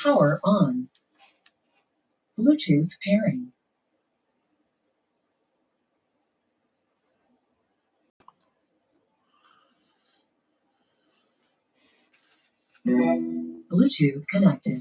Power on. Bluetooth pairing. Bluetooth connected.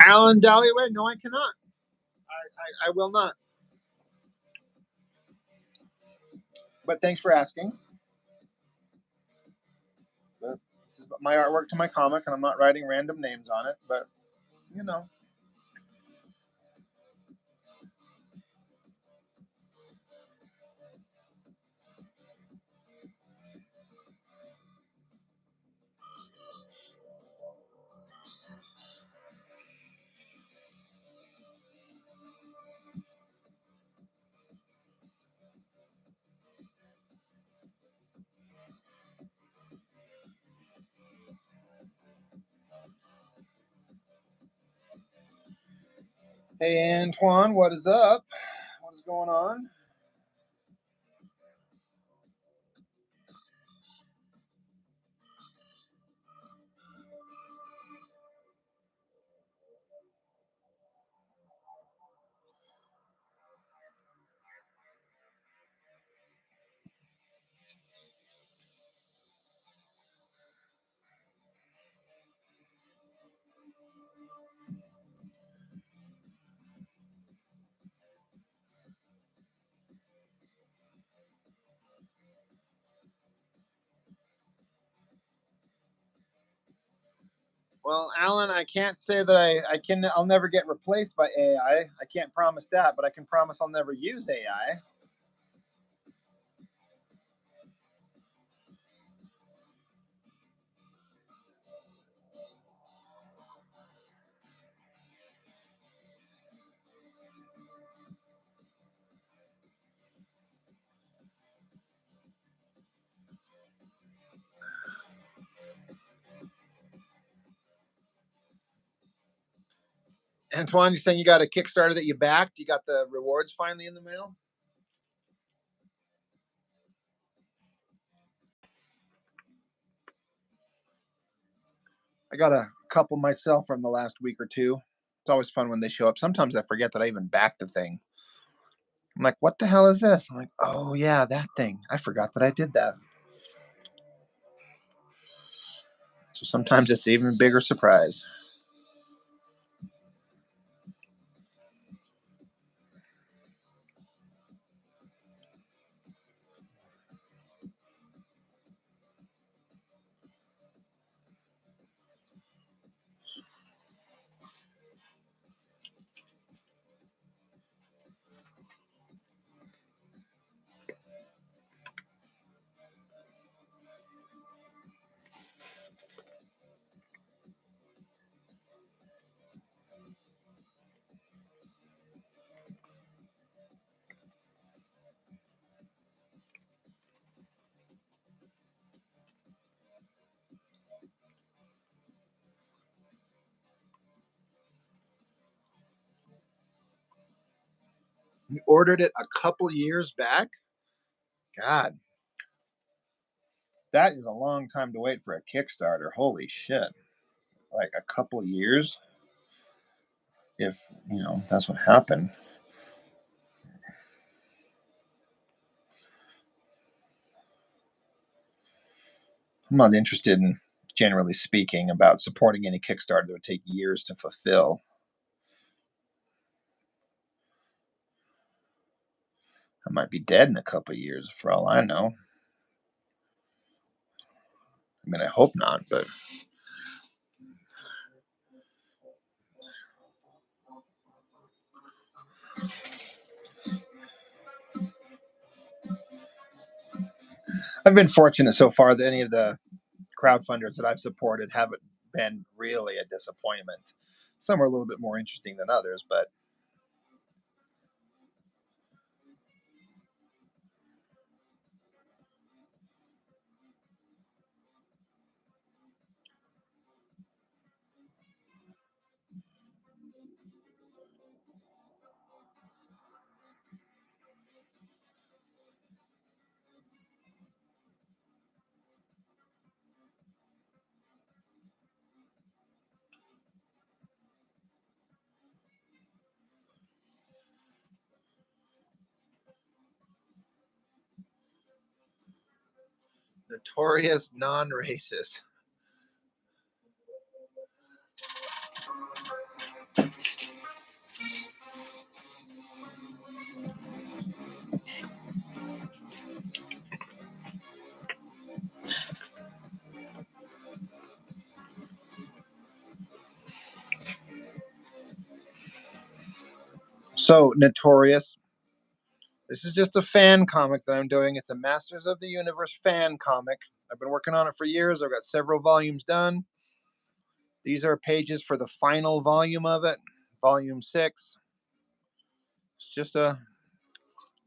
Alan Dallyway, no, I cannot. I will not. But thanks for asking. This is my artwork to my comic, and I'm not writing random names on it, but, you know. Hey, Antoine, what is up? What is going on? Well, Alan, I can't say that I'll never get replaced by AI. I can't promise that, but I can promise I'll never use AI. Antoine, you saying you got a Kickstarter that you backed? You got the rewards finally in the mail? I got a couple myself from the last week or two. It's always fun when they show up. Sometimes I forget that I even backed the thing. I'm like, what the hell is this? I'm like, oh yeah, that thing. I forgot that I did that. So sometimes it's an even bigger surprise. You ordered it a couple years back? God, that is a long time to wait for a Kickstarter. Holy shit. Like a couple years? If, that's what happened. I'm not interested in, generally speaking, about supporting any Kickstarter that would take years to fulfill. I might be dead in a couple of years for all I know. I mean, I hope not, but I've been fortunate so far that any of the crowdfunders that I've supported haven't been really a disappointment. Some are a little bit more interesting than others, but Notorious non-racist. So, Notorious. This is just a fan comic that I'm doing. It's a Masters of the Universe fan comic. I've been working on it for years. I've got several volumes done. These are pages for the final volume of it, volume 6. It's just a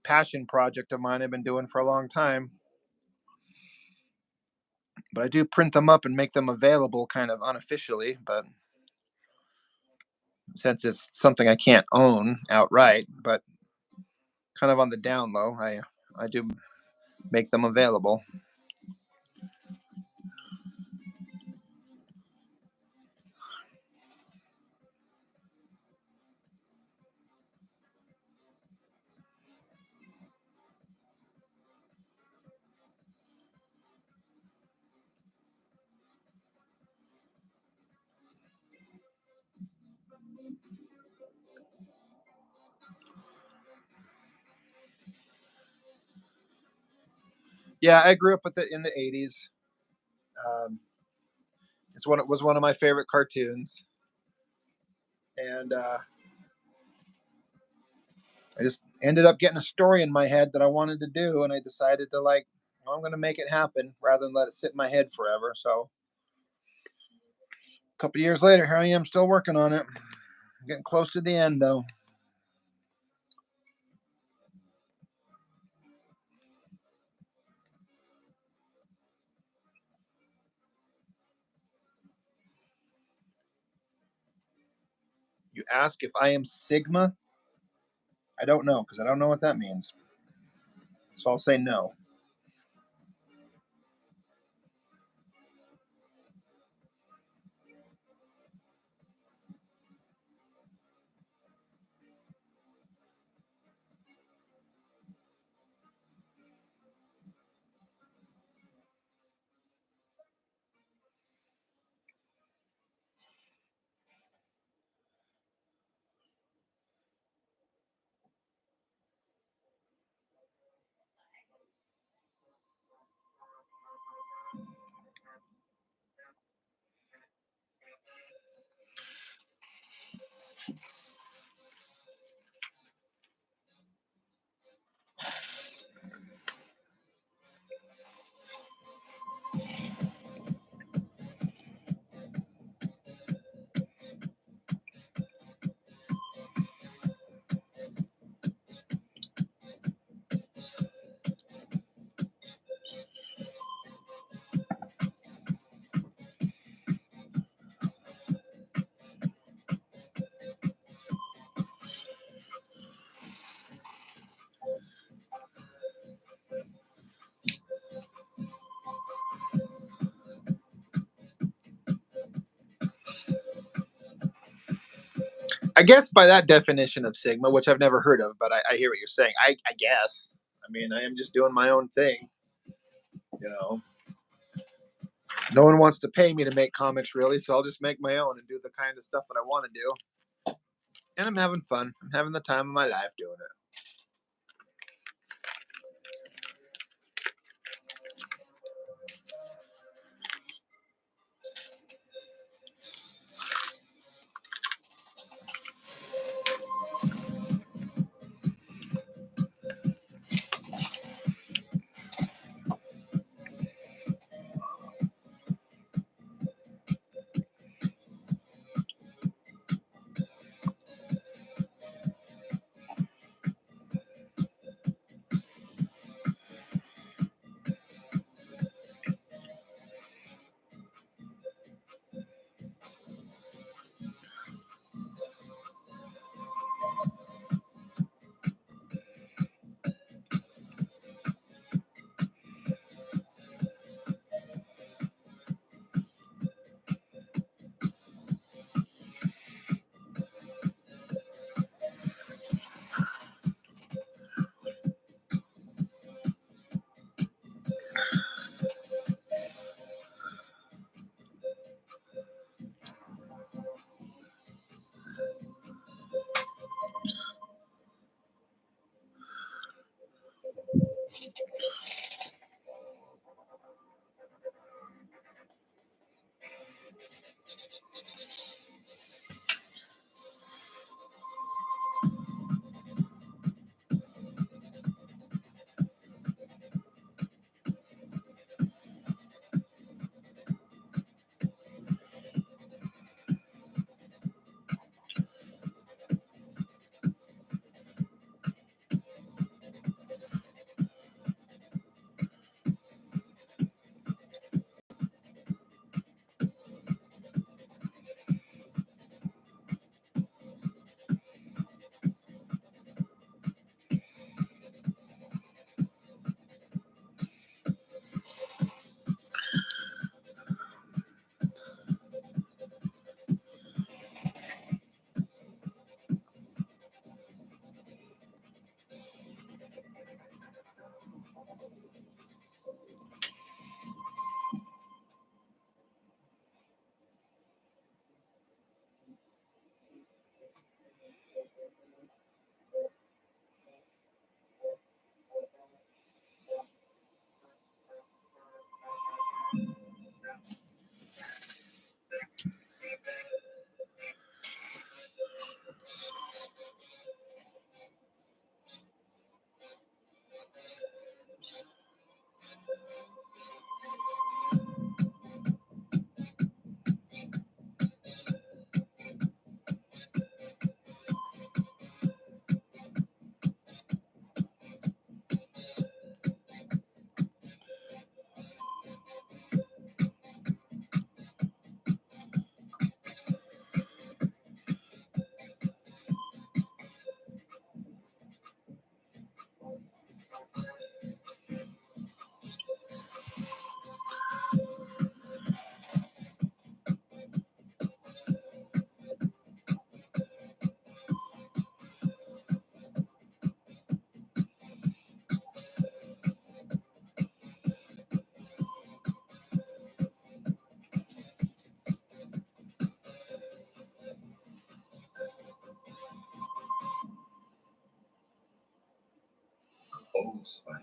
passion project of mine I've been doing for a long time. But I do print them up and make them available kind of unofficially. But since it's something I can't own outright, but kind of on the down low, I do make them available. Yeah, I grew up with it in the 80s. Um, it was one of my favorite cartoons, and I just ended up getting a story in my head that I wanted to do, and I decided to I'm going to make it happen rather than let it sit in my head forever. So a couple years later, here I am still working on it. I'm getting close to the end, though. You ask if I am Sigma? I don't know because I don't know what that means. So I'll say no. I guess by that definition of Sigma, which I've never heard of, but I hear what you're saying. I guess. I mean, I am just doing my own thing. You know, no one wants to pay me to make comics really, so I'll just make my own and do the kind of stuff that I want to do. And I'm having fun. I'm having the time of my life doing it.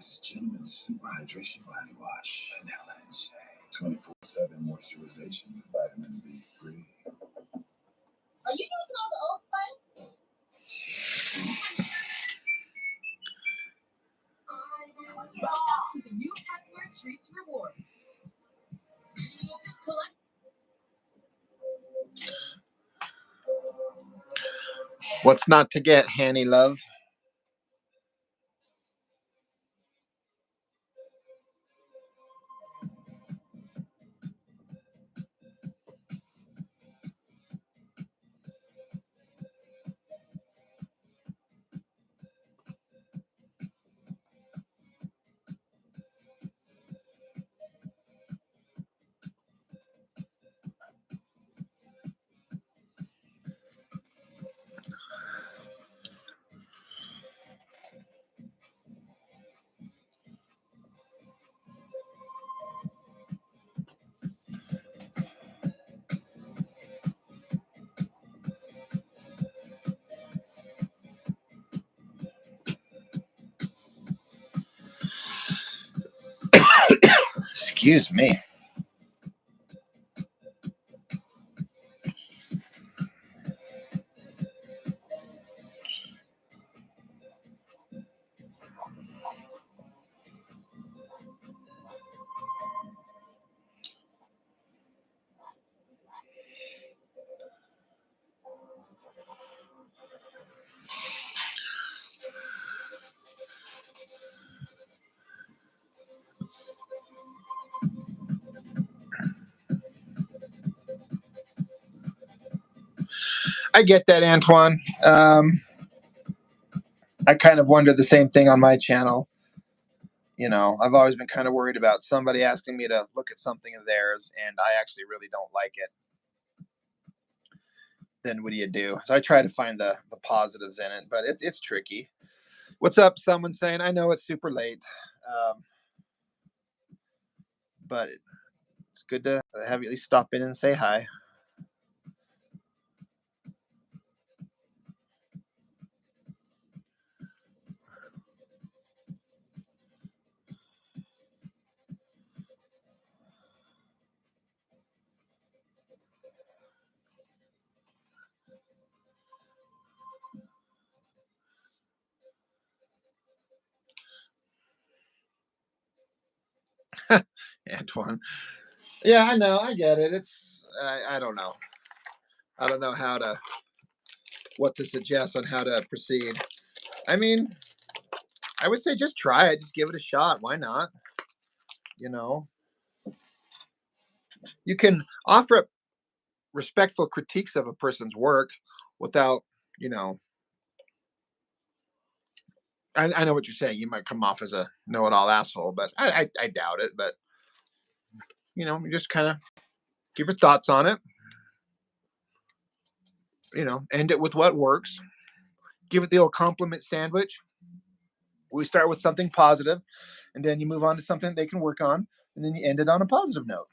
nice gentleman's super hydration body wash. Vanilla and shea. 24/7 moisturization with vitamin B3. Are you using all the Old Spice? Welcome to the new Password Treats Rewards. What's not to get, Hanny Love? Excuse me. I get that, Antoine. I kind of wonder the same thing on my channel. You know, I've always been kind of worried about somebody asking me to look at something of theirs, and I actually really don't like it. Then what do you do? So I try to find the positives in it, but it's tricky. What's up? Someone saying, I know it's super late, but it's good to have you at least stop in and say hi. Antoine. Yeah, I know. I get it. I don't know. I don't know what to suggest on how to proceed. I mean, I would say just try it. Just give it a shot. Why not? You know, you can offer up respectful critiques of a person's work without, you know, I know what you're saying. You might come off as a know-it-all asshole, but I doubt it. But you know, you just kind of give your thoughts on it. You know, end it with what works. Give it the old compliment sandwich. We start with something positive, and then you move on to something they can work on, and then you end it on a positive note.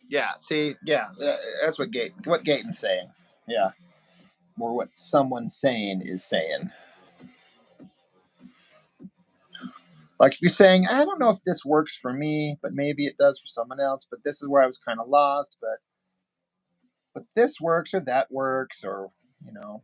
Yeah. See. Yeah. That's what Gaten's saying. Yeah. Or what someone saying is saying. Like if you're saying, I don't know if this works for me, but maybe it does for someone else. But this is where I was kind of lost. But this works or that works or you know.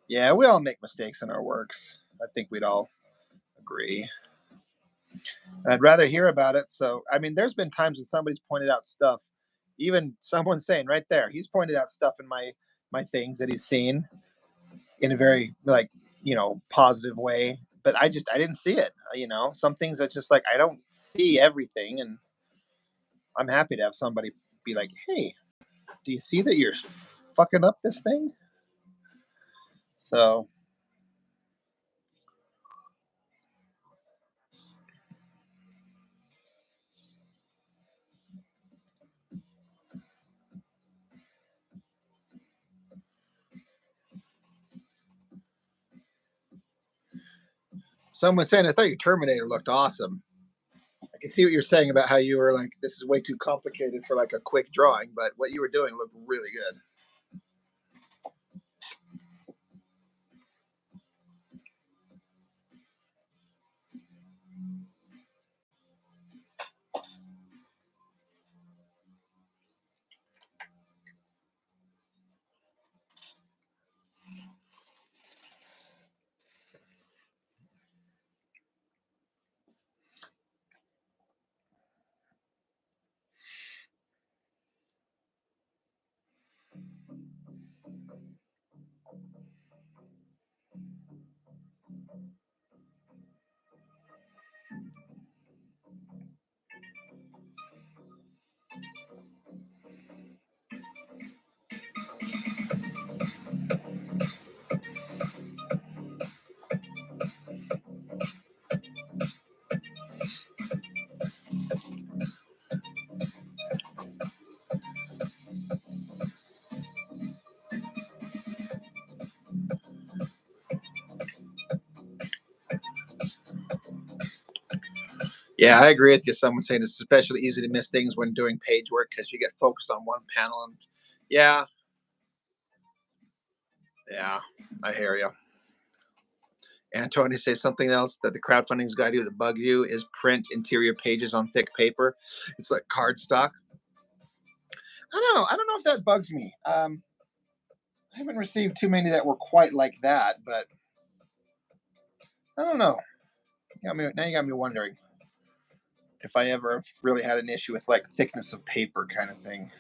Yeah, we all make mistakes in our works. I think we'd all agree. And I'd rather hear about it. So, I mean, there's been times when somebody's pointed out stuff, even someone saying right there, he's pointed out stuff in my things that he's seen in a very like, positive way. But I didn't see it. Some things that's just like I don't see everything, and I'm happy to have somebody be like, "Hey, do you see that you're fucking up this thing?" So, someone saying, "I thought your Terminator looked awesome." I can see what you're saying about how you were like, "This is way too complicated for like a quick drawing," but what you were doing looked really good. Yeah, I agree with you. Someone saying it's especially easy to miss things when doing page work because you get focused on one panel. And yeah, yeah, I hear you. And Tony says something else that the crowdfunding's got to do that bugs you is print interior pages on thick paper. It's like cardstock. I don't know if that bugs me. I haven't received too many that were quite like that, but I don't know. Now you got me wondering if I ever really had an issue with like thickness of paper kind of thing.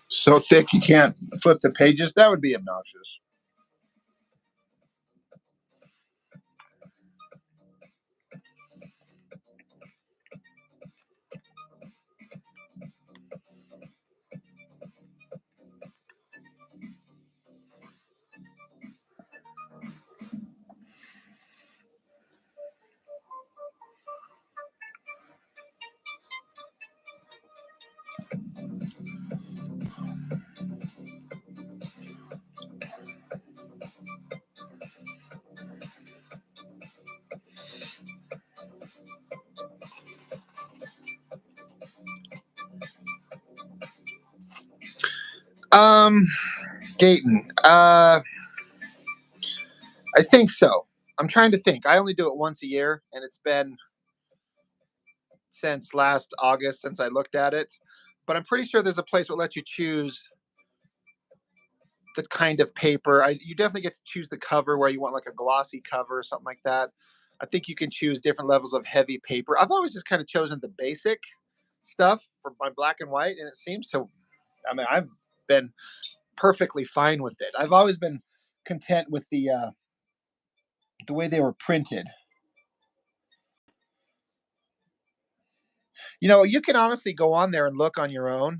So thick you can't flip the pages. That would be obnoxious. Um, Gayton. I think so. I'm trying to think. I only do it once a year, and it's been since last August since I looked at it. But I'm pretty sure there's a place that lets you choose the kind of paper. You definitely get to choose the cover where you want like a glossy cover or something like that. I think you can choose different levels of heavy paper. I've always just kind of chosen the basic stuff for my black and white, and it seems to. I mean, I've been perfectly fine with it. I've always been content with the way they were printed. You can honestly go on there and look on your own.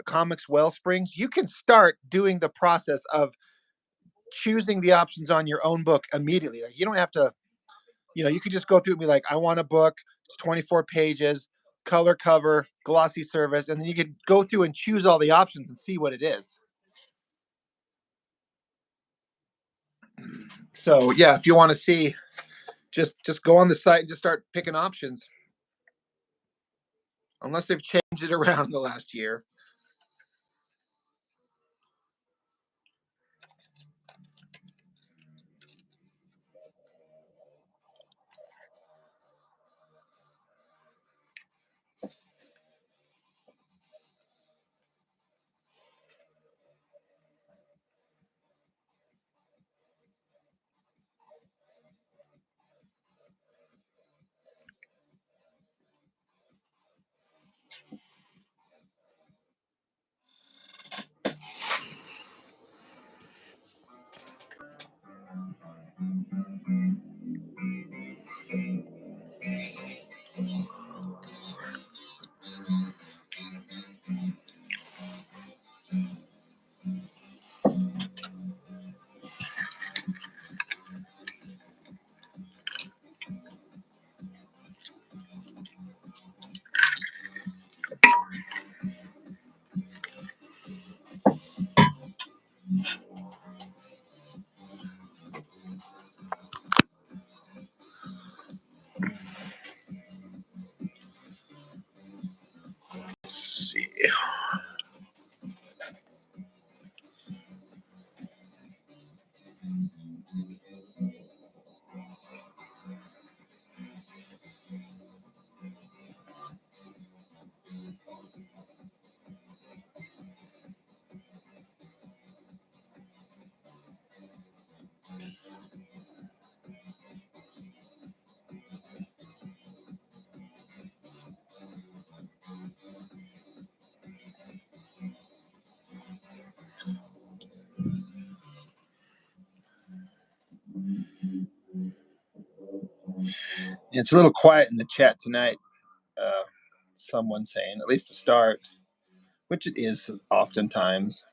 Comics Wellsprings. You can start doing the process of choosing the options on your own book immediately. Like, you don't have to. You could just go through and be like, I want a book. It's 24 pages, color cover, glossy service, and then you could go through and choose all the options and see what it is. So yeah, if you want to see, just go on the site and just start picking options. Unless they've changed it around in the last year. Let's see. It's a little quiet in the chat tonight. Someone saying, at least to start, which it is oftentimes.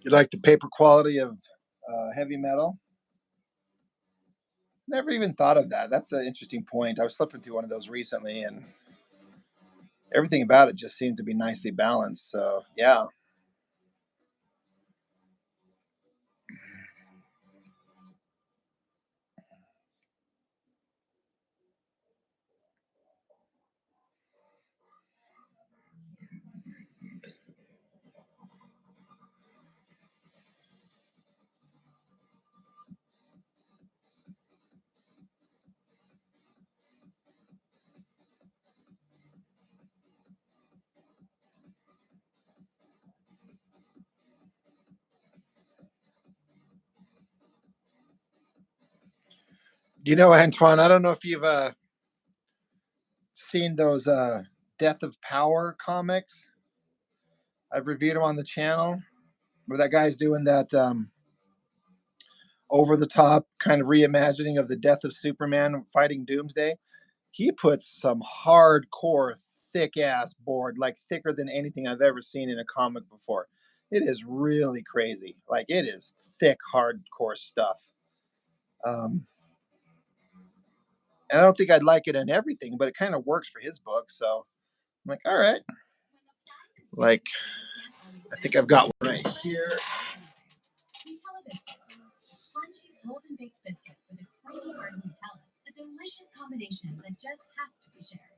You like the paper quality of heavy metal? Never even thought of that. That's an interesting point. I was flipping through one of those recently, and everything about it just seemed to be nicely balanced. So yeah. Antoine, I don't know if you've seen those Death of Power comics. I've reviewed them on the channel where that guy's doing that over the top kind of reimagining of the death of Superman fighting Doomsday. He puts some hardcore thick ass board, like thicker than anything I've ever seen in a comic before. It is really crazy. Like, it is thick, hardcore stuff. And I don't think I'd like it in everything, but it kind of works for his book. So I'm like, all right. Like, I think I've got one right here. Golden baked biscuit with a creamy hard Nutella. A delicious combination that just has to be shared.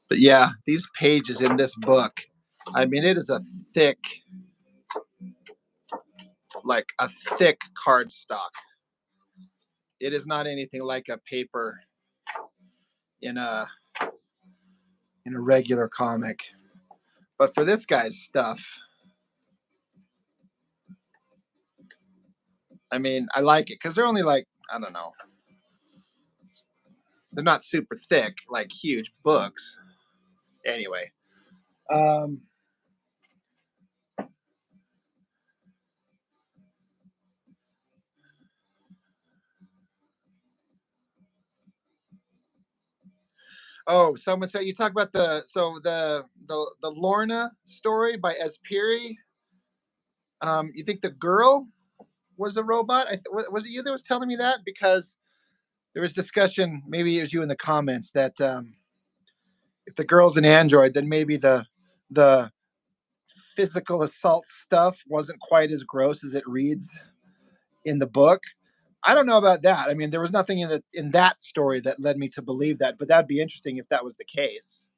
But yeah, these pages in this book, I mean, it is a thick, like a thick cardstock. It is not anything like a paper in a regular comic. But for this guy's stuff, I mean, I like it because they're only like, I don't know, they're not super thick, like huge books. Anyway, oh, someone said you talk about the Lorna story by Espiri. You think the girl was a robot? Was it you that was telling me that? Because there was discussion, maybe it was you in the comments, that if the girl's an android, then maybe the physical assault stuff wasn't quite as gross as it reads in the book. I don't know about that. I mean, there was nothing in that story that led me to believe that, but that'd be interesting if that was the case.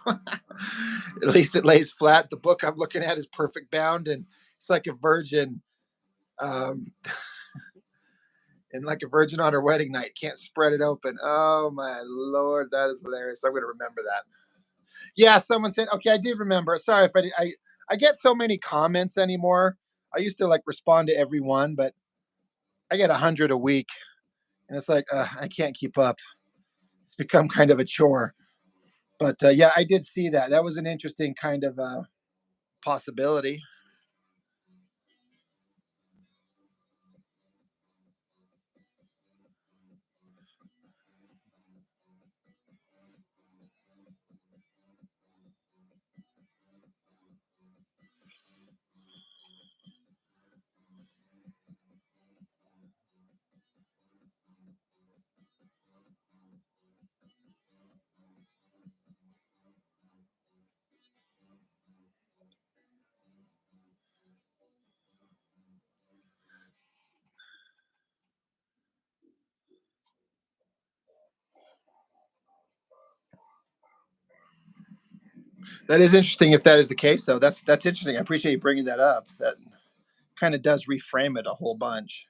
At least it lays flat. The book I'm looking at is perfect bound, and it's like a virgin, um, and like a virgin on her wedding night. Can't spread it open. Oh my lord, that is hilarious. I'm gonna remember that. Yeah, someone said, okay, I did remember. Sorry if I get so many comments anymore. I used to like respond to every one, but I get 100 a week, and it's like I can't keep up. It's become kind of a chore. But yeah, I did see that. That was an interesting kind of possibility. That is interesting if that is the case, though. That's interesting. I appreciate you bringing that up. That kind of does reframe it a whole bunch.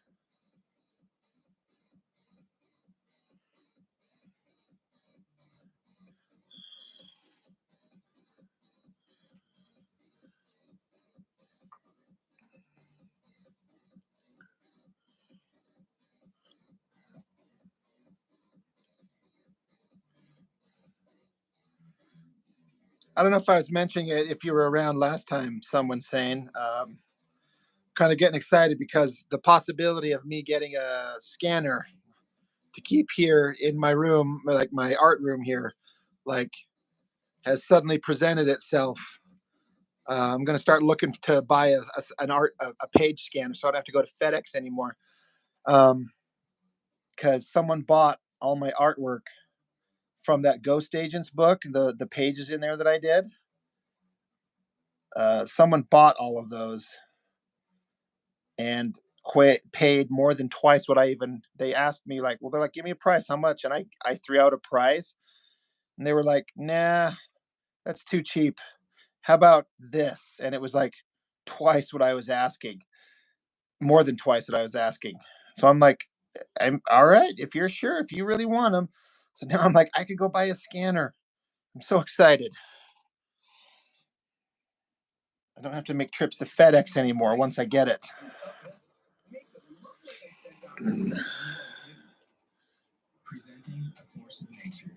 I don't know if I was mentioning it if you were around last time. Someone saying, kind of getting excited because the possibility of me getting a scanner to keep here in my room, like my art room here, like has suddenly presented itself. I'm going to start looking to buy a page scanner, so I don't have to go to FedEx anymore. Because someone bought all my artwork from that Ghost Agents book, the pages in there that I did. Someone bought all of those and paid more than twice what I even. They asked me like, well, they're like, give me a price, how much? And I threw out a price, and they were like, nah, that's too cheap. How about this? And it was like twice what I was asking, more than twice what I was asking. So I'm like, I'm all right if you're sure, if you really want them. So now I'm like, I could go buy a scanner. I'm so excited. I don't have to make trips to FedEx anymore once I get it. Presenting a force of nature.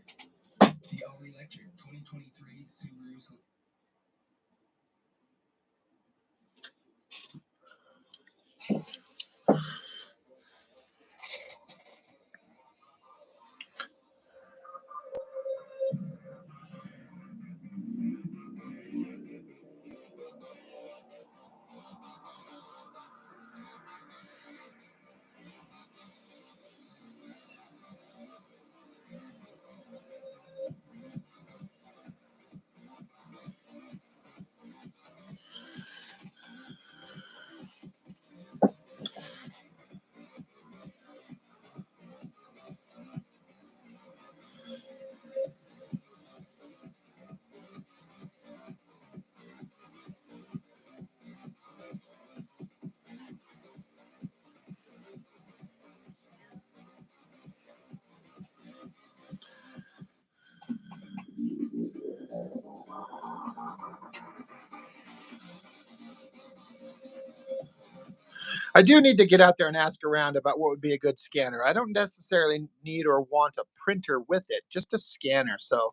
I do need to get out there and ask around about what would be a good scanner. I don't necessarily need or want a printer with it, just a scanner. So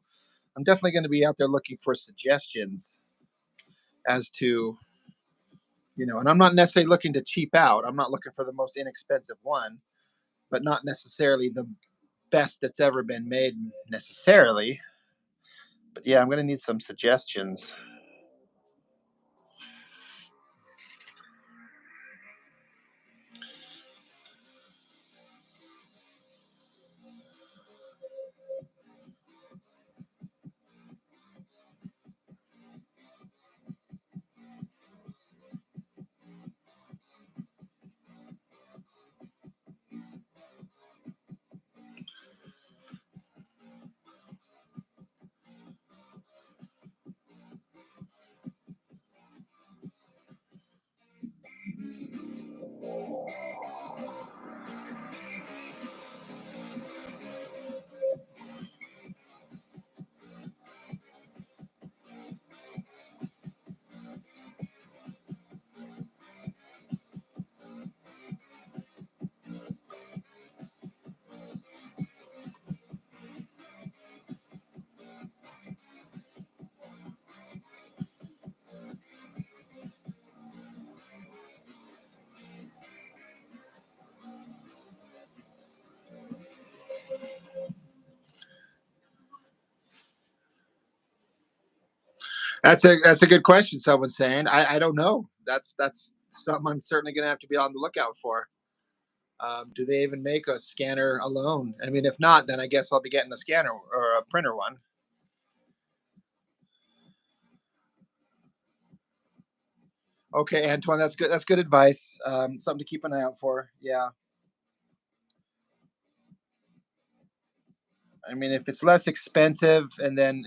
I'm definitely going to be out there looking for suggestions as to, and I'm not necessarily looking to cheap out. I'm not looking for the most inexpensive one, but not necessarily the best that's ever been made necessarily. But yeah, I'm going to need some suggestions. That's a good question. Someone's saying. I don't know. That's something I'm certainly going to have to be on the lookout for. Do they even make a scanner alone? I mean, if not, then I guess I'll be getting a scanner or a printer one. Okay, Antoine, that's good. That's good advice. Something to keep an eye out for. Yeah. I mean, if it's less expensive, and then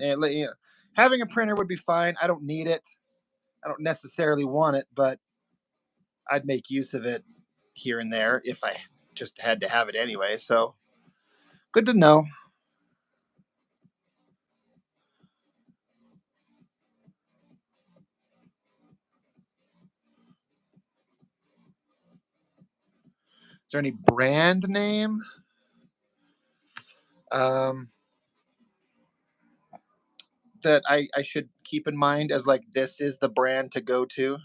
having a printer would be fine. I don't need it. I don't necessarily want it, but I'd make use of it here and there if I just had to have it anyway. So good to know. Is there any brand name um, that I should keep in mind as like this is the brand to go to?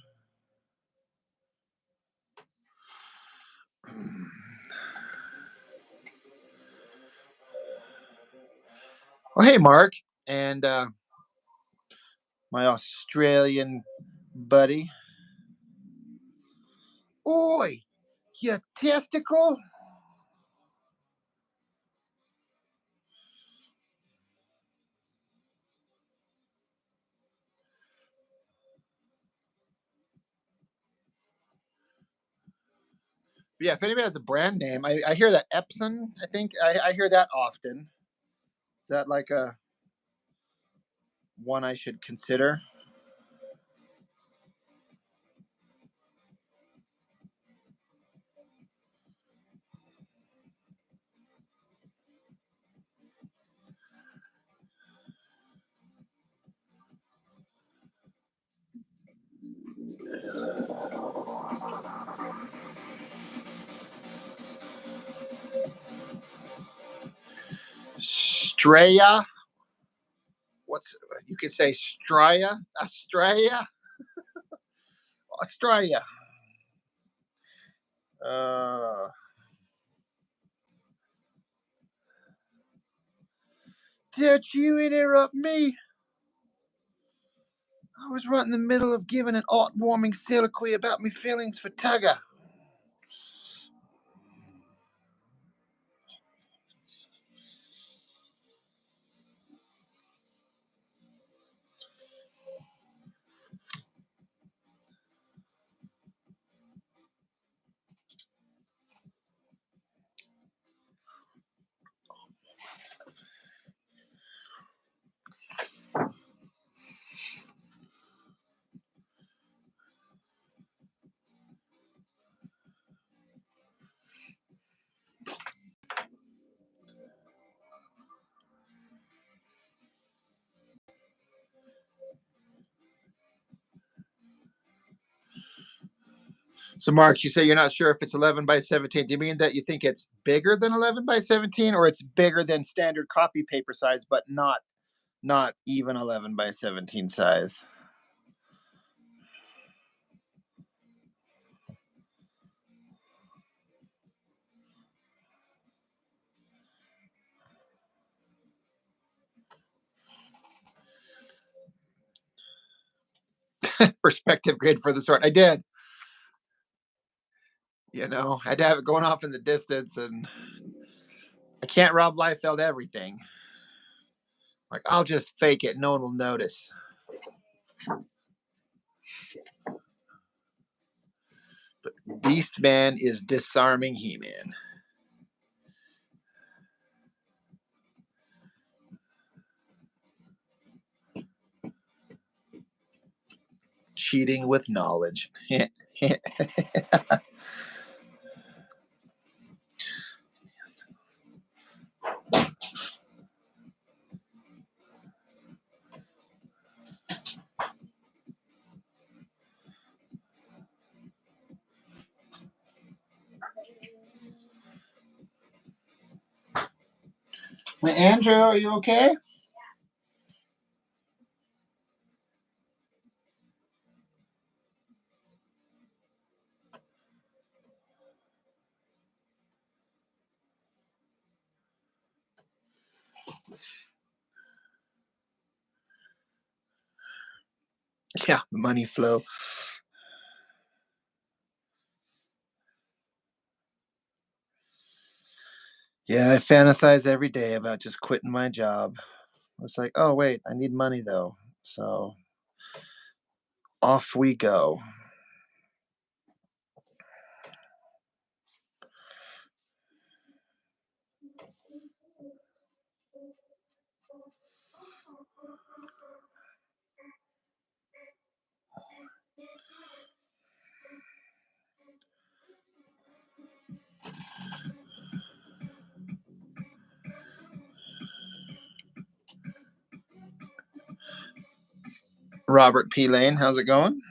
Well, hey, Mark, and my Australian buddy. Oi, you testicle! Yeah, if anybody has a brand name, I hear that Epson. I think I hear that often. Is that like a one I should consider? Straya. What's you could say Straya, Australia, Australia. Uh, did you interrupt me? I was right in the middle of giving an heartwarming soliloquy about my feelings for Tugger. So, Mark, you say you're not sure if it's 11 by 17. Do you mean that you think it's bigger than 11 by 17, or it's bigger than standard copy paper size, but not even 11 by 17 size? Perspective grid for the sort. I did. I had to have it going off in the distance, and I can't Rob Liefeld everything. Like, I'll just fake it. No one will notice. But Beast Man is disarming He-Man. Cheating with knowledge. Hey, Andrew, are you okay? Yeah, money flow. Yeah, I fantasize every day about just quitting my job. It's like, oh, wait, I need money, though. So off we go. Robert P. Lane, how's it going?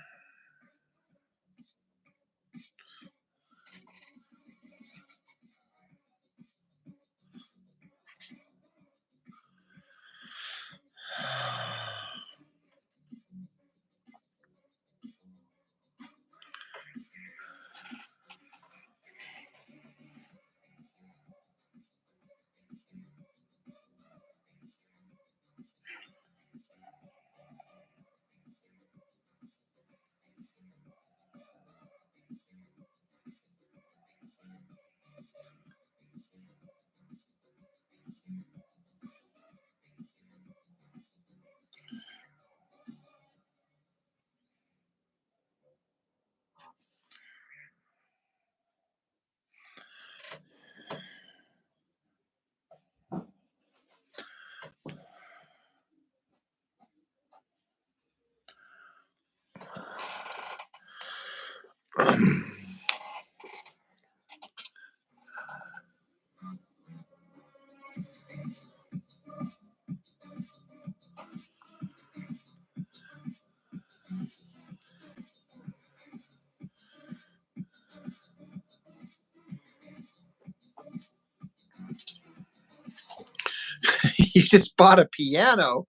You just bought a piano.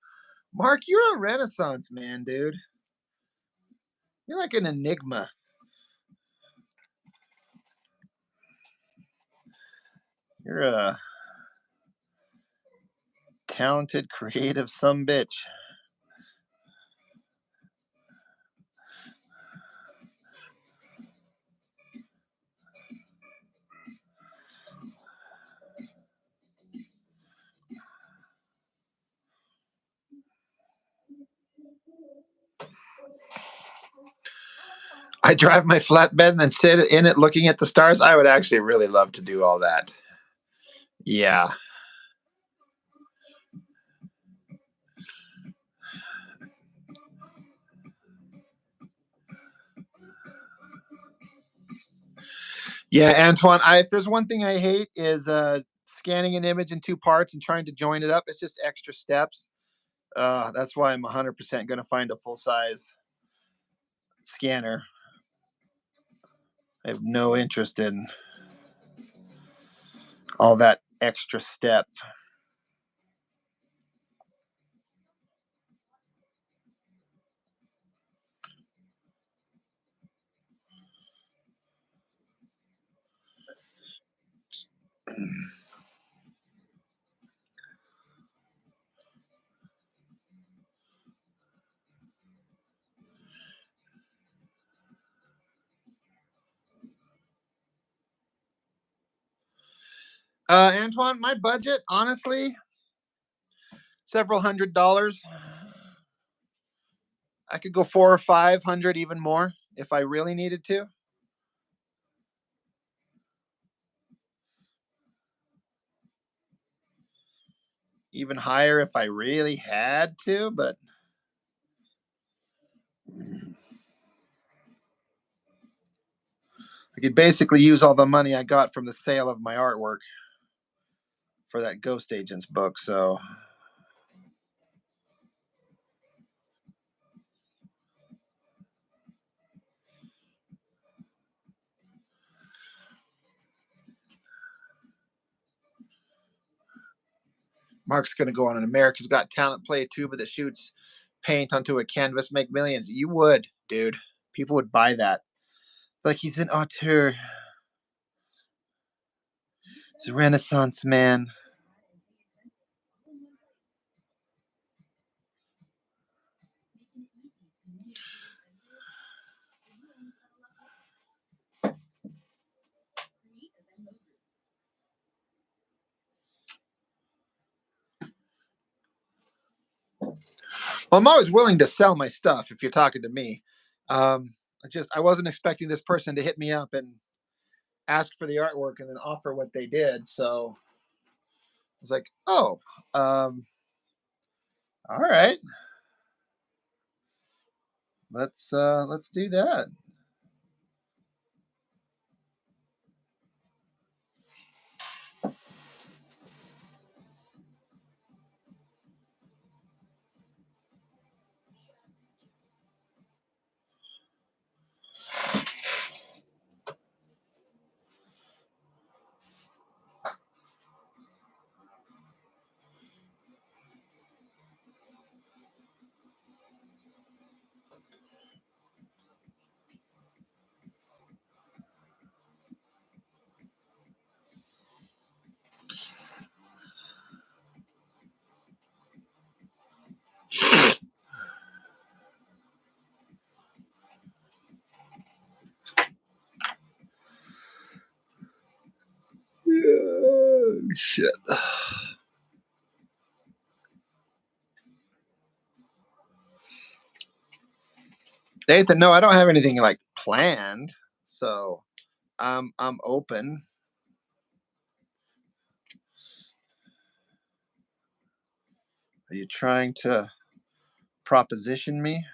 Mark, you're a Renaissance man, dude. You're like an enigma. You're a talented, creative sumbitch. I drive my flatbed and then sit in it looking at the stars. I would actually really love to do all that. Yeah. Yeah, Antoine, if there's one thing I hate is scanning an image in two parts and trying to join it up. It's just extra steps. That's why I'm 100% going to find a full size scanner. I have no interest in all that extra step. Antoine, my budget, honestly, several $100s. I could go 400 or 500, even more, if I really needed to. Even higher if I really had to, but I could basically use all the money I got from the sale of my artwork for that Ghost Agents book. So Mark's going to go on an America's Got Talent, play a tuba that shoots paint onto a canvas, make millions. You would, dude. People would buy that. Like, he's an auteur. He's a Renaissance man. Well, I'm always willing to sell my stuff if you're talking to me. I wasn't expecting this person to hit me up and ask for the artwork and then offer what they did. So I was like, oh, all right, let's do that. Shit. Nathan, no, I don't have anything like planned, so I'm open. Are you trying to proposition me?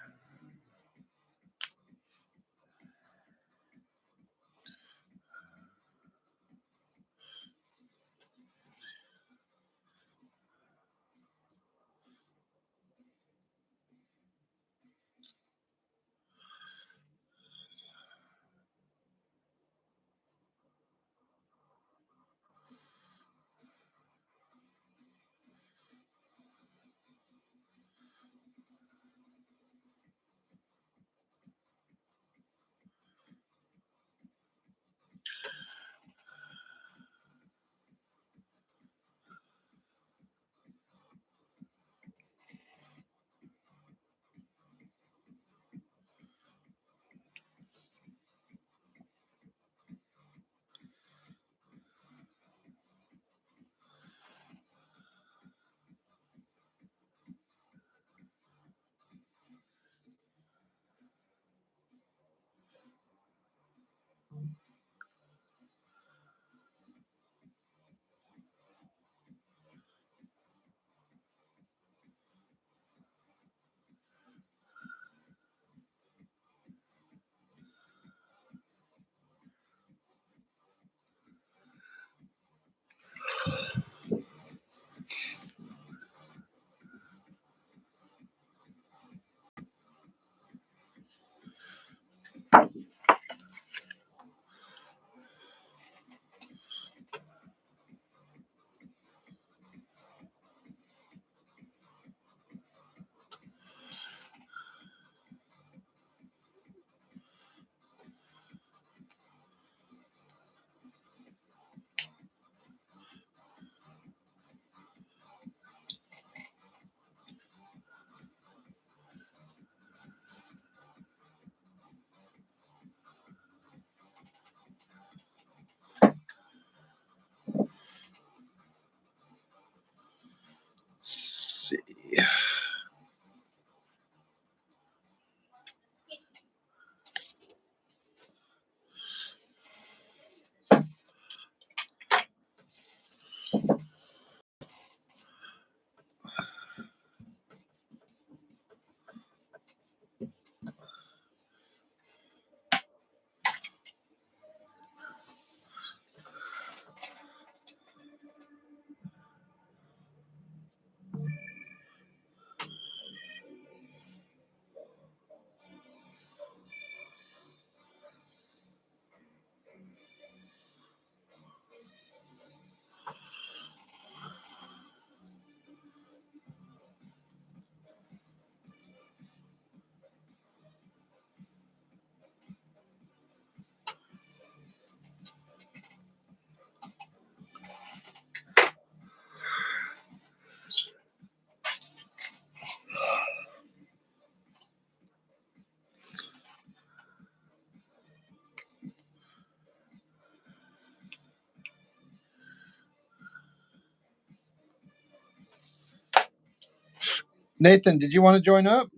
Nathan, did you want to join up?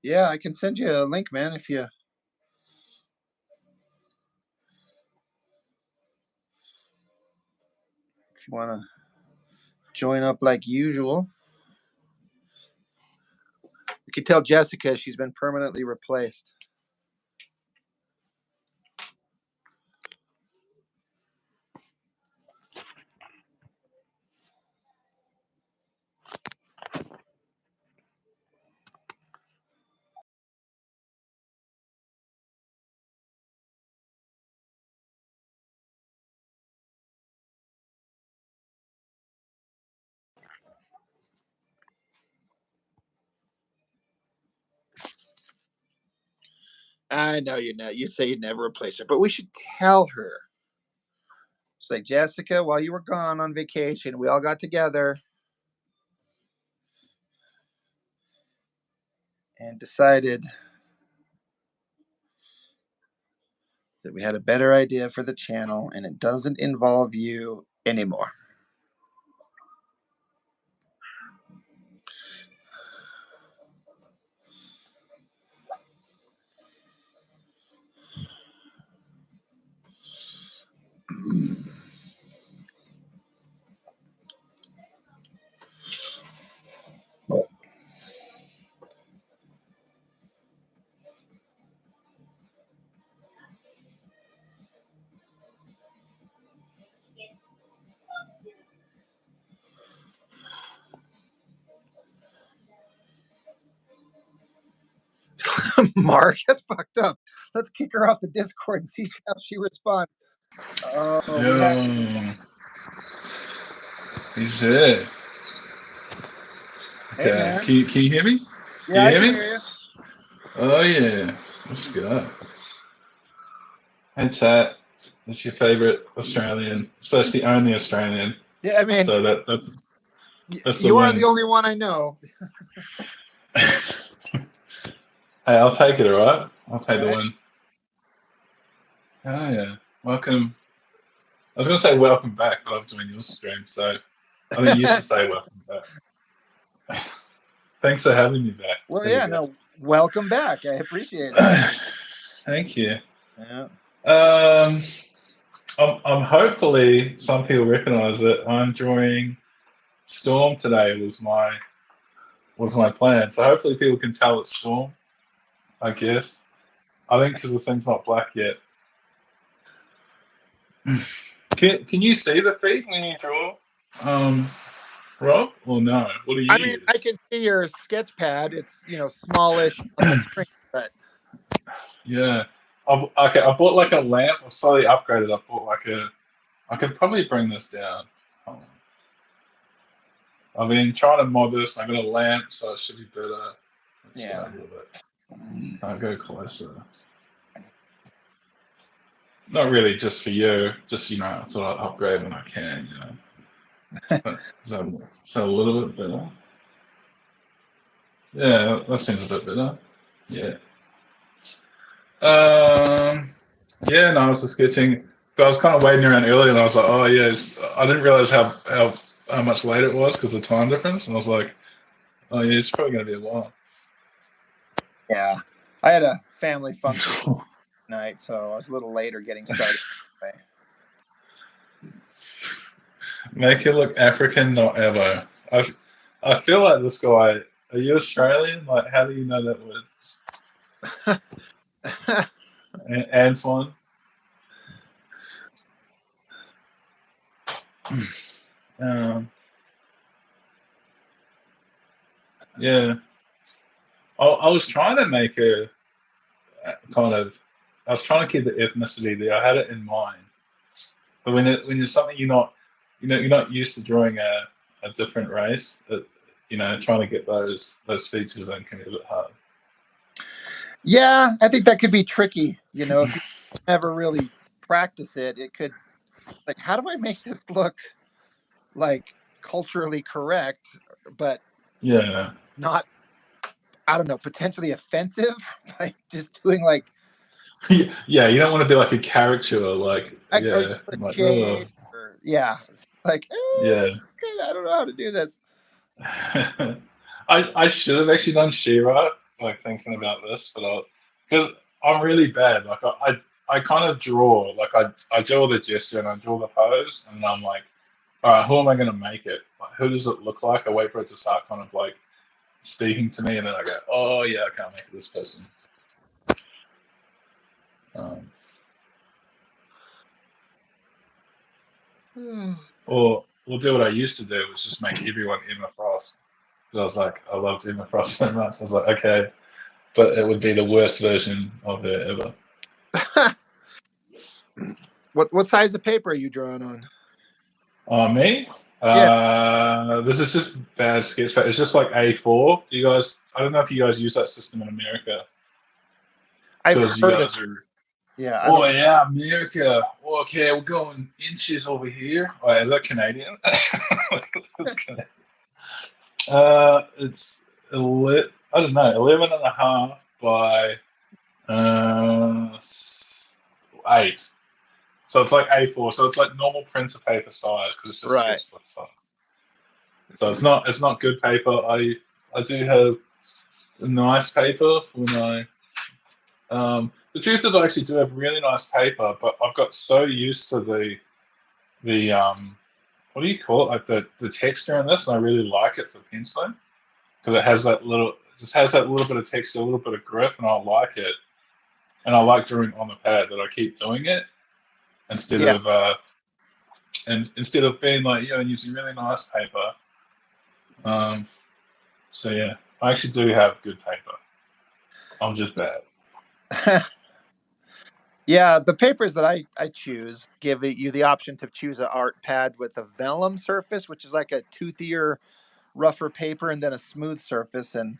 Yeah, I can send you a link, man, if you want to join up like usual. You can tell Jessica she's been permanently replaced. I know you say you'd never replace her, but we should tell her. It's like, Jessica, while you were gone on vacation, we all got together and decided that we had a better idea for the channel and it doesn't involve you anymore. Mark, that's fucked up. Let's kick her off the Discord and see how she responds. Oh, he's here. Hey, Okay, man. can you hear me? Yeah, I Can can you hear me? hear you. Oh yeah, let's go. Hey chat, it's your favorite Australian. So it's the only Australian. Yeah, I mean, so that's the you are win. the only one I know. Hey, I'll take it, all right? I'll take the win. Oh yeah, welcome. I was gonna say welcome back, but I've joined your stream, so I think you should say welcome back. Thanks for having me back. Well, There yeah, no, welcome back. I appreciate it. Thank you. Yeah. I'm hopefully some people recognise it. I'm drawing Storm today was my plan. So hopefully people can tell it's Storm. I guess. I think because the thing's not black yet. Can you see the feed when you draw, Rob? Or no? What do you I mean, use? I can see your sketch pad. It's smallish on the screen, but Yeah. I bought like a lamp. I've slightly upgraded. I bought I could probably bring this down. I've been trying to mod this. I got a lamp, so it should be better. stay with it. I'll go closer. Not really just for you, just, I thought I'd upgrade when I can, So a little bit better. Yeah, that seems a bit better. Yeah. Yeah, no, I was just sketching. But I was kind of waiting around earlier, and I was like, oh, yeah, I didn't realize how much later it was because of the time difference. And I was like, oh, yeah, it's probably going to be a while. Yeah. I had a family function tonight, so I was a little later getting started. Make it look African, not Evo. I feel like this guy. Are you Australian? Like, how do you know that word? Antoine. Yeah. I was trying to make a kind of. I was trying to keep the ethnicity there. I had it in mind, but when it's something you're not used to drawing a different race, trying to get those features in can be a bit hard. Yeah, I think that could be tricky. If you never really practice it, it could, like, how do I make this look like culturally correct, but Yeah. not, I don't know, potentially offensive by just doing like. Yeah, you don't want to be like a caricature, like Or like shade, or it's like, yeah. I don't know how to do this. I should have actually done She-Ra, like thinking about this, but because I'm really bad. Like I kind of draw, like I do all the gesture and I draw the pose, and I'm like, all right, who am I going to make it? Like, who does it look like? I wait for it to start kind of like speaking to me, and then I go, oh yeah, I can't make it this person. Or we'll do what I used to do, was just make everyone Emma Frost. Because I was like, I loved Emma Frost so much. I was like, okay, but it would be the worst version of her ever. What size of paper are you drawing on? Me? Yeah. This is just bad sketch paper. It's just like A4. You guys, I don't know if you guys use that system in America. I've Because you heard guys it. are. Yeah. Oh yeah, America. Okay, we're going inches over here. Oh, is that Canadian? It's I don't know, 11 and a half by 8. So it's like A4. So it's like normal printer paper size because it's just Right. sketchbook size. So it's not good paper. I do have nice paper when the truth is I actually do have really nice paper, but I've got so used to the what do you call it, like the texture in this, and I really like it for penciling because it has that little bit of texture, a little bit of grip, and I like it. And I like drawing on the pad that I keep doing it instead of being like using really nice paper. So yeah, I actually do have good paper. I'm just bad. Yeah, the papers that I choose give you the option to choose an art pad with a vellum surface, which is like a toothier, rougher paper, and then a smooth surface. And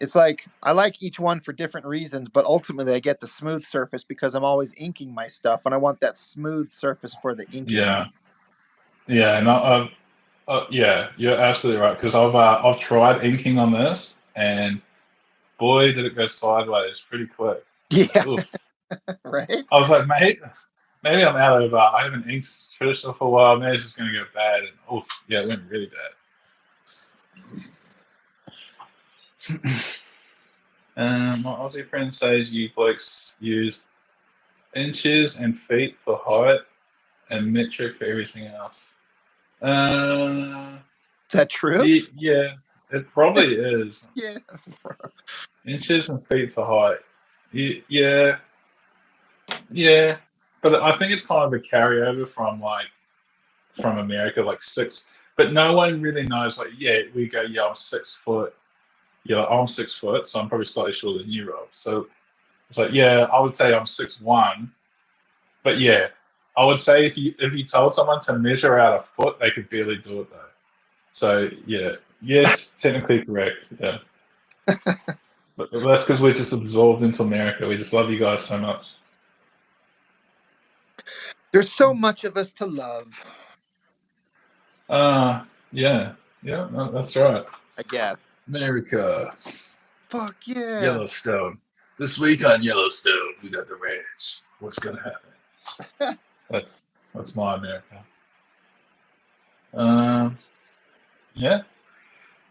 it's like, I like each one for different reasons, but ultimately I get the smooth surface because I'm always inking my stuff, and I want that smooth surface for the inking. Yeah, and yeah, you're absolutely right, because I've tried inking on this, and boy, did it go sideways pretty quick. Yeah. Oof. Right. I was like, mate, maybe I'm out of. I haven't inked traditional for a while. Maybe it's just going to go bad, and oof, yeah, it went really bad. My Aussie friend says you blokes use inches and feet for height and metric for everything else. Is that true? Yeah, it probably is. Yeah. Inches and feet for height. Yeah, but I think it's kind of a carryover from America, like 6. But no one really knows. Like, yeah, we go, yeah, I'm 6 foot. Yeah, I'm 6 foot, so I'm probably slightly shorter than you, Rob. So it's like, yeah, I would say I'm 6'1", but yeah, I would say if you told someone to measure out a foot, they could barely do it though. So yeah, yes, technically correct. Yeah. But that's because we're just absorbed into America. We just love you guys so much. There's so much of us to love, Yeah, no, that's right. I guess. America, Fuck yeah. Yellowstone. This week on Yellowstone, we got the ranch. What's gonna happen? that's my America. Yeah,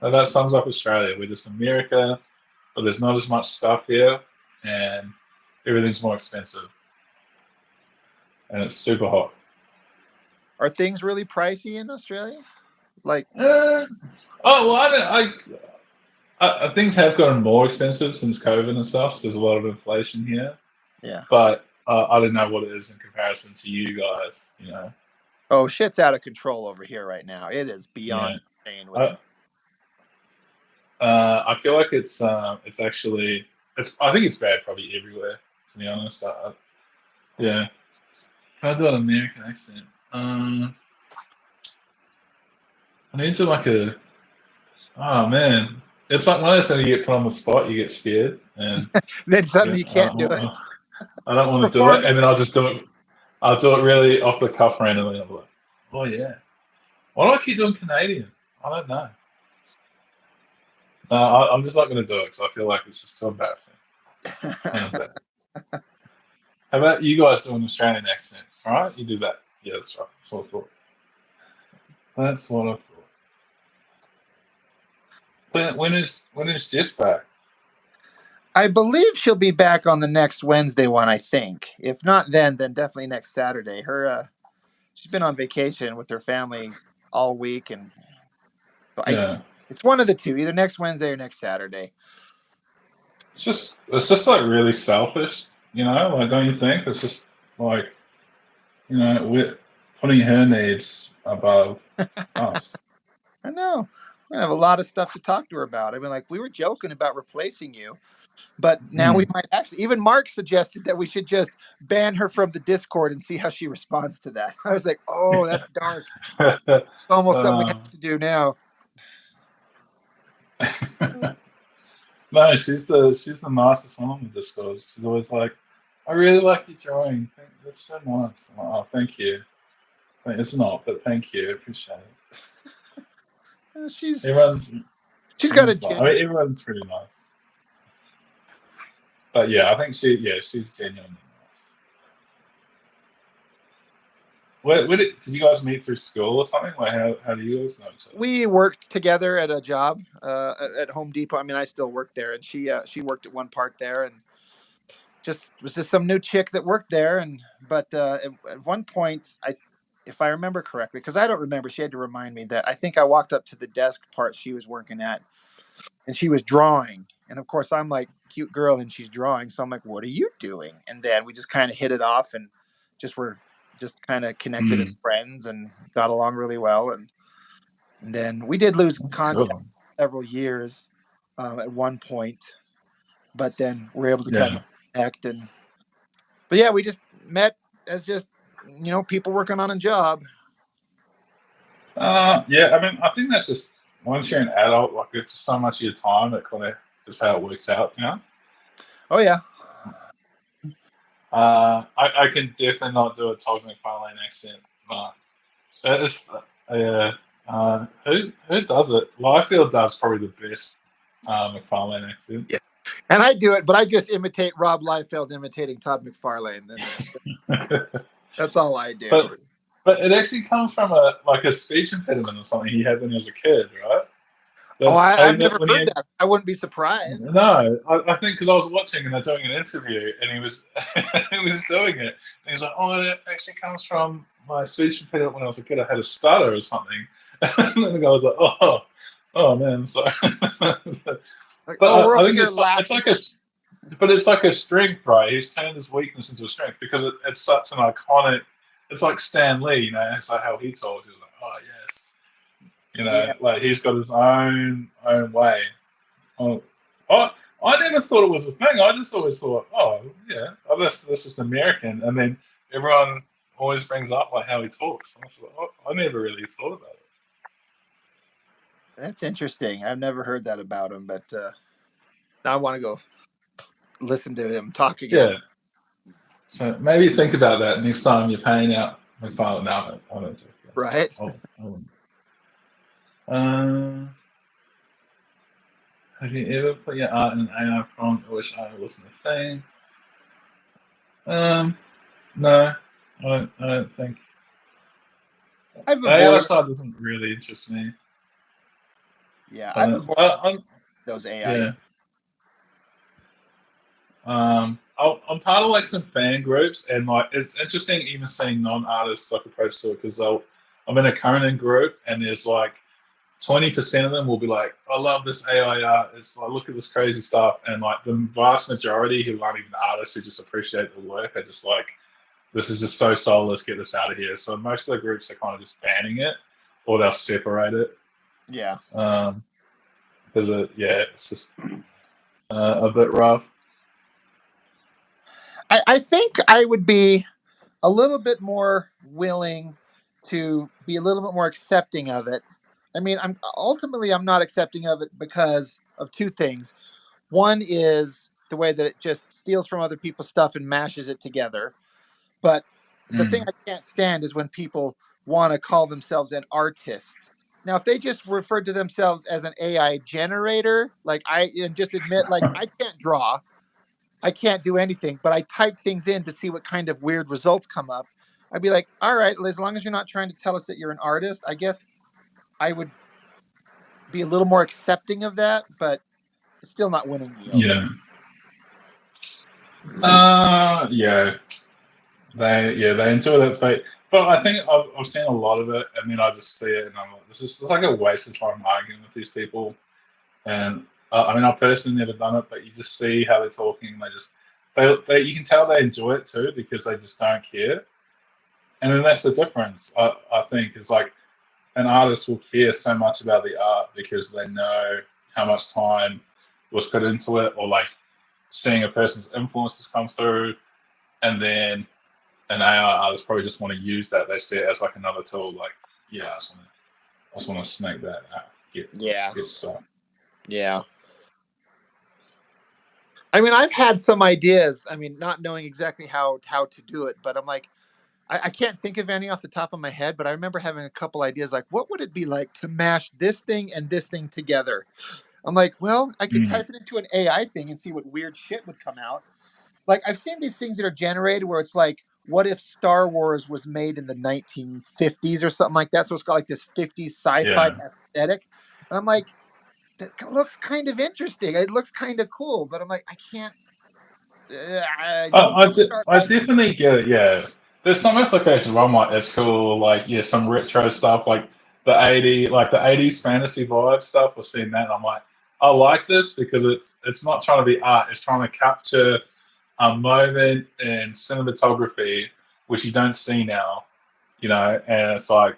that sums up Australia. We're just America, but there's not as much stuff here, and everything's more expensive, and it's super hot. Are things really pricey in Australia? Like, Oh well, things have gotten more expensive since COVID and stuff. So there's a lot of inflation here. yeah. But I don't know what it is in comparison to you guys. Oh, shit's out of control over here right now. It is beyond insane with I, I feel like it's actually I think it's bad probably everywhere, to be honest. Yeah. Can I do an American accent? I need to oh man. It's like one of those things you get put on the spot, you get scared, and then suddenly you can't do it. I don't want to do it, and then I'll just do it. I'll do it really off the cuff randomly. I'm like, oh yeah. Why do I keep doing Canadian? I don't know. I'm just not going to do it because I feel like it's just too embarrassing. How about you guys do an Australian accent? All right, you do that. Yeah, that's right. That's what I thought. That's what I thought. When is Jess back? I believe she'll be back on the next Wednesday one, I think. If not then definitely next Saturday. She's been on vacation with her family all week, and so it's one of the two, either next Wednesday or next Saturday. It's just like really selfish, like, don't you think? It's just like, we're putting her needs above us. I know. We're gonna have a lot of stuff to talk to her about. I mean, like, we were joking about replacing you, but now we might actually. Even Mark suggested that we should just ban her from the Discord and see how she responds to that. I was like, oh, that's dark. It's almost something we have to do now. No, she's the nicest one on the Discord. She's always like, I really like your drawing. That's so nice. I'm like, oh, thank you. It's not, but thank you. I appreciate it. She's got a gem. I mean, everyone's pretty nice. But yeah, I think she's genuinely nice. Did you guys meet through school or something? Like, how do you guys know each other? We worked together at a job at Home Depot. I mean, I still work there, and she worked at one part there, and was just some new chick that worked there. But at one point, if I remember correctly, because I don't remember, she had to remind me that I think I walked up to the desk part she was working at, and she was drawing. And of course, I'm like, cute girl, and she's drawing. So I'm like, what are you doing? And then we just kind of hit it off, and were just kind of connected as friends and got along really well. And then we did lose contact several years at one point, but then we're able to kind of connect. But yeah, we just met as just, people working on a job. Yeah, I mean, I think that's just, once you're an adult, like, it's so much of your time that kind of just how it works out, Oh yeah. I can definitely not do a Todd McFarlane accent, but it's who does it? Liefeld does probably the best McFarlane accent. Yeah. And I do it, but I just imitate Rob Liefeld imitating Todd McFarlane. That's all I do. But it actually comes from a speech impediment or something he had when he was a kid, right? I've never heard that. I wouldn't be surprised. No, I think because I was watching and they're doing an interview and he was he was doing it. And he was like, oh, it actually comes from my speech impediment when I was a kid. I had a stutter or something. And then the guy was like, oh man, sorry. I think it's like a strength, right? He's turned his weakness into a strength because it's such an iconic. It's like Stan Lee, it's like how he talked. He was like, oh yes. Like he's got his own way. I never thought it was a thing. I just always thought, oh yeah, this is just American. And then everyone always brings up like how he talks. And I was like, I never really thought about it. That's interesting. I've never heard that about him, but Now I want to go listen to him talk again. Yeah. So maybe think about that next time you're paying out my file. No, I don't do it. Right? I wouldn't. Have you ever put your art in an AI prompt? I wish I wasn't a thing. No, I don't think. I've AI avoided. side doesn't really interest me. Yeah, I've avoided those AI. Yeah. I'm part of like some fan groups, and like it's interesting even seeing non-artists like approach to it because I'm in a Conan group, and there's like 20% of them will be like, I love this AI art. It's like, look at this crazy stuff, and like the vast majority who aren't even artists who just appreciate the work are just like, this is just so soul. Let's get this out of here. So most of the groups are kind of just banning it, or they'll separate it. Yeah. Because it's just a bit rough. I think I would be a little bit more willing to be a little bit more accepting of it. I mean, I'm not accepting of it because of two things. One is the way that it just steals from other people's stuff and mashes it together. But the thing I can't stand is when people want to call themselves an artist. Now, if they just referred to themselves as an AI generator, and just admit, like, I can't draw, I can't do anything, but I type things in to see what kind of weird results come up. I'd be like, all right, as long as you're not trying to tell us that you're an artist, I guess I would be a little more accepting of that, but it's still not winning me over. Yeah. They enjoy that fate. But I think I've seen a lot of it, and then I just see it, and I'm like, this is it's like a waste of time arguing with these people. And I mean, I've personally never done it, but you just see how they're talking. They you can tell they enjoy it too because they just don't care. And then that's the difference. I think is like an artist will care so much about the art because they know how much time was put into it, or like seeing a person's influences come through, and then an AI artist probably just want to use that. They see it as like another tool. Like, yeah, I just want to snake that out. Get stuff. Yeah. I mean, I've had some ideas. I mean, not knowing exactly how to do it, but I'm like, I can't think of any off the top of my head. But I remember having a couple ideas. Like, what would it be like to mash this thing and this thing together? I'm like, well, I could type it into an AI thing and see what weird shit would come out. Like, I've seen these things that are generated where it's like, what if Star Wars was made in the 1950s or something like that? So it's got like this 50s sci-fi aesthetic. And I'm like, that looks kind of interesting. It looks kind of cool, but I'm like, I can't. I definitely get it. Yeah, there's some applications where I'm like, it's cool. Like, yeah, some retro stuff, like the '80s fantasy vibe stuff. We're seeing that, and I'm like, I like this because it's not trying to be art. It's trying to capture a moment in cinematography which you don't see now. And it's like,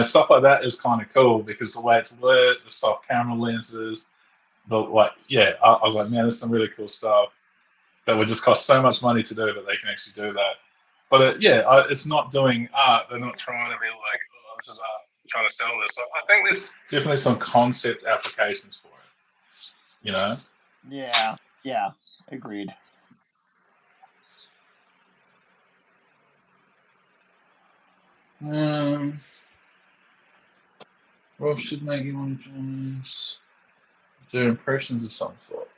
stuff like that is kind of cool because the way it's lit, the soft camera lenses, I was like, man, there's some really cool stuff that would just cost so much money to do, but they can actually do that. But it's not doing art. They're not trying to be like, oh, this is art. I'm trying to sell this. So I think there's definitely some concept applications for it. Yeah, agreed. What should make you want to join? Do impressions of some sort.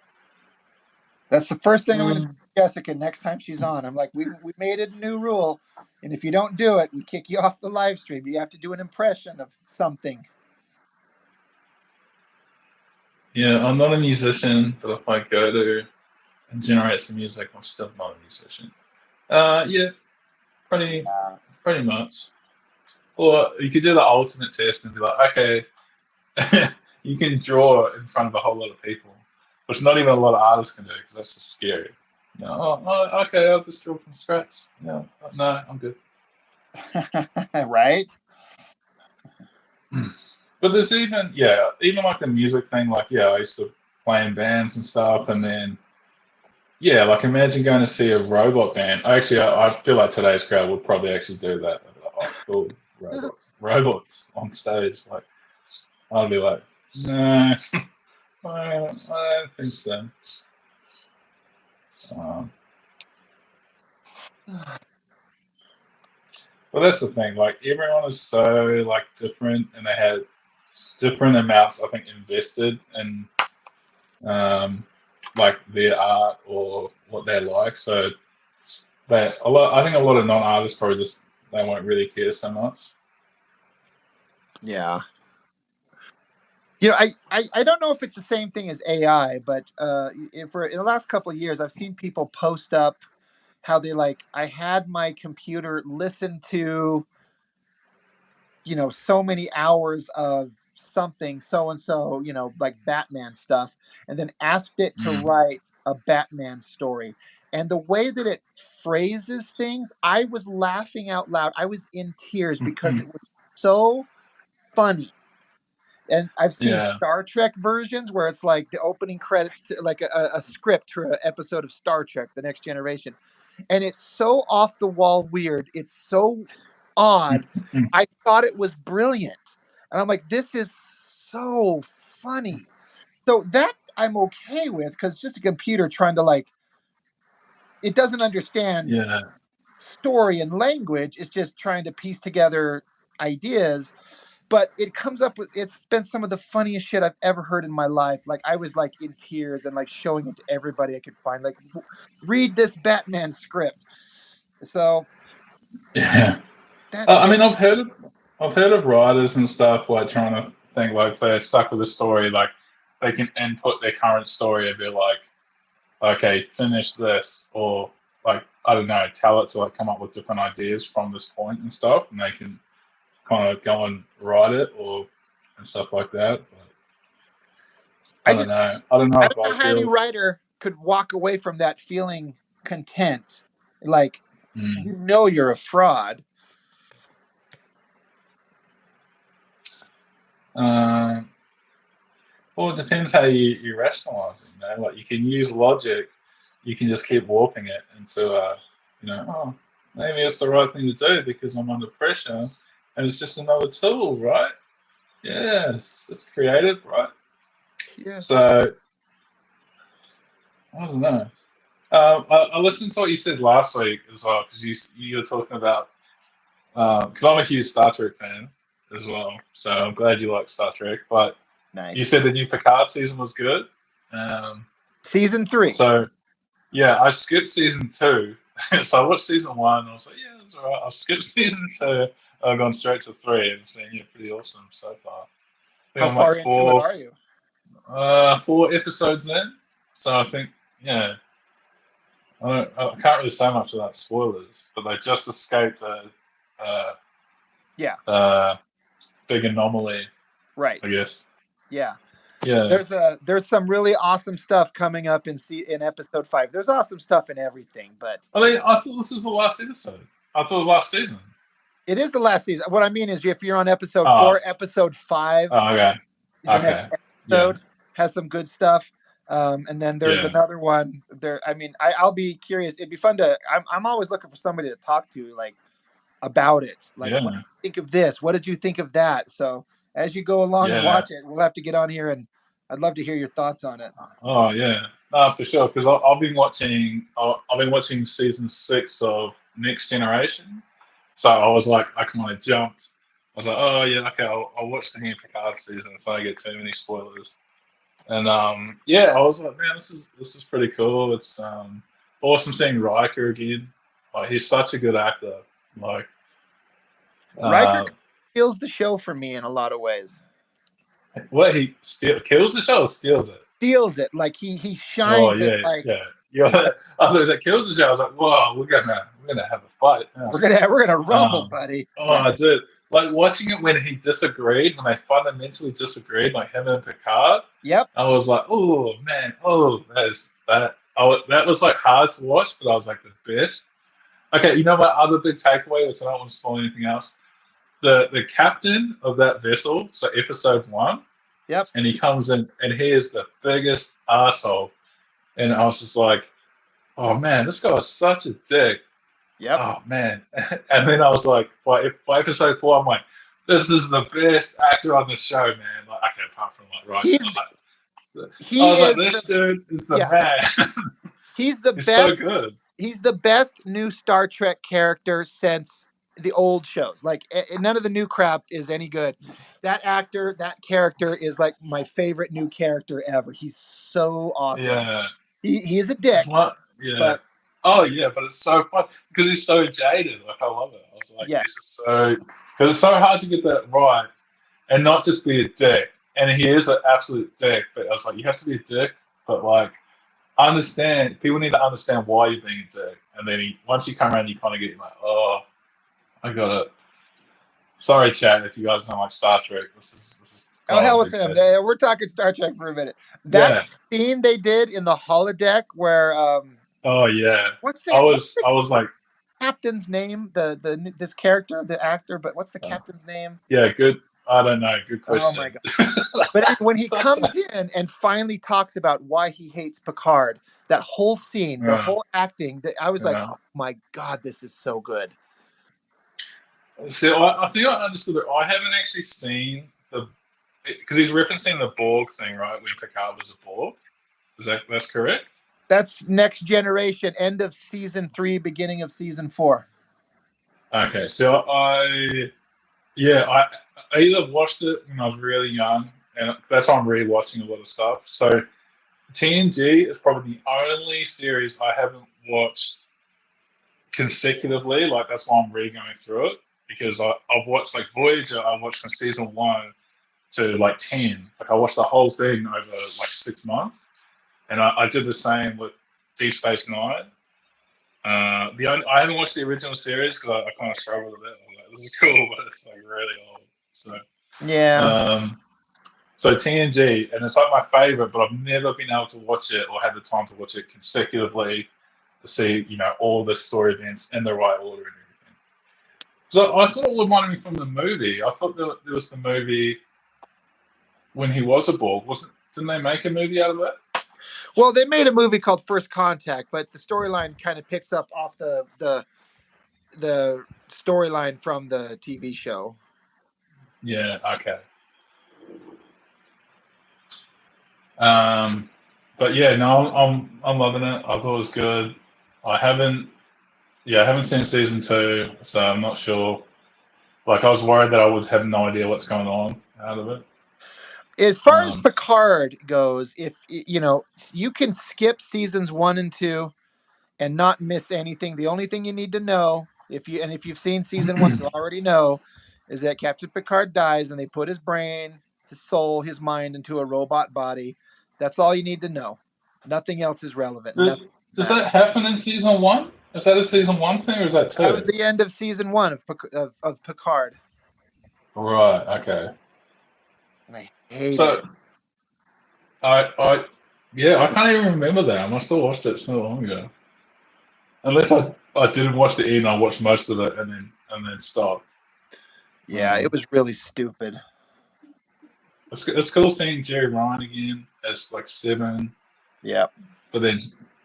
That's the first thing I'm going to do, Jessica, next time she's on. I'm like, we made a new rule, and if you don't do it, we kick you off the live stream. You have to do an impression of something. Yeah, I'm not a musician, but if I go to and generate some music, I'm still not a musician. Yeah, pretty much. Or you could do the alternate test and be like, okay, you can draw in front of a whole lot of people, which not even a lot of artists can do because that's just scary. Okay, I'll just draw from scratch. No, I'm good. Right? But there's even like the music thing. Like, I used to play in bands and stuff, and then like imagine going to see a robot band. I feel like today's crowd would probably actually do that. Oh, cool, robots on stage. Like, I'd be like, nah. I don't think so. But that's the thing. Like everyone is so like different, and they had different amounts, I think, invested in like their art or what they like. So I think a lot of non-artists probably just they won't really care so much. Yeah. You know, I don't know if it's the same thing as AI, but in the last couple of years, I've seen people post up how they like, I had my computer listen to, so many hours of something, so and so, like Batman stuff, and then asked it to write a Batman story. And the way that it phrases things, I was laughing out loud. I was in tears because it was so funny. And I've seen Yeah. Star Trek versions where it's like the opening credits to like a script for an episode of Star Trek, The Next Generation. And it's so off the wall weird. It's so odd. I thought it was brilliant. And I'm like, this is so funny. So that I'm okay with because it's just a computer trying to like, it doesn't understand Yeah. story and language. It's just trying to piece together ideas. But it comes up with, it's been some of the funniest shit I've ever heard in my life. Like I was like in tears and like showing it to everybody I could find. Like, read this Batman script. So Yeah. that's I mean, different. I've heard of writers and stuff like trying to think like they're stuck with a story, like they can input their current story and be like, okay, finish this, or like I don't know, tell it to like come up with different ideas from this point and stuff, and they can kind of go and write it and stuff like that. But I don't know. I don't know I if don't know I how any feel. writer could walk away from that feeling content. Like, you're a fraud. Well, it depends how you rationalize it. Like you can use logic, you can just keep warping it into, oh, maybe it's the right thing to do because I'm under pressure, and it's just another tool, right? Yes, it's creative, right? Yeah. So I don't know. I listened to what you said last week as well because you were talking about because I'm a huge Star Trek fan as well, so I'm glad you like Star Trek. But Nice. you said the new Picard season was good. Season 3. So yeah, I skipped season 2. So I watched season 1. And I was like, yeah, that's all right. I've skipped season 2. I've gone straight to 3. And it's been pretty awesome so far. I think How I'm like far into it are you? 4 episodes in. So I think, yeah. I can't really say much about spoilers, but they just escaped a big anomaly, Right. I guess. Yeah. Yeah. There's some really awesome stuff coming up in episode 5. There's awesome stuff in everything, but I thought this was the last episode. I thought it was last season. it is the last season. What I mean is, if you're on episode 4, episode 5, okay. the next episode has some good stuff. And then there's Yeah. another one there. I mean, I'll be curious. It'd be fun to. I'm always looking for somebody to talk to, like, about it. Like, what do you think of this? What did you think of that? So as you go along and watch it, we'll have to get on here, and I'd love to hear your thoughts on it. Oh yeah, no, for sure. Because I've been watching season 6 of Next Generation. So I was like, I kind of jumped. I was like, oh yeah, okay, I'll watch the new Picard season, so I don't get too many spoilers. And yeah, I was like, man, this is pretty cool. It's awesome seeing Riker again. Like he's such a good actor. Like Riker steals the show for me in a lot of ways. What, he kills the show or steals it? Steals it. Like he shines. Oh yeah, it like, yeah. I thought it was that kills the show. I was like, whoa, we're gonna have a fight. Yeah. We're gonna rumble, buddy. Oh, dude. Like watching it when he disagreed, when they fundamentally disagreed, like him and Picard. Yep. I was like, oh man, that was like hard to watch, but I was like the best. Okay, you know my other big takeaway, which I don't want to spoil anything else. The captain of that vessel, so episode 1. Yep. And he comes in and he is the biggest asshole. And I was just like, oh man, this guy is such a dick. Yep. Oh man. And then I was like, by episode 4, I'm like, this is the best actor on the show, man. Like, okay, apart from like, right. He I was like, is this dude is the yeah. man. He's the He's so best. good. He's the best new Star Trek character since the old shows. Like none of the new crap is any good. That actor, that character is like my favorite new character ever. He's so awesome. Yeah. He's a It's dick, not, yeah. but Oh, yeah, but it's so fun because he's so jaded. Like, I love it. I was like, yeah, he's just so, because it's so hard to get that right and not just be a dick. And he is an absolute dick, but I was like, you have to be a dick, but like, understand, people need to understand why you're being a dick. And then once you come around, you kind of get like, oh, I got it. Sorry, chat, if you guys don't like Star Trek. This is oh kind of hell a with big him. thing. We're talking Star Trek for a minute. That Yeah. scene they did in the holodeck where Oh, yeah. what's I the was like, captain's name? This character, the actor, but what's the uh, captain's name? yeah, good. I don't know. Good Oh my question. god. But anyway, when he comes in and finally talks about why he hates Picard, that whole scene, the whole acting, I was like, Yeah. oh my god, this is so good. See, I think I understood it. I haven't actually seen because he's referencing the Borg thing, right? When Picard was a Borg. That's correct? That's Next Generation, end of season 3, beginning of season 4. Okay, so I either watched it when I was really young, and that's why I'm rewatching a lot of stuff. So TNG is probably the only series I haven't watched consecutively. Like that's why I'm re-going through it because I've watched like Voyager. I watched from season 1 to like 10. Like I watched the whole thing over like 6 months, and I did the same with Deep Space Nine. I haven't watched the original series because I kind of struggled with it. I'm like, this is cool, but it's like really old. So Yeah. so TNG, and it's like my favorite, but I've never been able to watch it or had the time to watch it consecutively to see all the story events in the right order and everything. So I thought it reminded me from the movie. I thought there was the movie when he was a Borg. Didn't they make a movie out of that? Well, they made a movie called First Contact, but the storyline kind of picks up off the storyline from the TV show. Yeah. Okay. But yeah, no, I'm loving it. I thought it was good. I haven't seen season 2, so I'm not sure. Like I was worried that I would have no idea what's going on out of it. As far as Picard goes, if you can skip seasons 1 and 2 and not miss anything. The only thing you need to know, if you've seen season 1, you already know, is that Captain Picard dies and they put his brain, his soul, his mind into a robot body. That's all you need to know. Nothing else is relevant. Does that happen in season 1? Is that a season 1 thing or is that 2? That was the end of season 1 of Picard. Right. Okay. And I hated So it. I can't even remember that. I must have watched it so long ago. Unless I didn't watch the end, I watched most of it and then stopped. Yeah, it was really stupid. It's cool seeing Jerry Ryan again as like 7. Yeah. But then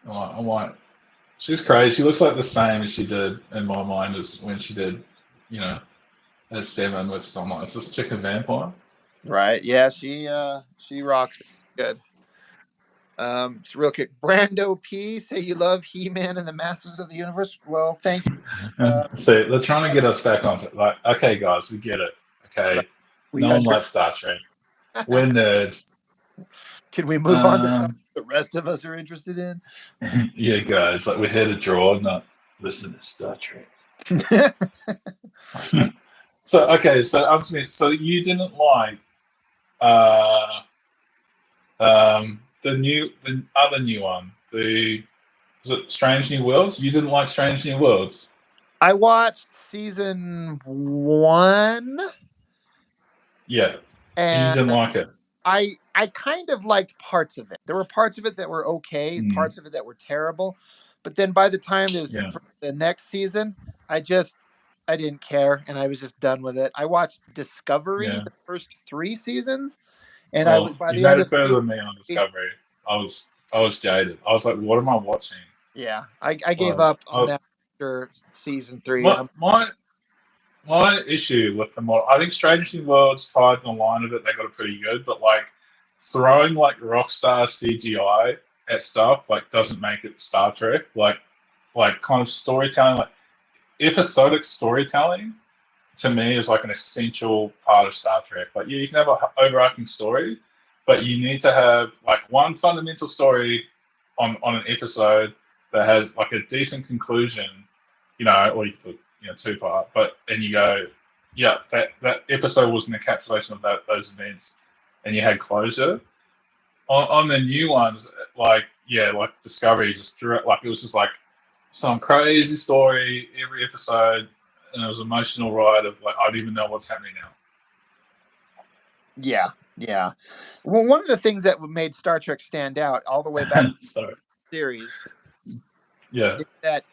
I'm like, she's crazy. She looks like the same as she did in my mind as when she did, as 7, which I'm like, is this chick a vampire? Right. Yeah, she rocks it. Good. Just real quick. Brando P, say you love He-Man and the Masters of the Universe. Well, thank you. See, they're trying to get us back onto like, okay, guys, we get it. Okay, no one likes Star Trek. We're nerds. Can we move on to something the rest of us are interested in? Yeah, guys, like we're here to draw, not listen to Star Trek. So you didn't like the other new one, was it Strange New Worlds? You didn't like Strange New Worlds? I watched season 1. Yeah, and you didn't like it. I kind of liked parts of it. There were parts of it that were okay, parts of it that were terrible. But then by the time there's the next season, I didn't care, and I was just done with it. I watched Discovery the first 3 seasons, and I was by the end of further than me on Discovery. I was jaded. I was like, what am I watching? Yeah, I gave up on that after season 3. My issue with the model, I think Strange New Worlds tied the line of it. They got it pretty good, but like throwing like Rockstar CGI at stuff like doesn't make it Star Trek. Like kind of storytelling, like episodic storytelling, to me is like an essential part of Star Trek. Like, yeah, you can have an overarching story, but you need to have like one fundamental story on an episode that has like a decent conclusion, or you could, 2-part. But and you go, yeah, that episode was an encapsulation of those events, and you had closure. On the new ones, like Discovery, just threw it, like it was just like some crazy story every episode, and it was an emotional ride of like I don't even know what's happening now. Yeah. Well, one of the things that made Star Trek stand out all the way back to Sorry. the series Yeah. is that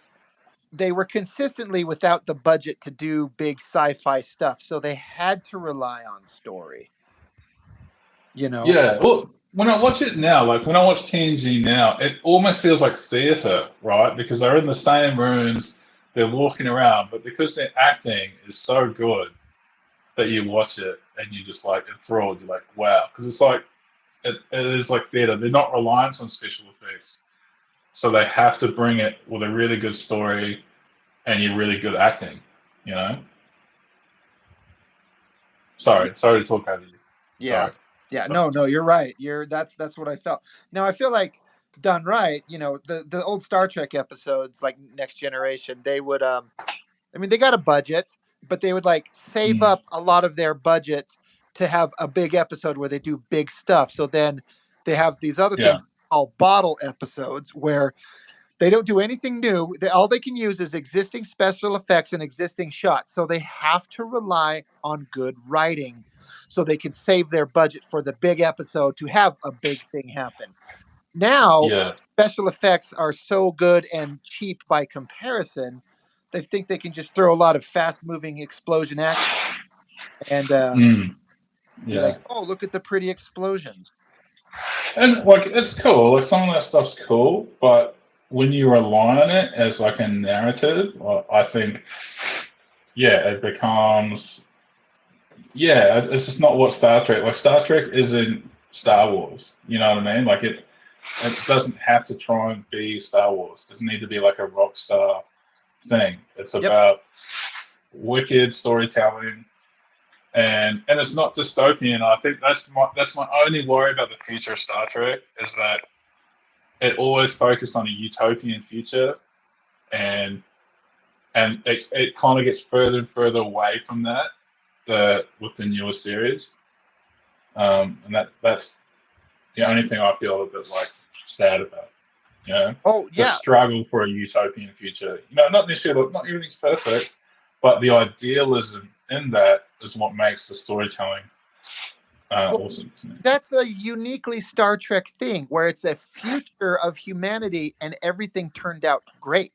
they were consistently without the budget to do big sci-fi stuff, so they had to rely on story. Yeah. Well, when I watch it now, like when I watch TNG now, it almost feels like theater, right? Because they're in the same rooms, they're walking around, but because their acting is so good that you watch it and you just like enthralled, you're like, wow. Because it's like it is like theater. They're not reliant on special effects, so they have to bring it with a really good story and you're really good acting. Sorry to talk over you. Yeah. Sorry. Yeah, no, you're right. That's what I felt. Now I feel like done right, the old Star Trek episodes like Next Generation, they would they got a budget, but they would like save up a lot of their budget to have a big episode where they do big stuff. So then they have these other Yeah. things called bottle episodes where they don't do anything new. All they can use is existing special effects and existing shots. So they have to rely on good writing so they can save their budget for the big episode to have a big thing happen. Now, Yeah. special effects are so good and cheap by comparison, they think they can just throw a lot of fast-moving explosion action and be Yeah. like, oh, look at the pretty explosions. And like it's cool. Like some of that stuff's cool, but when you rely on it as like a narrative, I think, it becomes, it's just not what Star Trek. Like Star Trek isn't Star Wars. You know what I mean? Like it doesn't have to try and be Star Wars. It doesn't need to be like a rock star thing. It's about wicked storytelling. And it's not dystopian. I think that's my only worry about the future of Star Trek is that it always focused on a utopian future, and it kind of gets further and further away from that with the newer series, and that's the only thing I feel a bit like sad about. The struggle for a utopian future. Not necessarily, not everything's perfect, but the idealism in that is what makes the storytelling awesome to me. That's a uniquely Star Trek thing where it's a future of humanity and everything turned out great.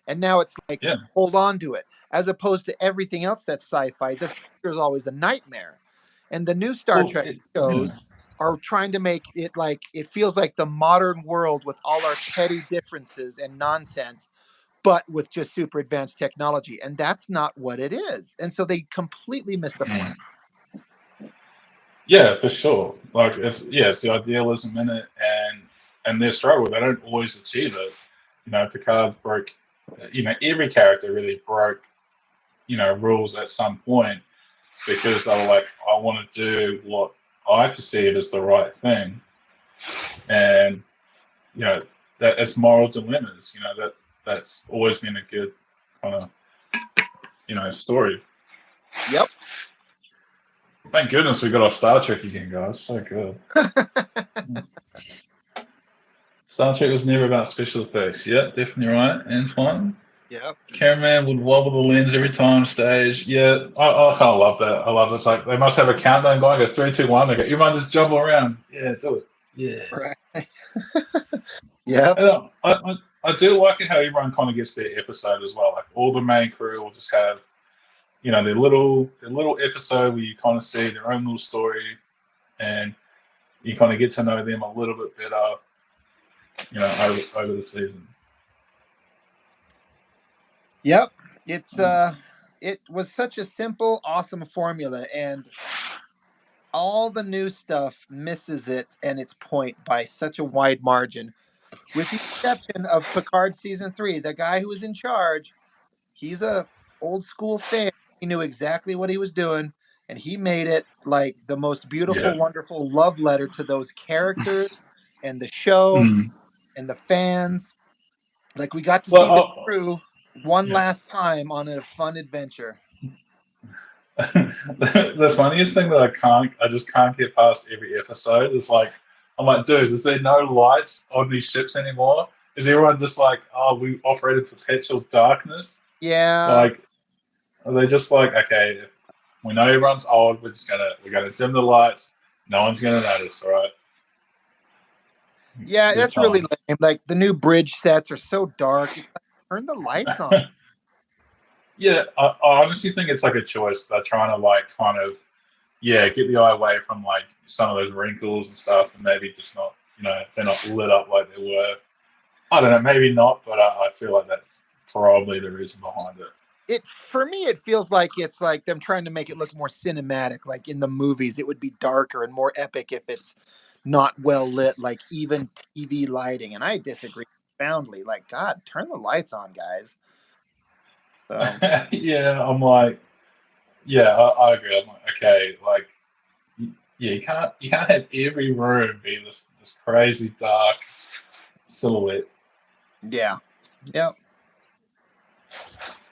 And now it's like, hold on to it. As opposed to everything else that's sci-fi, the future is always a nightmare. And the new Star Trek shows are trying to make it like, it feels like the modern world with all our petty differences and nonsense, but with just super advanced technology. And that's not what it is. And so they completely miss the point. Yeah, for sure. Like it's the idealism in it, and their struggle. They don't always achieve it. Picard broke. Every character really broke. Rules at some point because they were like, I want to do what I perceive as the right thing, and that it's moral dilemmas. That's always been a good kind of story. Yep. Thank goodness we got off Star Trek again, guys. So good. Star Trek was never about special effects. Yeah, definitely right, Antoine. Yep. Cameraman would wobble the lens every time stage. Yeah, I kind of love that. I love it. It's like they must have a countdown going. Go 3, 2, 1. They go, everyone just jumble around. Yeah, do it. Yeah. Right. Yeah. I do like it how everyone kind of gets their episode as well. Like all the main crew will just have, their little episode where you kind of see their own little story, and you kind of get to know them a little bit better, over the season. Yep. It's it was such a simple, awesome formula, and all the new stuff misses it and its point by such a wide margin, with the exception of Picard season 3. The guy who was in charge, he's a old school fan. He knew exactly what he was doing, and he made it like the most beautiful, Yeah. wonderful love letter to those characters and the show Mm. and the fans. Like we got to Well, see the crew one yeah. last time on a fun adventure. The funniest thing that I just can't get past every episode is like, I'm like, dude, is there no lights on these ships anymore? Is everyone just like, oh, we operated perpetual darkness? Yeah. Like, are they just like, okay, we know everyone's old, we're gonna dim the lights, no one's gonna notice, all right? Yeah, Good that's really times. lame. Like the new bridge sets are so dark. It's like turn the lights on. Yeah, I honestly think it's like a choice. They're trying to like kind of get the eye away from like some of those wrinkles and stuff, and maybe just not they're not lit up like they were. I don't know, maybe not, but I feel like that's probably the reason behind it. It for me, it feels like it's like them trying to make it look more cinematic. Like in the movies, it would be darker and more epic if it's not well lit, like even TV lighting. And I disagree profoundly. Like, God, turn the lights on, guys. So Yeah, I'm like, yeah, I agree. I'm like, okay, like, yeah, you can't have every room be this crazy dark silhouette. yeah. Yep.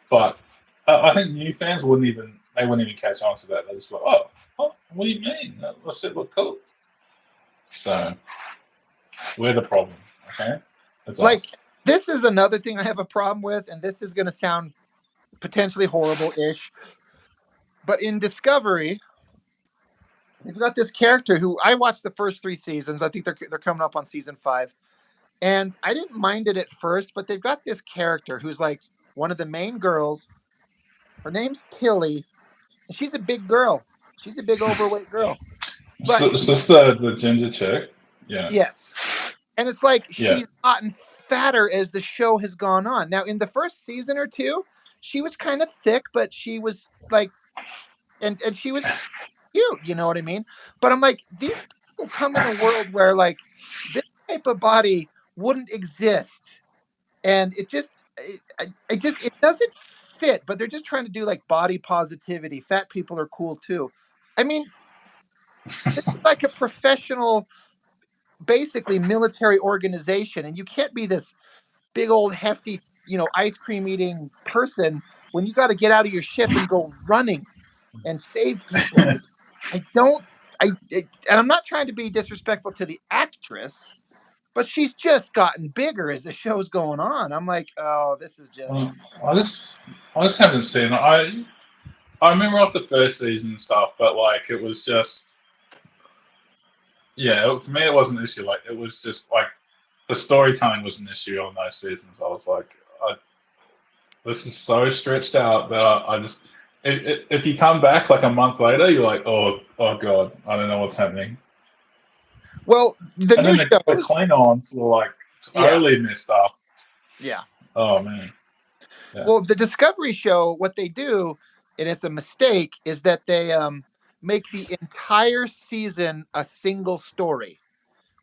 But I think new fans wouldn't even catch on to that. They're just like, oh, what do you mean? That shit look cool. So we're the problem, okay? It's Like us. this is another thing I have a problem with, and this is gonna sound potentially horrible-ish. But in Discovery, they've got this character who I watched the first 3 seasons. I think they're coming up on season 5. And I didn't mind it at first, but they've got this character who's like one of the main girls. Her name's Tilly, and she's a big girl. She's a big overweight girl. So, But is this the ginger chick? Yeah, yes. And it's like yeah, she's gotten fatter as the show has gone on. Now, in the first season or two, she was kind of thick, but she was like and she was cute, you know what I mean? But I'm like, these people come in a world where like this type of body wouldn't exist. And it doesn't fit, but they're just trying to do like body positivity. Fat people are cool too. I mean, this is like a professional, basically military organization, and you can't be this big old hefty, ice cream eating person when you got to get out of your ship and go running and save people. I don't. And I'm not trying to be disrespectful to the actress, but she's just gotten bigger as the show's going on. I'm like, oh, this is Well, just. I just haven't seen it. I remember off the first season and stuff, but like it was just for me it wasn't an issue. Like it was just like the storytelling was an issue on those seasons. I was like, this is so stretched out that I just if you come back like a month later, you're like, oh god, I don't know what's happening. Well, the And new then the shows, Klingons were like yeah, totally messed up. yeah. Oh man, yeah, Well, the Discovery show, what they do, and it's a mistake, is that they make the entire season a single story,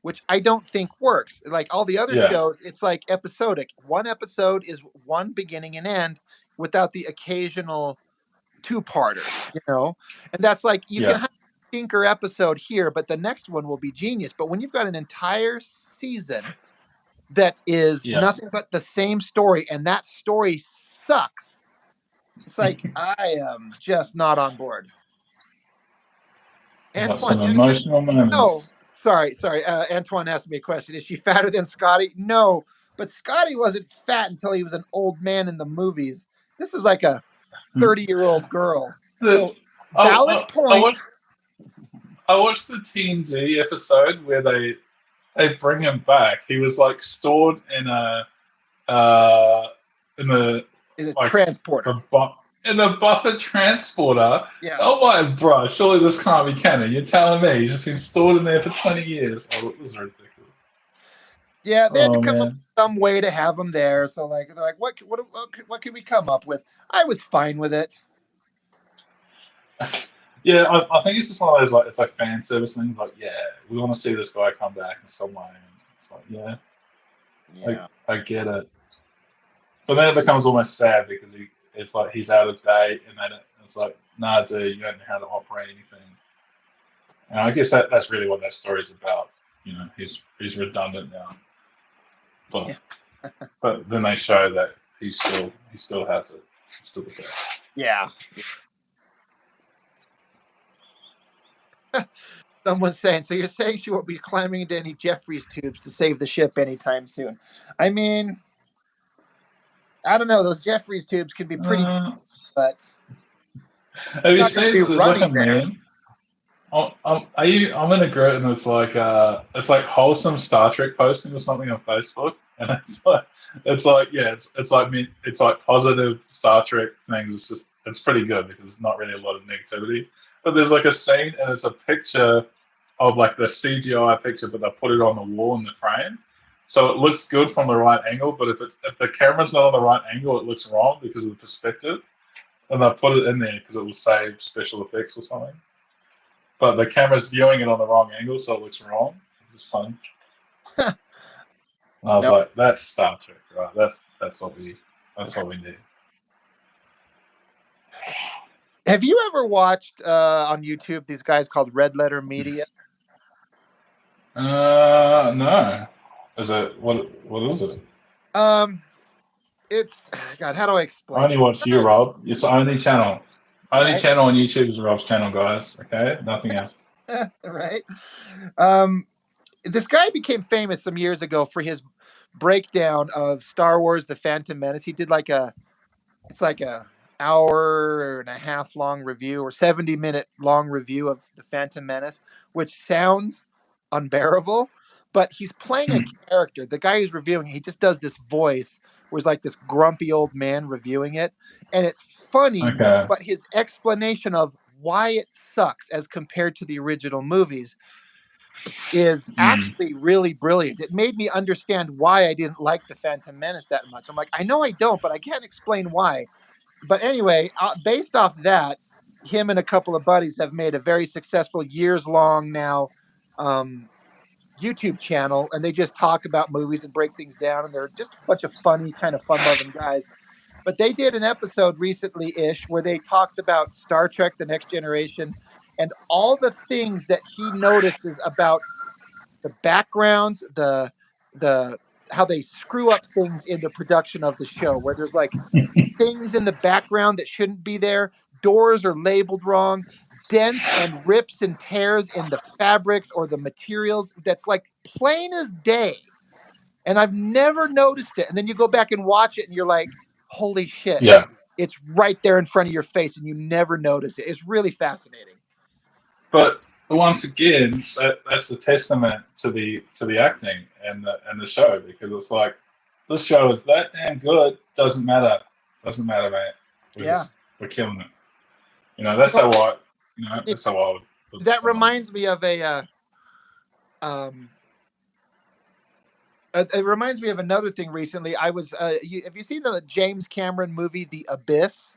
which I don't think works. Like all the other yeah, shows, it's like episodic. One episode is one beginning and end without the occasional two-parter, And that's like you can yeah, have a stinker episode here, but the next one will be genius. But when you've got an entire season that is yeah. nothing but the same story, and that story sucks, it's like I am just not on board. Got Antoine, some do you have anything? emotional No, moments. sorry. Antoine asked me a question. Is she fatter than Scotty? No, but Scotty wasn't fat until he was an old man in the movies. This is like a 30-year-old girl. The So oh, valid I point. watched the TNG episode where they bring him back. He was like stored in a in the Is a like transporter. in the buffer transporter. Yeah. Oh my bro, surely this can't be canon. You're telling me he's just been stored in there for 20 years. Oh, it was ridiculous. Yeah, they had to Oh come up man. with some way to have him there. So like they're like, what can we come up with? I was fine with it. Yeah, I think it's just one of those, like, it's like fan service things. Like, yeah, we want to see this guy come back in some way. And it's like, yeah, Yeah. I get it. But then it becomes almost sad because it's like he's out of date, and then it's like, nah, dude, you don't know how to operate anything. And I guess that's really what that story is about. You know, he's redundant now, but Yeah. but then they show that he still has it. He's still the best. Yeah. Someone's saying, so you're saying she won't be climbing into any Jeffries tubes to save the ship anytime soon? I mean, I don't know. Those Jeffries tubes can be pretty, but Have you not going to be seen? There's like a running there. meme. I'm in a group and it's like wholesome Star Trek posting or something on Facebook, and it's like positive Star Trek things. It's pretty good because it's not really a lot of negativity. But there's like a scene and it's a picture of like the CGI picture, but they put it on the wall in the frame, so it looks good from the right angle. But if the camera's not on the right angle, it looks wrong because of the perspective. And they put it in there because it will save special effects or something. But the camera's viewing it on the wrong angle, so it looks wrong. It's just funny. And I was Nope. like, "That's Star Trek, right? That's what we need." Have you ever watched on YouTube these guys called Red Letter Media? No. Is it what is it? It's God. How do I I explain only it? watch you, Rob. It's the only channel. Only Right. channel on YouTube is Rob's channel, guys. Okay, nothing else. Right. This guy became famous some years ago for his breakdown of Star Wars: The Phantom Menace. He did it's like a hour and a half long review or 70-minute long review of The Phantom Menace, which sounds unbearable, but he's playing a character. The guy who's reviewing it, he just does this voice where he's like this grumpy old man reviewing it, and it's funny, Okay. but his explanation of why it sucks as compared to the original movies is actually really brilliant. It made me understand why I didn't like The Phantom Menace that much. I'm like, I know I don't, but I can't explain why. But anyway, based off that, him and a couple of buddies have made a very successful, years long now, YouTube channel, and they just talk about movies and break things down. And they're just a bunch of funny, kind of fun-loving guys. But they did an episode recently-ish where they talked about Star Trek: The Next Generation and all the things that he notices about the backgrounds, the how they screw up things in the production of the show, where there's like things in the background that shouldn't be there. Doors are labeled wrong. Dents and rips and tears in the fabrics or the materials that's like plain as day. And I've never noticed it. And then you go back and watch it and you're like, holy shit. Yeah. It's right there in front of your face and you never notice it. It's really fascinating. But once again, that's the testament to the acting and the show, because it's like, this show is that damn good. Doesn't matter, mate. We're killing it. You know, that's how I. You know, that's how I would. That reminds me of a. It reminds me of another thing recently. I was. Have you seen the James Cameron movie, The Abyss?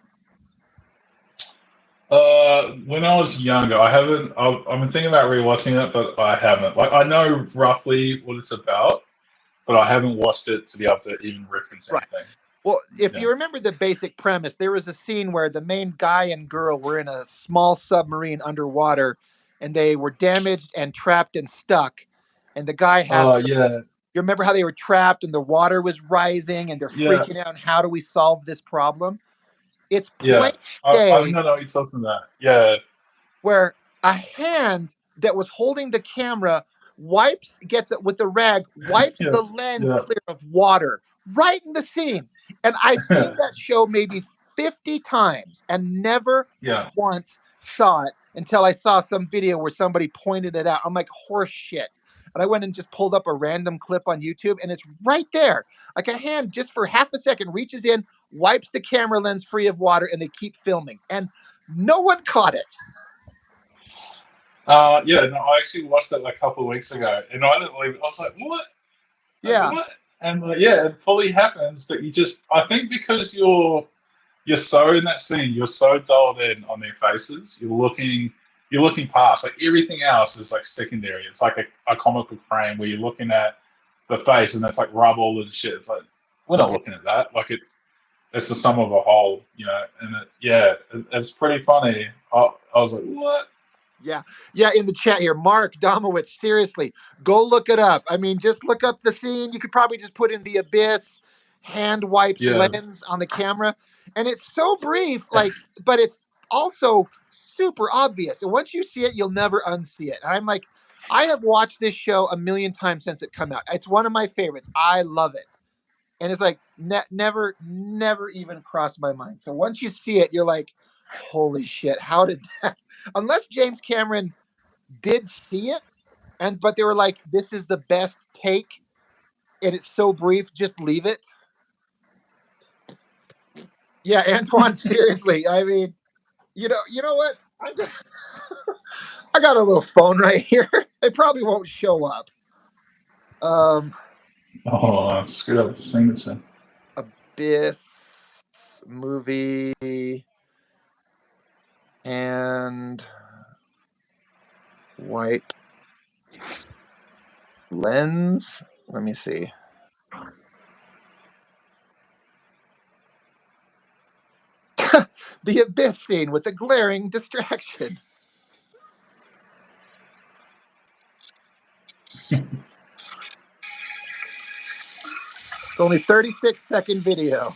When I was younger, I haven't. I've been thinking about rewatching it, but I haven't. Like, I know roughly what it's about, but I haven't watched it to be able to even reference anything. Well, if you remember the basic premise, there was a scene where the main guy and girl were in a small submarine underwater, and they were damaged and trapped and stuck. And the guy has to. Yeah. You remember how they were trapped and the water was rising, and they're freaking out. How do we solve this problem? It's plain I know what you're talking about. Yeah. Where a hand that was holding the camera gets it with the rag, wipes the lens clear of water right in the scene. And I've seen that show maybe 50 times and never once saw it until I saw some video where somebody pointed it out. I'm like, horse shit. And I went and just pulled up a random clip on YouTube, and it's right there. Like a hand just for half a second reaches in, wipes the camera lens free of water, and they keep filming. And no one caught it. I actually watched that like a couple of weeks ago, and I didn't believe it. I was like, what? Yeah. What? And it fully happens, but I think because you're you're so in that scene. You're so dialed in on their faces. You're looking past like everything else is like secondary. It's like a comic book frame where you're looking at the face and that's like rubble and shit. It's like we're not Yeah. looking at that. Like it's the sum of a whole, you know. And it's pretty funny. I was like, what? Yeah. Yeah. In the chat here, Mark Domowitz, seriously, go look it up. I mean, just look up the scene. You could probably just put in the abyss, hand wipes Yeah, lens on the camera. And it's so brief, like, but it's also super obvious. And once you see it, you'll never unsee it. And I'm like, I have watched this show a million times since it come out. It's one of my favorites. I love it. And it's like never even crossed my mind. So once you see it, you're like, holy shit, how did that? Unless James Cameron did see it, but they were like, this is the best take, and it's so brief, just leave it. Yeah, Antoine, seriously. I mean, you know what? I got a little phone right here. It probably won't show up. oh, I screwed up the signature. Abyss movie and wipe lens. Let me see. The abyss scene with a glaring distraction. It's only 36-second video.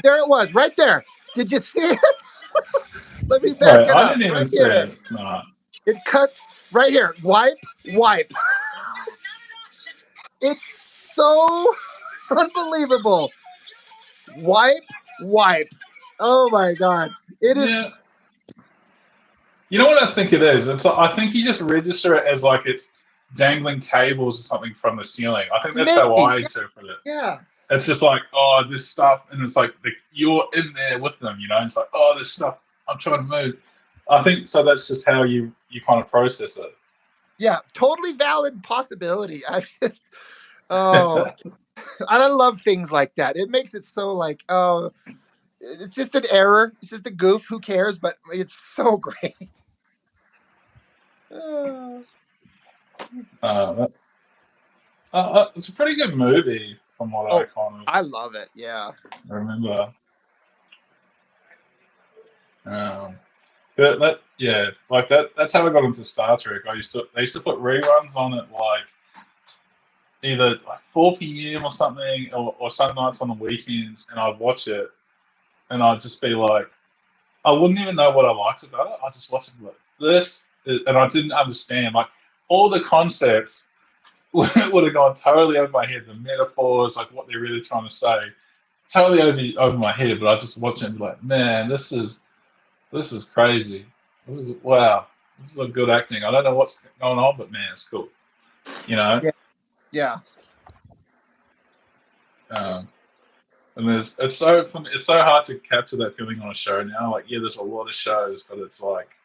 There it was, right there. Did you see it? Let me back Wait, it I up. didn't even Right see here. it. Nah. It cuts right here. Wipe. It's so unbelievable. Wipe. Oh my god. It is Yeah. You know what I think it is? I think you just register it as like it's dangling cables or something from the ceiling. I think that's how maybe. I interpret it. Yeah. It's just like, oh, this stuff, and it's like you're in there with them, you know. It's like, oh, this stuff, I'm trying to move. I think so. That's just how you kind of process it. Yeah. Totally valid possibility. Oh, I love things like that. It makes it so like, oh, it's just an error. It's just a goof. Who cares? But it's so great. It's a pretty good movie from what I Oh, kind of I love it. Yeah. remember. But like that's how I got into Star Trek. They used to put reruns on it like either like 4 p.m. or something, or some nights on the weekends, and I'd watch it, and I'd just be like, I wouldn't even know what I liked about it. I just watched it like and I didn't understand like all the concepts would have gone totally over my head. The metaphors, like what they're really trying to say, totally over my head. But I just watch it and be like, man, this is crazy. This is wow. This is a good acting. I don't know what's going on, but man, it's cool. You know. Yeah. And it's so hard to capture that feeling on a show now. Like, yeah, there's a lot of shows, but it's like,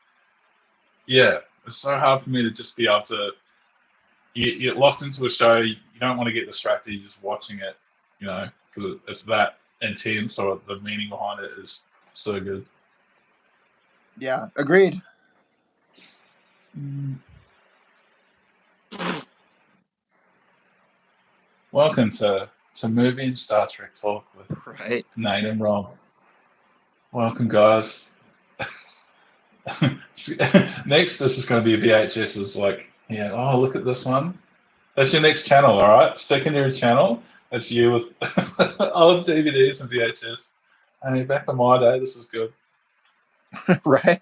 yeah, it's so hard for me to just be able to. You're locked into a show. You don't want to get distracted. You're just watching it, you know, because it's that intense, or the meaning behind it is so good. Yeah. Agreed. Welcome to Movie and Star Trek Talk with Right. Nate and Rob. Welcome, guys. Next, this is going to be VHS. Is like, yeah, oh, look at this one. That's your next channel, all right? Secondary channel. That's you with old DVDs and VHS. Hey, back in my day, this is good. Right.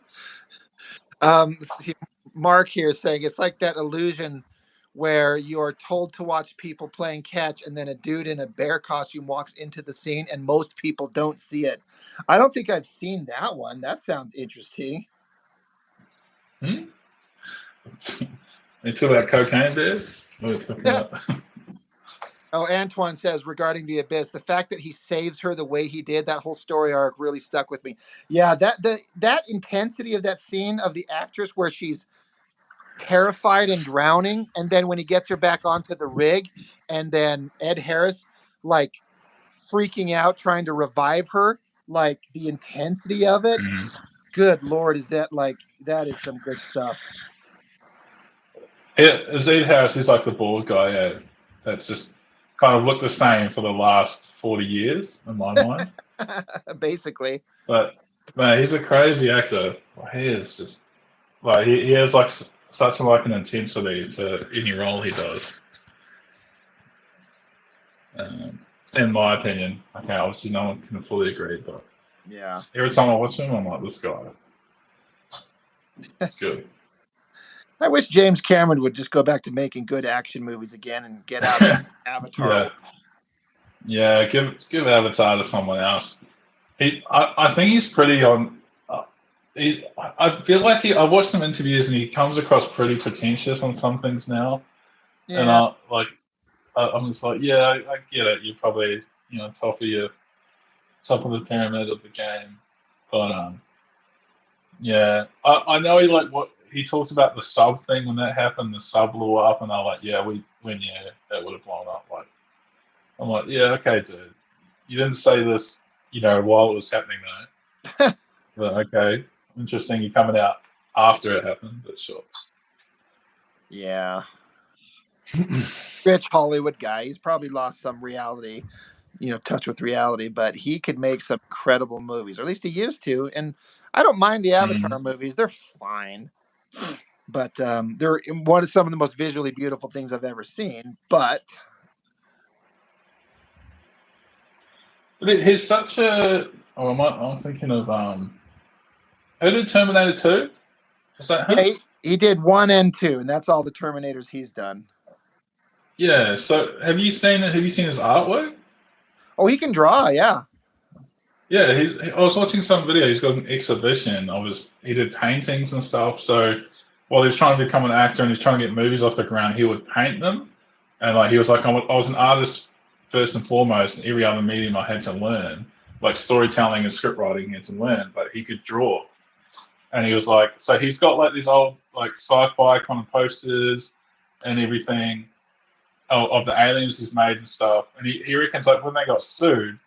Mark here saying it's like that illusion where you are told to watch people playing catch and then a dude in a bear costume walks into the scene and most people don't see it. I don't think I've seen that one. That sounds interesting. They talk about cocaine bears? What are we talking about? Oh, Antoine says regarding the abyss, the fact that he saves her the way he did, that whole story arc really stuck with me. Yeah, that intensity of that scene of the actress where she's terrified and drowning, and then when he gets her back onto the rig, and then Ed Harris like freaking out trying to revive her, like the intensity of it. Mhm. Good Lord, that is some good stuff. Yeah, Zed Harris, he's like the bald guy. Yeah, that's just kind of looked the same for the last 40 years in my mind. Basically. But man, he's a crazy actor. He is just like he has like such like an intensity to any role he does. Um, in my opinion, okay, obviously no one can fully agree, but Yeah. every time I watch him, I'm like, this guy, it's good. I wish James Cameron would just go back to making good action movies again and get out of Avatar. Yeah, yeah. Give Avatar to someone else. I think he's pretty on. I feel like I watched some interviews and he comes across pretty pretentious on some things now, and Yeah. I'm just like, yeah, I get it. You're probably top of the pyramid of the game, but yeah, I know he like what he talked about the sub thing when that happened. The sub blew up, and I'm like, yeah, we knew that would have blown up. Like, I'm like, yeah, okay, dude. You didn't say this, while it was happening though. But okay, interesting. You're coming out after it happened, but sure. Yeah. Rich Hollywood guy. He's probably lost some reality, touch with reality, but he could make some incredible movies, or at least he used to. And I don't mind the Avatar movies; they're fine. But they're one of some of the most visually beautiful things I've ever seen. But he's such a. Oh, I was thinking of who did Terminator 2? Was that him? yeah, he did 1 and 2, and that's all the Terminators he's done. Yeah. So have you seen it? Have you seen his artwork? Oh, he can draw. Yeah. Yeah, I was watching some video. He's got an exhibition of he did paintings and stuff. So while he's trying to become an actor and he's trying to get movies off the ground, he would paint them. And like he was like, I was an artist first and foremost. And every other medium I had to learn, like storytelling and script writing, he had to learn. But he could draw, and he was like, so he's got like these old like sci-fi kind of posters and everything of the aliens he's made and stuff. And he reckons like when they got sued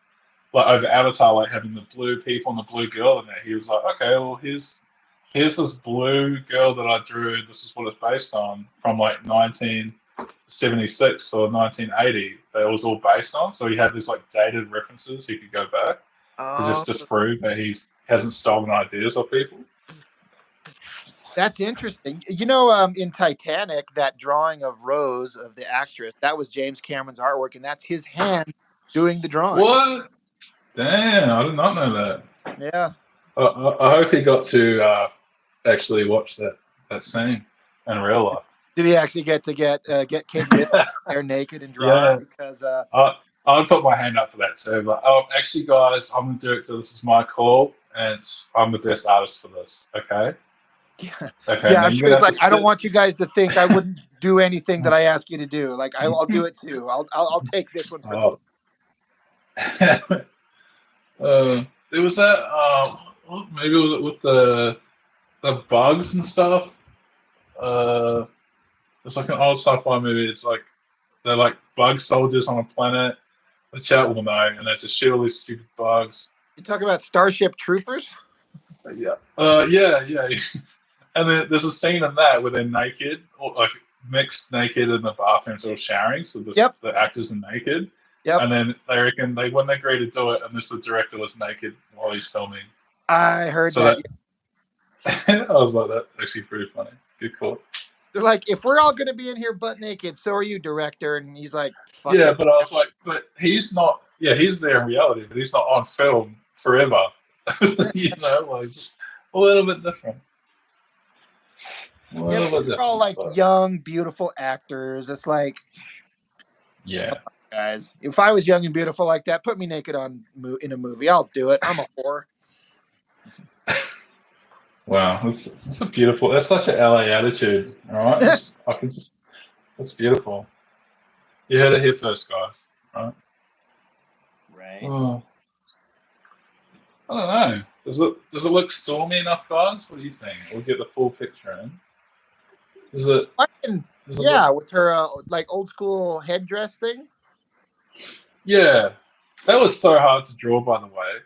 like over Avatar, like having the blue people and the blue girl in there, he was like, okay, well here's this blue girl that I drew. This is what it's based on from like 1976 or 1980. That it was all based on. So he had these like dated references he could go back to just disprove that he hasn't stolen ideas of people. That's interesting. In Titanic, that drawing of Rose, of the actress, that was James Cameron's artwork, and that's his hand doing the drawing. What? Damn, I did not know that. Yeah. I hope he got to actually watch that scene in real life. Did he actually get Kate Winslet there naked and draw? Yeah. Because I'd put my hand up for that too. Like, oh, actually, guys, I'm the director. This is my call, and I'm the best artist for this. Okay. Yeah. Okay. Yeah, I'm sure he's like, I don't want you guys to think I wouldn't do anything that I ask you to do. Like, I'll do it too. I'll take this one for It was that. Maybe it was with the bugs and stuff. It's like an old sci-fi movie. It's like they're like bug soldiers on a planet. The chat will know, and they have to shoot all these stupid bugs. You talk about Starship Troopers? Yeah. Yeah. And then there's a scene in that where they're naked, or like mixed naked in the bathrooms or showering. So the actors are naked. Yep. And then they reckon they wouldn't agree to do it unless the director was naked while he's filming. I heard that. I was like, that's actually pretty funny. Good call. They're like, if we're all going to be in here butt naked, so are you, director. And he's like, fuck yeah, it. But I was like, but he's not. Yeah, he's there in reality, but he's not on film forever. Like a little bit different. They're all like young, beautiful actors. It's like, yeah, guys, if I was young and beautiful like that, put me naked in a movie. I'll do it. I'm a whore. Wow, that's a beautiful. That's such an LA attitude. All right, that's beautiful. You heard it here first, guys. Right. Right. Oh, I don't know. Does it look stormy enough, guys? What do you think? We'll get the full picture in. Is it? Yeah, with her like old school headdress thing. Yeah, that was so hard to draw. By the way,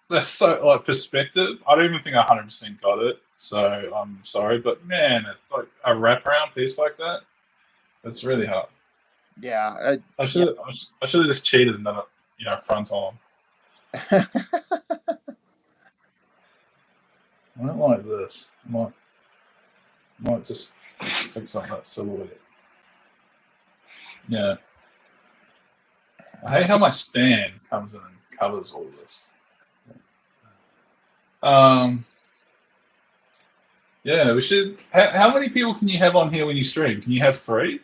that's so like perspective. I don't even think I 100% got it. So I'm sorry, but man, it's like a wraparound piece like that. That's really hard. Yeah, I should have just cheated and done it, front on. I don't like this. Might just fix on that silhouette. Yeah. I hate how my stand comes in and covers all this. Yeah, we should. How many people can you have on here when you stream? Can you have 3?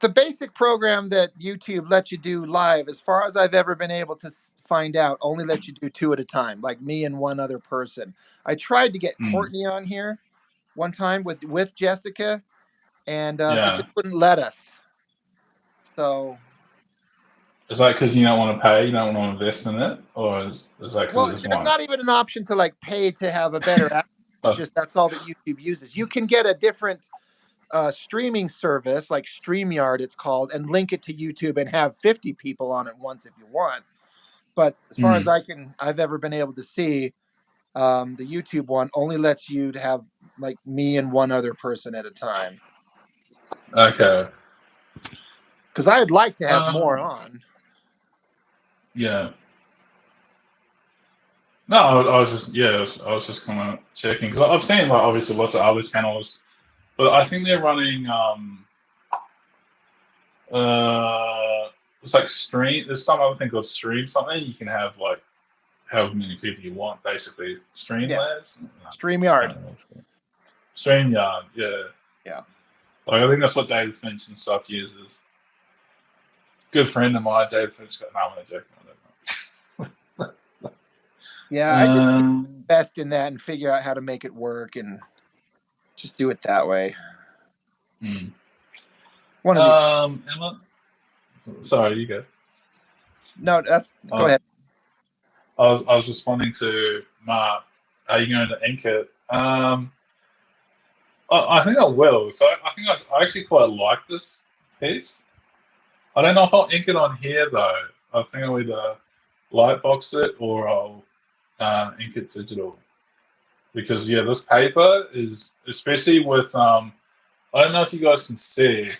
The basic program that YouTube lets you do live, as far as I've ever been able to find out, only lets you do 2 at a time, like me and one other person. I tried to get Courtney on here one time with Jessica, and it just wouldn't let us. So is that because you don't want to pay? You don't want to invest in it, or is that because it's there's not even an option to like pay to have a better app. It's just that's all that YouTube uses. You can get a different streaming service like StreamYard, it's called, and link it to YouTube and have 50 people on it once if you want. But as far as I've ever been able to see, the YouTube one only lets you to have like me and one other person at a time. Okay. Because I'd like to have more on. Yeah. No, I was just kind of checking because I've seen like obviously lots of other channels, but I think they're running it's like stream. There's some other thing called stream something. You can have like however many people you want, basically. Streamlabs? StreamYard. StreamYard, yeah. Yeah. Like I think that's what David Finch and stuff uses. Good friend of mine, David Finch. No, I'm joking. Yeah, I just invest in that and figure out how to make it work and just do it that way. One of these. Emma? Sorry, you go. No, go ahead. I was responding to Mark. Are you going to ink it? I think I will. So I think I actually quite like this piece. I don't know if I'll ink it on here though. I think I'll either lightbox it or I'll ink it digital. Because this paper is, especially with I don't know if you guys can see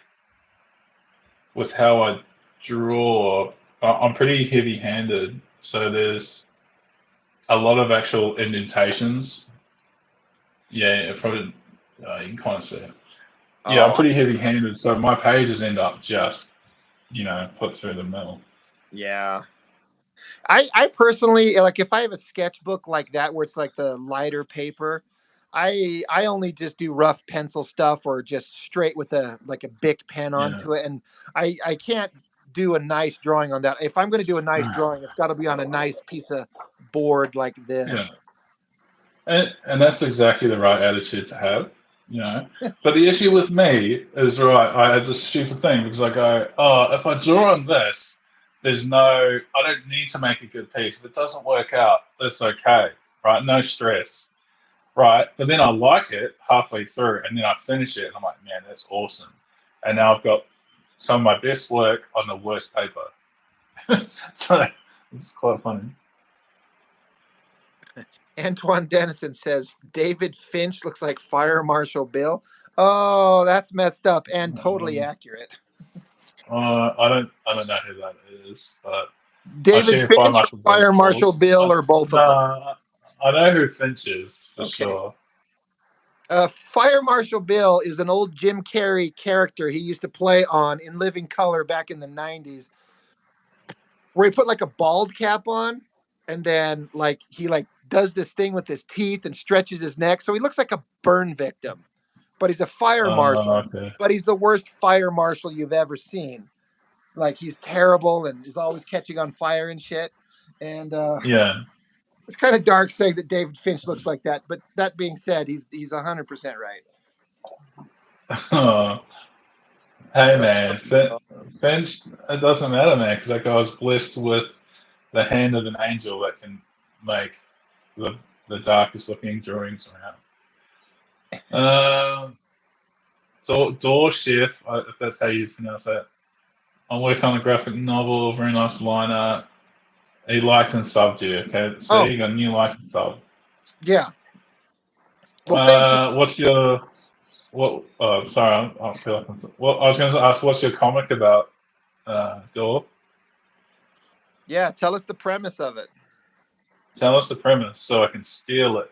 with how I draw. I'm pretty heavy-handed, so there's a lot of actual indentations. Yeah, probably you can kind of see it. Yeah, I'm pretty heavy-handed, so my pages end up just put through the middle. Yeah. I personally, like, if I have a sketchbook like that where it's like the lighter paper, I only just do rough pencil stuff or just straight with a Bic pen onto it, and I can't do a nice drawing on that. If I'm going to do a nice drawing, it's got to be on a nice piece of board like this. Yeah. And that's exactly the right attitude to have, But the issue with me is, I have this stupid thing because I go, if I draw on this, I don't need to make a good piece. If it doesn't work out, that's okay, right? No stress, right? But then I like it halfway through and then I finish it and I'm like, man, that's awesome. And now I've got some of my best work on the worst paper. So it's quite funny. Antoine Dennison says David Finch looks like Fire Marshal Bill. Oh, that's messed up and totally accurate. I don't know who that is, but David Finch or Fire Marshal Bill or both of them. I know who Finch is for sure. Fire Marshal Bill is an old Jim Carrey character he used to play on In Living Color back in the 90s, where he put like a bald cap on and then he does this thing with his teeth and stretches his neck. So he looks like a burn victim, but he's a fire marshal. Okay. But he's the worst fire marshal you've ever seen. Like, he's terrible and is always catching on fire and shit. And it's kind of dark saying that David Finch looks like that. But that being said, he's 100% right. Hey man, Finch, it doesn't matter, man, because that guy was blessed with the hand of an angel that can make the the darkest looking drawings around. Door Shift, if that's how you pronounce that. I'm working on a graphic novel, very nice line art. He liked and subbed you, okay? So you got a new like and sub. Yeah. Well, thank you. What's your sorry, I feel like I was going to ask, what's your comic about, Door? Yeah, tell us the premise of it. Tell us the premise so I can steal it,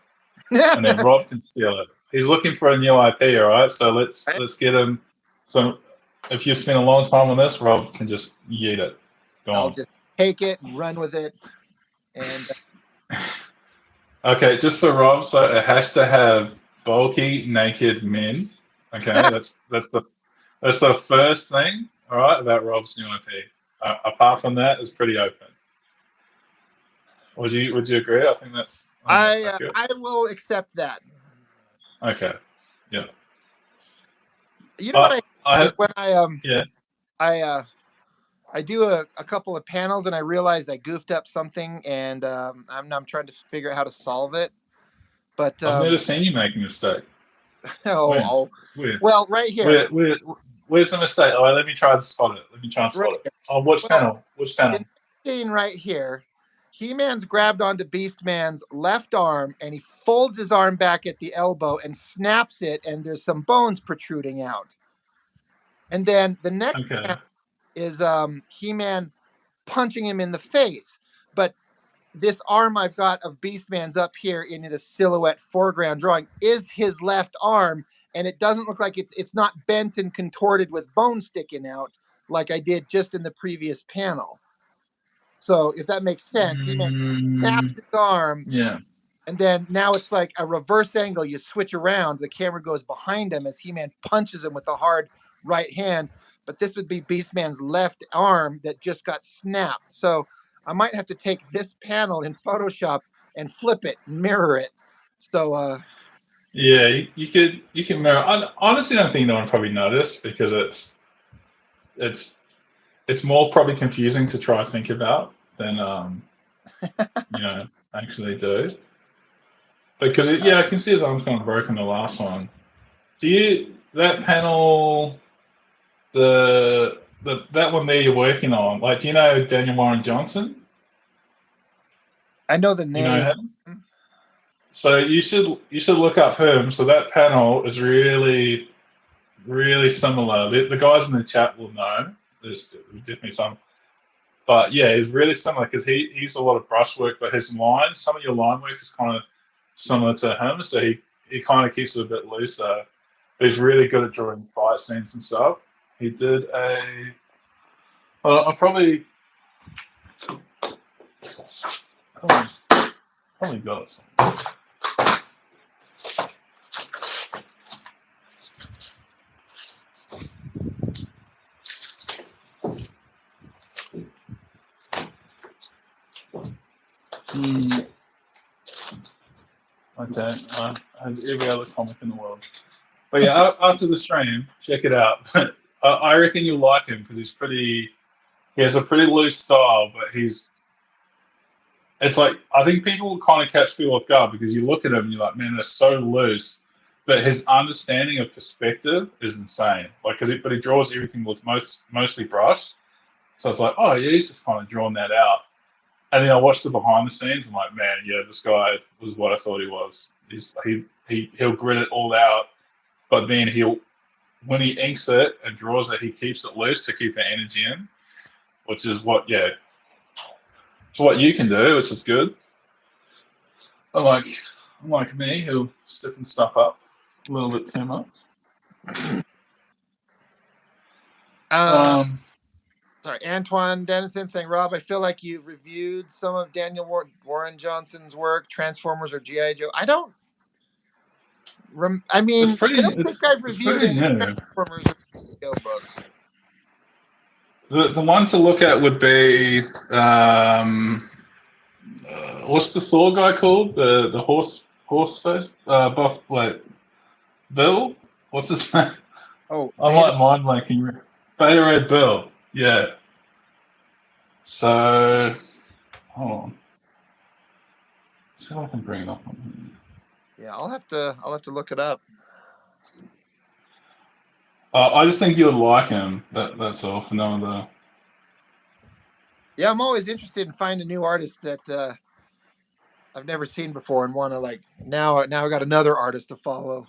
and then Rob can steal it. He's looking for a new IP, all right? So let's get him. So if you spend a long time on this, Rob can just yeet it. I'll just take it and run with it. And okay, just for Rob, so it has to have bulky, naked men. Okay, that's the first thing. All right, about Rob's new IP. Apart from that, it's pretty open. Would you agree? I think that's accurate. I will accept that. Okay. Yeah. You know what is when I do a couple of panels and I realized I goofed up something and I'm trying to figure out how to solve it. But I've never seen you make a mistake. well, right here. Where's the mistake? Oh, let me try to spot it. It. Oh, which panel? Scene right here. He-Man's grabbed onto Beast-Man's left arm and he folds his arm back at the elbow and snaps it, and there's some bones protruding out. And then the next panel is He-Man punching him in the face. But this arm I've got of Beast-Man's up here in the silhouette foreground drawing is his left arm, and it doesn't look like it's not bent and contorted with bone sticking out like I did just in the previous panel. So if that makes sense, He-Man snaps his arm, and then now it's like a reverse angle. You switch around, the camera goes behind him as He-Man punches him with a hard right hand. But this would be Beast-Man's left arm that just got snapped. So I might have to take this panel in Photoshop and flip it, mirror it. So yeah, you can mirror. I honestly don't think no one probably noticed because it's more probably confusing to try to think about than actually do. Because I can see his arm's kind of broken the last one. That panel, that one there you're working on, like, do you know Daniel Warren Johnson? I know the name. You know him? So you should look up him. So that panel is really, really similar. The guys in the chat will know. There's definitely some. But yeah, it's really similar because he's a lot of brushwork, but his lines, some of your line work is kind of similar to him. So he kind of keeps it a bit looser. But he's really good at drawing fight scenes and stuff. He did I'll probably got it. Okay, I have every other comic in the world. But yeah, after the stream, check it out. I reckon you'll like him because he has a pretty loose style, but it's like, I think people kind of catch people off guard because you look at him and you're like, man, they're so loose. But his understanding of perspective is insane. Like, but he draws everything with mostly brush. So it's like, oh yeah, he's just kind of drawn that out. And then I watched the behind the scenes. I'm like, man, yeah, this guy was what I thought he was. He'll grit it all out, but then when he inks it and draws it, he keeps it loose to keep the energy in, which is what you can do, which is good. Unlike me, who'll stiffen stuff up a little bit too much. Sorry, Antoine Dennison saying, Rob, I feel like you've reviewed some of Daniel Warren Johnson's work, Transformers or G.I. Joe. I don't think I've reviewed any Transformers or G.I. Joe books. The one to look at would be what's the Thor guy called? The horse face buff, like Bill. What's his name? Oh, I'm like mind blanking. Beta Red Bill. Yeah. So hold on. So I can bring it up on here. Yeah, I'll have to look it up. I just think you would like him. That's all for no other. Yeah, I'm always interested in finding new artists that I've never seen before and want to like now I got another artist to follow.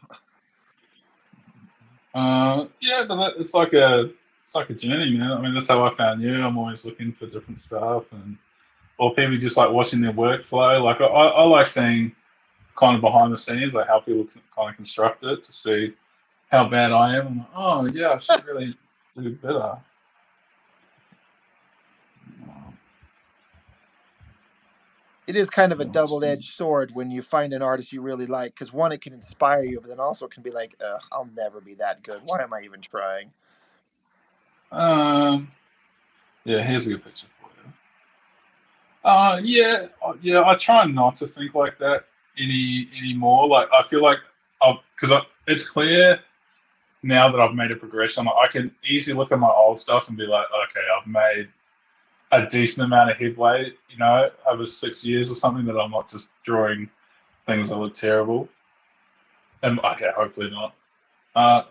Yeah, but it's like a journey, man. I mean, that's how I found you. I'm always looking for different stuff, and or people just like watching their workflow. Like I like seeing kind of behind the scenes, like how people kind of construct it to see how bad I am. I'm like, oh yeah, I should really do better. It is kind of a double-edged sword when you find an artist you really like, because one, it can inspire you, but then also can be like, ugh, I'll never be that good. Why am I even trying? Yeah, here's a good picture for you. Yeah. I try not to think like that anymore. Like I feel like because it's clear now that I've made a progression. I can easily look at my old stuff and be like, okay, I've made a decent amount of headway, over 6 years or something. That I'm not just drawing things that look terrible. And okay, hopefully not.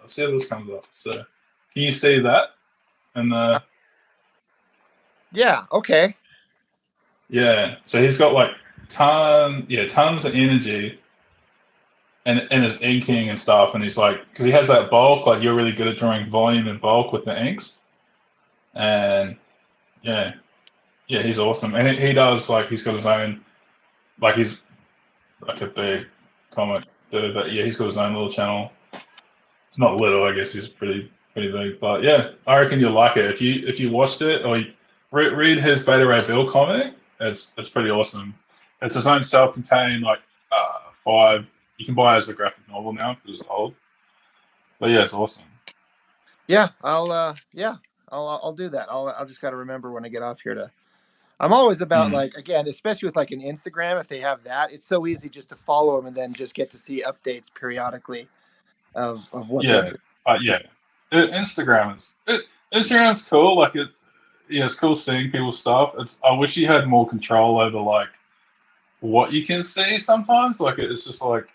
See how this comes up. So, can you see that? And Yeah, okay. yeah, so he's got like tons of energy and his inking and stuff. And he's like, because he has that bulk, like you're really good at drawing volume and bulk with the inks. And yeah, yeah, he's awesome. And he does like he's got his own, like he's like a big comic dude, but yeah, he's got his own little channel. It's not little, I guess he's pretty big. But yeah, I reckon you'll like it if you watched it or you read his Beta Ray Bill comic. It's pretty awesome. It's his own self-contained like 5. You can buy it as a graphic novel now because it's old. But yeah, it's awesome. Yeah, I'll do that. I'll just got to remember when I get off here to. I'm always about like again, especially with like an Instagram, if they have that, it's so easy just to follow them and then just get to see updates periodically of what they're Yeah, doing. yeah. Instagram's cool. Like it's cool seeing people's stuff. I wish you had more control over like what you can see sometimes. Like it's just like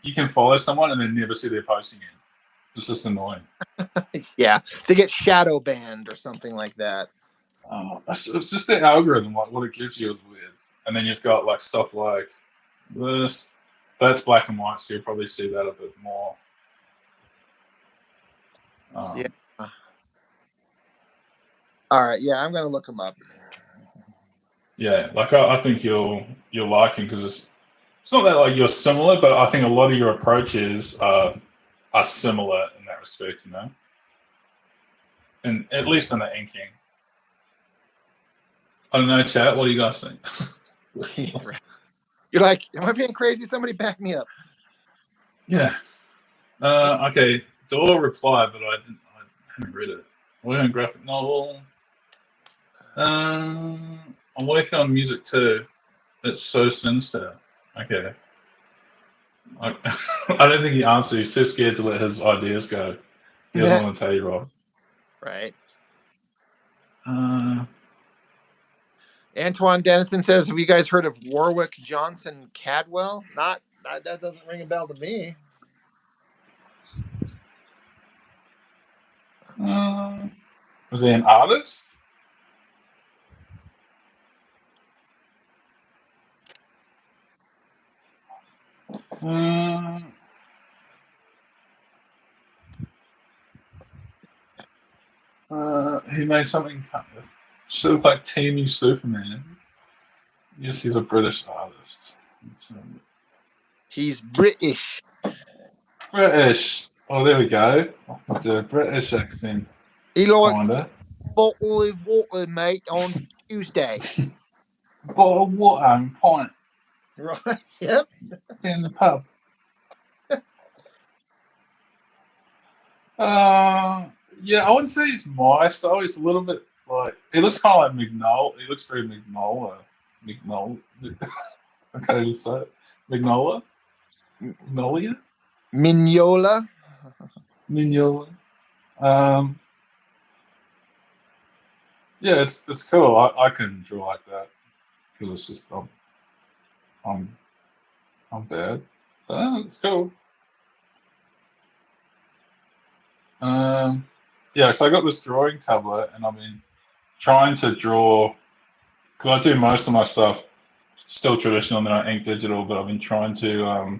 you can follow someone and then never see their post again. It's just annoying. Yeah, they get shadow banned or something like that. It's just the algorithm, like what it gives you is weird. And then you've got like stuff like this. That's black and white, so you'll probably see that a bit more. Yeah. All right. Yeah, I'm gonna look them up. Yeah, like I think you'll like him because it's not that like you're similar, but I think a lot of your approaches are similar in that respect, and at least in the inking. I don't know, chat. What do you guys think? You're like, am I being crazy? Somebody back me up. Yeah. Okay. Door replied, but I haven't read it. Working on graphic novel. I'm working on music too. It's so sinister. Okay. I, I don't think he answered. He's too scared to let his ideas go. He doesn't want to tell you, Rob. Right. Uh, Antoine Dennison says, "Have you guys heard of Warwick Johnson Cadwell? Not that doesn't ring a bell to me." was he an artist? He made something kind of sort of like Teamy Superman. Yes, he's a British artist. He's British. British. Oh, there we go. It's a British accent. He likes Kinda. bottle of water, mate, on Tuesday. Bottle of water and pint. Right. Yep. In the pub. Yeah, I wouldn't say he's my style. He's a little bit like he looks kind of like Mignola. He looks very Mignola. Mignola. I can't even say it. Mignola. Mignolia. Mignola. Mignola. Yeah, it's cool. I can draw like that because it's just I'm Not bad. It's cool. Yeah, so I got this drawing tablet, and I've been trying to draw, because I do most of my stuff still traditional, and then I ink digital, but I've been trying to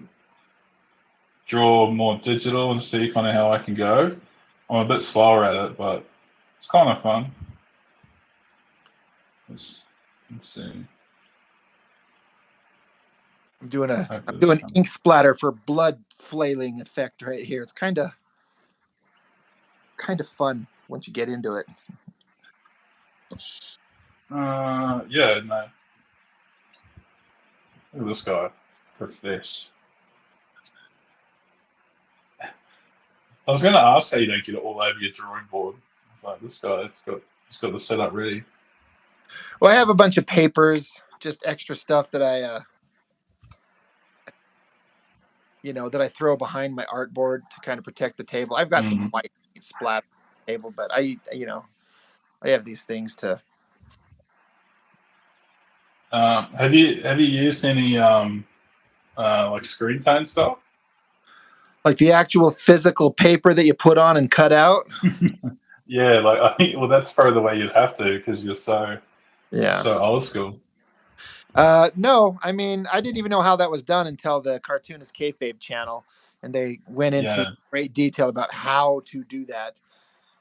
draw more digital and see kind of how I can go. I'm a bit slower at it, but it's kind of fun. Let's see. I'm doing Hopefully this comes. ink splatter for blood flailing effect right here. It's kind of fun once you get into it. Yeah, no. Look at this guy. Profesh. I was going to ask how you don't get it all over your drawing board. It's like, this guy, he's got the setup ready. Well, I have a bunch of papers, just extra stuff that I that I throw behind my artboard to kind of protect the table. I've got some white splatter on the table, but I have these things to. Have you used any like screen tone stuff? Like the actual physical paper that you put on and cut out? Yeah, like I think. Well, that's probably the way you'd have to, because you're so old school. No, I mean, I didn't even know how that was done until the Cartoonist Kayfabe channel, and they went into great detail about how to do that.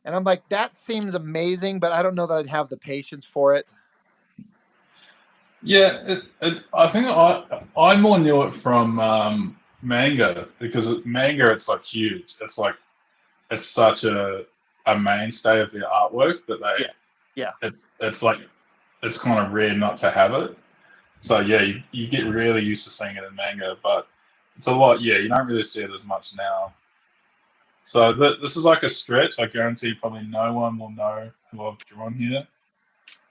And I'm like, that seems amazing, but I don't know that I'd have the patience for it. Yeah, I think I more knew it from manga, because manga, it's like huge. It's like it's such a mainstay of the artwork that it's like it's kind of rare not to have it. So yeah, you get really used to seeing it in manga, but it's a lot. Yeah, you don't really see it as much now. So this is like a stretch. I guarantee probably no one will know who I've drawn here.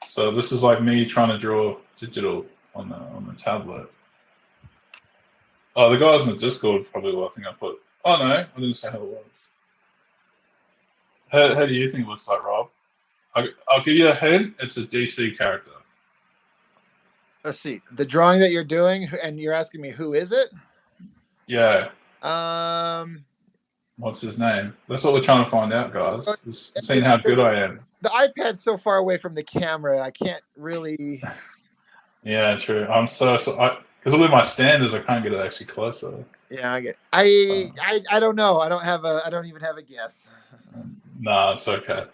So this is like me trying to draw digital on the tablet. Oh, the guys in the Discord probably will think I put. Oh no, I didn't say how it was. How do you think it looks like, Rob? I'll give you a hint. It's a DC character. Let's see. The drawing that you're doing, and you're asking me who is it? Yeah. What's his name? That's what we're trying to find out, guys. Seeing how good I am. The iPad's so far away from the camera, I can't really. Yeah, true. I'm because with my standards, I can't get it actually closer. Yeah, I don't know. I don't even have a guess. Nah, it's okay.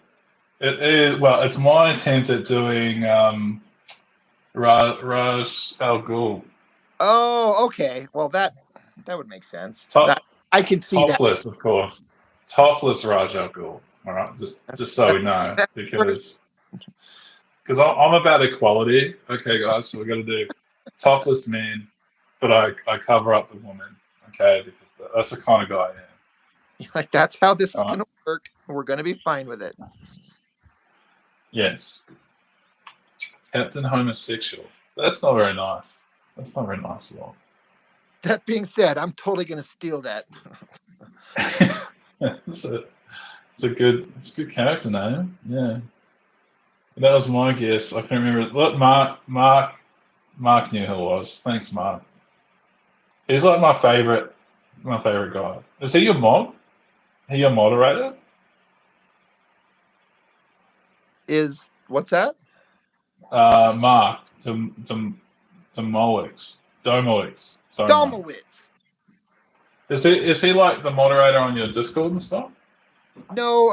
It is, well, it's my attempt at doing Raj Al Ghul. Oh, okay. Well, that would make sense. I can see topless, of course. Topless Raj Al Ghul. All right, just so we know, because I'm about equality. Okay, guys, so we got to do topless men, but I cover up the woman. Okay, because that's the kind of guy I am. Like, that's how this is going to work. We're going to be fine with it. Yes. Captain Homosexual. That's not very nice. That's not very nice at all. That being said, I'm totally going to steal that. It's a good character name. Yeah. That was my guess. I can't remember. Look, Mark knew who it was. Thanks, Mark. He's like my favorite guy. Is he your mod? He your moderator? Is what's that? Mark Domowitz. Sorry, Domowitz. Is he like the moderator on your Discord and stuff? No,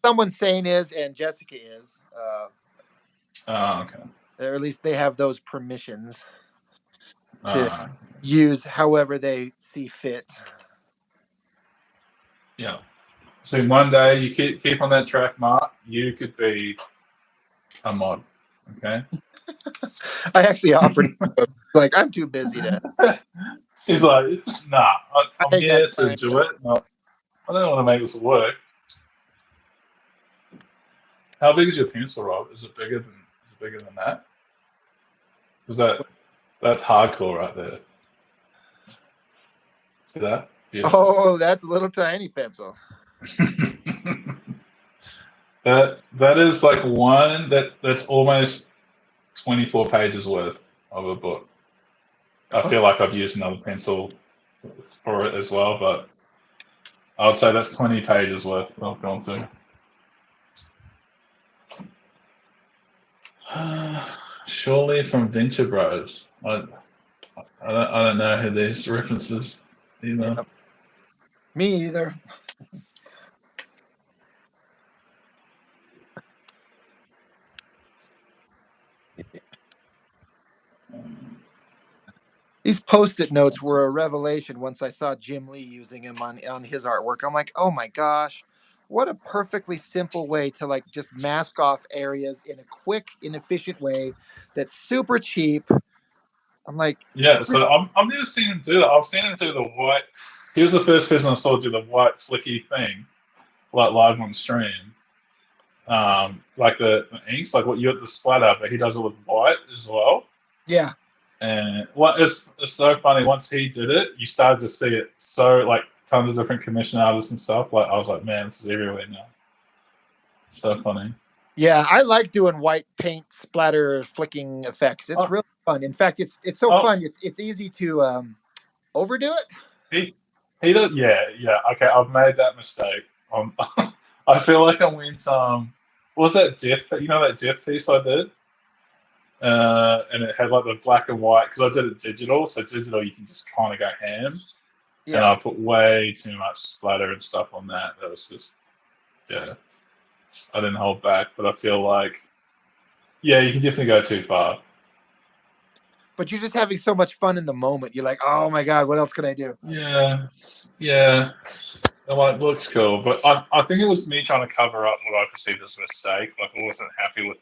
someone saying is, and Jessica is. Okay. Or at least they have those permissions to use however they see fit. Yeah. So one day you keep on that track, Mark. You could be a mod. Okay. I actually offered. Like, I'm too busy to. He's like, nah. I'm here to do it. No, I don't want to make this work. How big is your pencil, Rob? Is it bigger than that? Because that's hardcore right there. See that? Beautiful. Oh, that's a little tiny pencil. that is like one that's almost 24 pages worth of a book. I feel like I've used another pencil for it as well, but I would say that's 20 pages worth I've gone through. Surely from Venture Bros. I don't know who these references either. Yep. Me either. These Post-it notes were a revelation once I saw Jim Lee using them on his artwork. I'm like, oh my gosh, what a perfectly simple way to like just mask off areas in a quick, inefficient way that's super cheap. I'm like, Yeah, so I've never seen him do that. I've seen him do the white. He was the first person I saw do the white flicky thing, like live on stream. Like the inks, like what you got the splatter, but he does it with white as well. yeah. And what it's so funny. Once he did it, you started to see it so like tons of different commission artists and stuff. Like I was like, man, this is everywhere now. So funny. Yeah, I like doing white paint splatter flicking effects. It's really fun. In fact, it's so fun. It's easy to overdo it. He does. Yeah. Okay, I've made that mistake. I feel like I went. What was that Jeff? You know that Jeff piece I did, and it had like the black and white because I did it digital. So digital, you can just kind of go ham. Yeah. And I put way too much splatter and stuff on that. That was just, yeah. I didn't hold back, but I feel like, yeah, you can definitely go too far. But you're just having so much fun in the moment. You're like, oh my god, what else can I do? Yeah. It like looks cool, but I think it was me trying to cover up what I perceived as a mistake. Like I wasn't happy with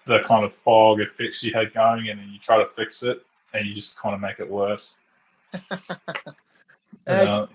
the kind of fog effects you had going, and then you try to fix it, and you just kind of make it worse. No.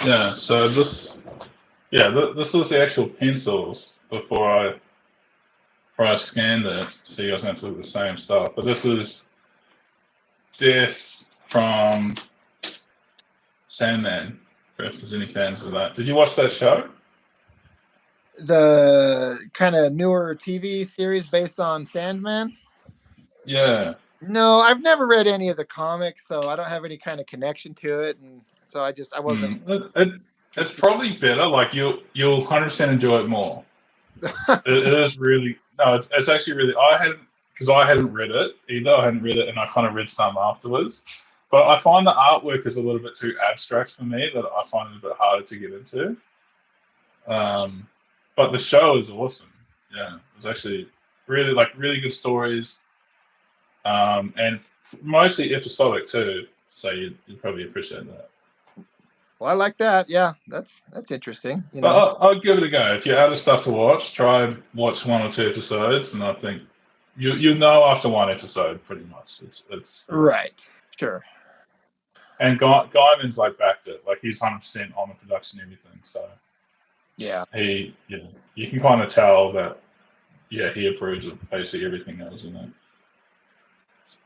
Yeah, so this was the actual pencils before I scanned it, so you guys have to look at the same stuff. But this is Death from Sandman. If there's any fans of that, did you watch that show? The kind of newer TV series based on Sandman? Yeah. No, I've never read any of the comics, so I don't have any kind of connection to it, and so I wasn't. It's probably better. Like you'll 100% enjoy it more. it is really it's actually really. I hadn't read it either. I hadn't read it, and I kind of read some afterwards. But I find the artwork is a little bit too abstract for me. That I find it a bit harder to get into. But the show is awesome. Yeah, it was actually really good stories. And mostly episodic too, so you'd probably appreciate that. Well, I like that. Yeah, that's interesting. You know, but I'll give it a go. If you're out of stuff to watch, try and watch 1 or 2 episodes, and I think you know after one episode pretty much. It's right, sure. And Guyman's like backed it, like he's 100% on the production and everything. So yeah, you can kind of tell that he approves of basically everything that was in it.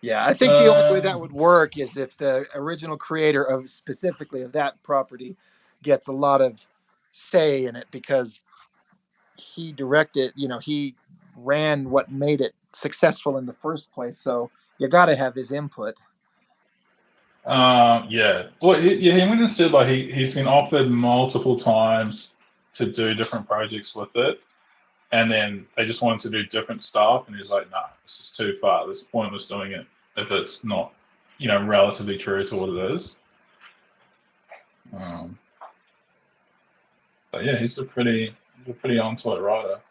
Yeah, I think the only way that would work is if the original creator of specifically of that property gets a lot of say in it because he directed, he ran what made it successful in the first place. So you got to have his input. Yeah. Well, he went and said like he's been offered multiple times to do different projects with it, and then they just wanted to do different stuff, and he's like, "No, this is too far. This is pointless doing it if it's not, relatively true to what it is." But yeah, he's a pretty on-to-it writer.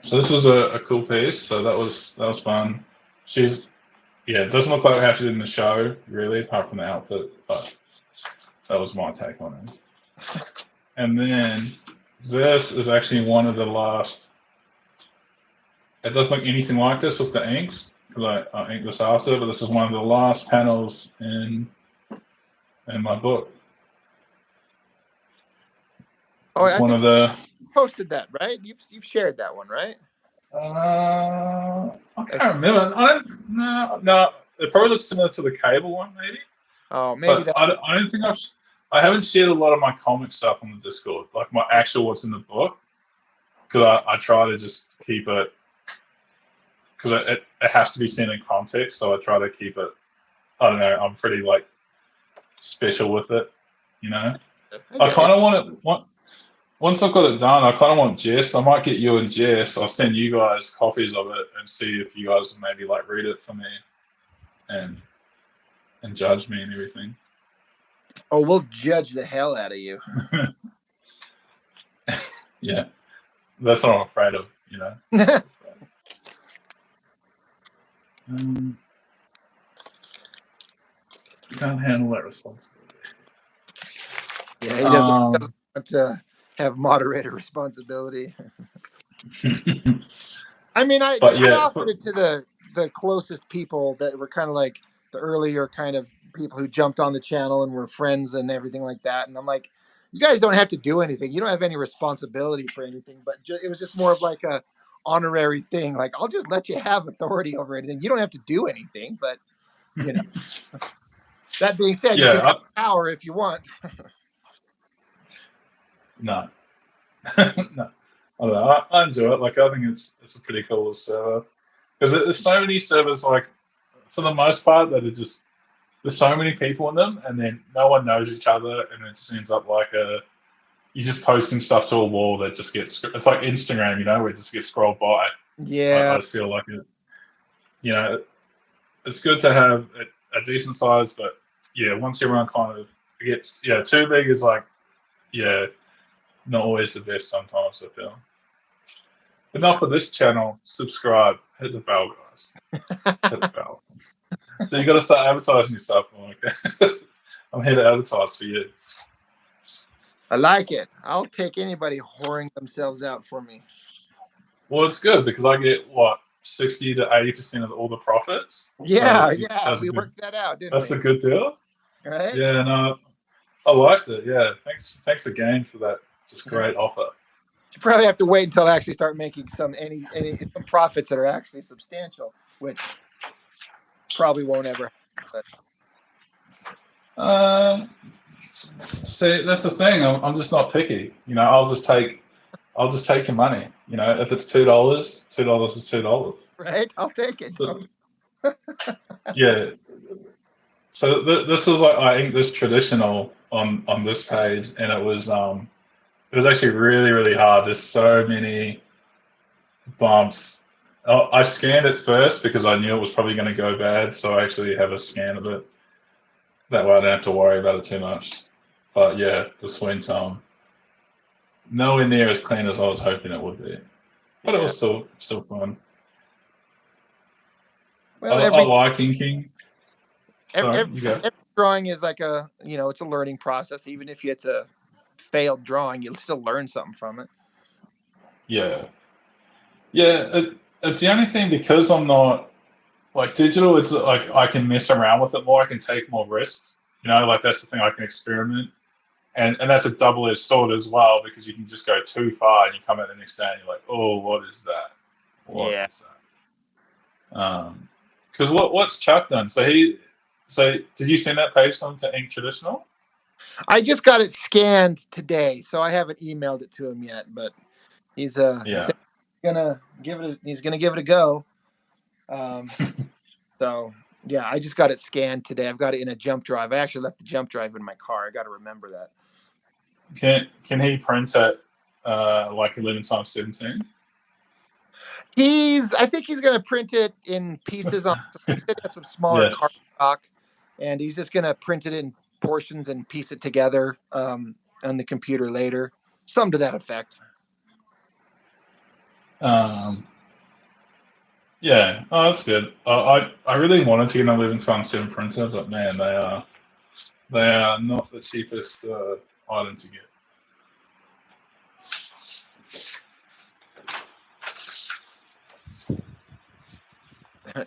So this was a cool piece. So that was fun. It doesn't look like how she did in the show, really, apart from the outfit, but that was my take on it. And then This is actually one of the last. It doesn't look anything like this with the inks, because I inked this after, but this is one of the last panels in my book. Oh, It's I one think of you the. posted that, right? You've shared that one, right? I Like, can't remember. I don't. No. It probably looks similar to the cable one, maybe. oh, maybe But that. I don't think I haven't shared a lot of my comic stuff on the Discord, like my actual what's in the book, because I try to just keep it, because it has to be seen in context, so I try to keep it. I don't know. I'm pretty like special with it, you know. I I get it. kind of want it. Once I've got it done, I kind of want Jess. I might get you and Jess. I'll send you guys copies of it and see if you guys maybe like read it for me and judge me and everything. Oh, we'll judge the hell out of you. Yeah, that's what I'm afraid of, you know. You can't handle that responsibility. Yeah, he doesn't want to have moderator responsibility. I mean, I But yeah, offered it to the closest people that were kind of like the earlier kind of people who jumped on the channel and were friends and everything like that. And I'm like, you guys don't have to do anything. You don't have any responsibility for anything. But it was just more of like a honorary thing. Like, I'll just let you have authority over anything. You don't have to do anything. But you know, that being said, you can yeah, have power if you want. no, no. I don't know. I enjoy it. Like, I think it's a pretty cool server because there's so many servers. Like, for the most part, that are just there's so many people in them, and then no one knows each other, and it just ends up like you're just posting stuff to a wall that just gets. It's like Instagram, you know, where it just gets scrolled by. Yeah. I feel like it. You know, it's good to have a decent size, but yeah, once everyone kind of gets too big is like not always the best sometimes, I feel. Enough for this channel. Subscribe. Hit the bell, guys. Hit the bell. So you got to start advertising yourself. Okay? I'm here to advertise for you. I like it. I'll take anybody whoring themselves out for me. Well, it's good because I get what 60 to 80% of all the profits. Yeah, So yeah. We worked that out, didn't that's we? a good deal. Right? Yeah, no, I liked it. Yeah, thanks again for that. Just great offer. You probably have to wait until I actually start making some profits that are actually substantial, which probably won't ever happen. But, see, that's the thing. I'm just not picky. You know, I'll just take your money. You know, if it's $2, $2 is $2. Right? I'll take it. So, yeah. So this was like I think this traditional on this page, and it was actually really really hard. There's so many bumps. I scanned it first because I knew it was probably going to go bad, so I actually have a scan of it. That way I don't have to worry about it too much. But yeah, this went nowhere near as clean as I was hoping it would be. But it was still fun. Well, I like inking. Sorry, you go. every drawing is like it's a learning process. Even if it's a failed drawing, you'll still learn something from it. Yeah. Yeah, it's the only thing because I'm not like digital. It's like I can mess around with it more. I can take more risks. You know, like that's the thing. I can experiment, and that's a double-edged sword as well because you can just go too far and you come out the next day and you're like, oh, what is that? What is that? Because what's Chuck done? So did you send that page to him to Ink Traditional? I just got it scanned today, so I haven't emailed it to him yet. But he's he's gonna give it a go. So yeah, I just got it scanned today. I've got it in a jump drive. I actually left the jump drive in my car. I got to remember that. Can he print it like 11 times 17? I think he's gonna print it in pieces on. He said he has some smaller cardstock, and he's just gonna print it in portions and piece it together on the computer later. Something to that effect. Yeah, oh, that's good. I really wanted to get an 11 times 7 printer, but man, they are not the cheapest item to get.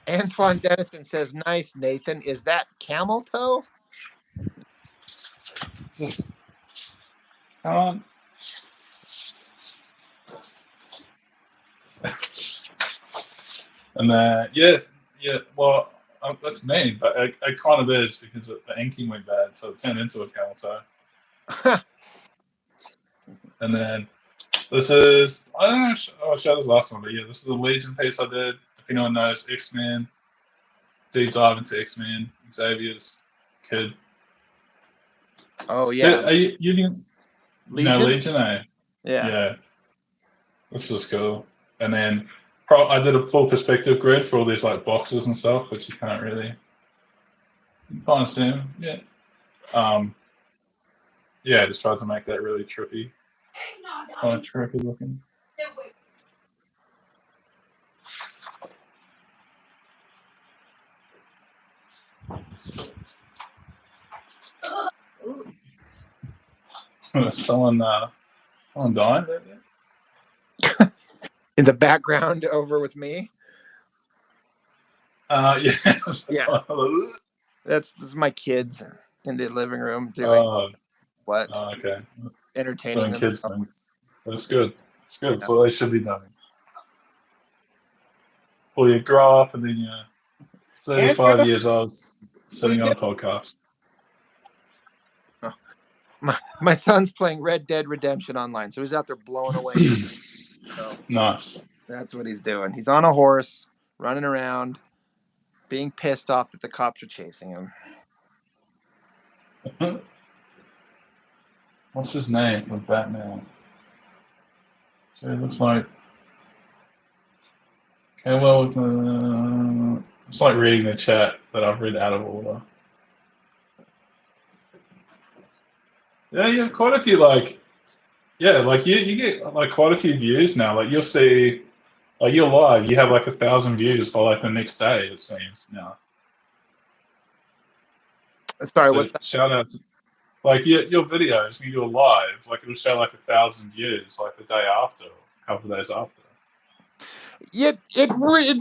Antoine Dennison says, "Nice, Nathan. Is that camel toe?" Just come on. And then yeah. Well, that's me, but it kind of is because the inking went bad, so it turned into a camel toe. And then this is I don't know. I'll show this last one, but yeah, this is a Legion piece I did. If anyone knows X-Men, deep dive into X-Men, Xavier's kid. Oh yeah, Are you know Legion. Legion, eh? Yeah. Yeah, this is cool. And then I did a full perspective grid for all these like boxes and stuff, which you can't really kind of see them. Yeah. Yeah, I just tried to make that really trippy, kind of trippy looking. Someone died right there. In the background over with me. Yeah. Yeah. This is my kids in the living room doing what? Okay. Entertaining Doing kids themselves. things. That's good. It's good. Yeah. That's what they should be doing. Well, you grow up and then you're 35 years old sitting on a podcast. Oh. My son's playing Red Dead Redemption online, so he's out there blowing away. So Nice. that's what he's doing. He's on a horse, running around, being pissed off that the cops are chasing him. What's his name from Batman? So it looks like. Okay, well, it's like reading the chat that I've read out of order. Yeah, you have quite a few like you get like quite a few views now. Like you'll see, like you're live, you have like 1,000 views by like the next day. It seems now. Sorry, So what's that? shout out to like your videos. You do a live, like it'll show like 1,000 views like the day after, a couple of days after. Yeah, it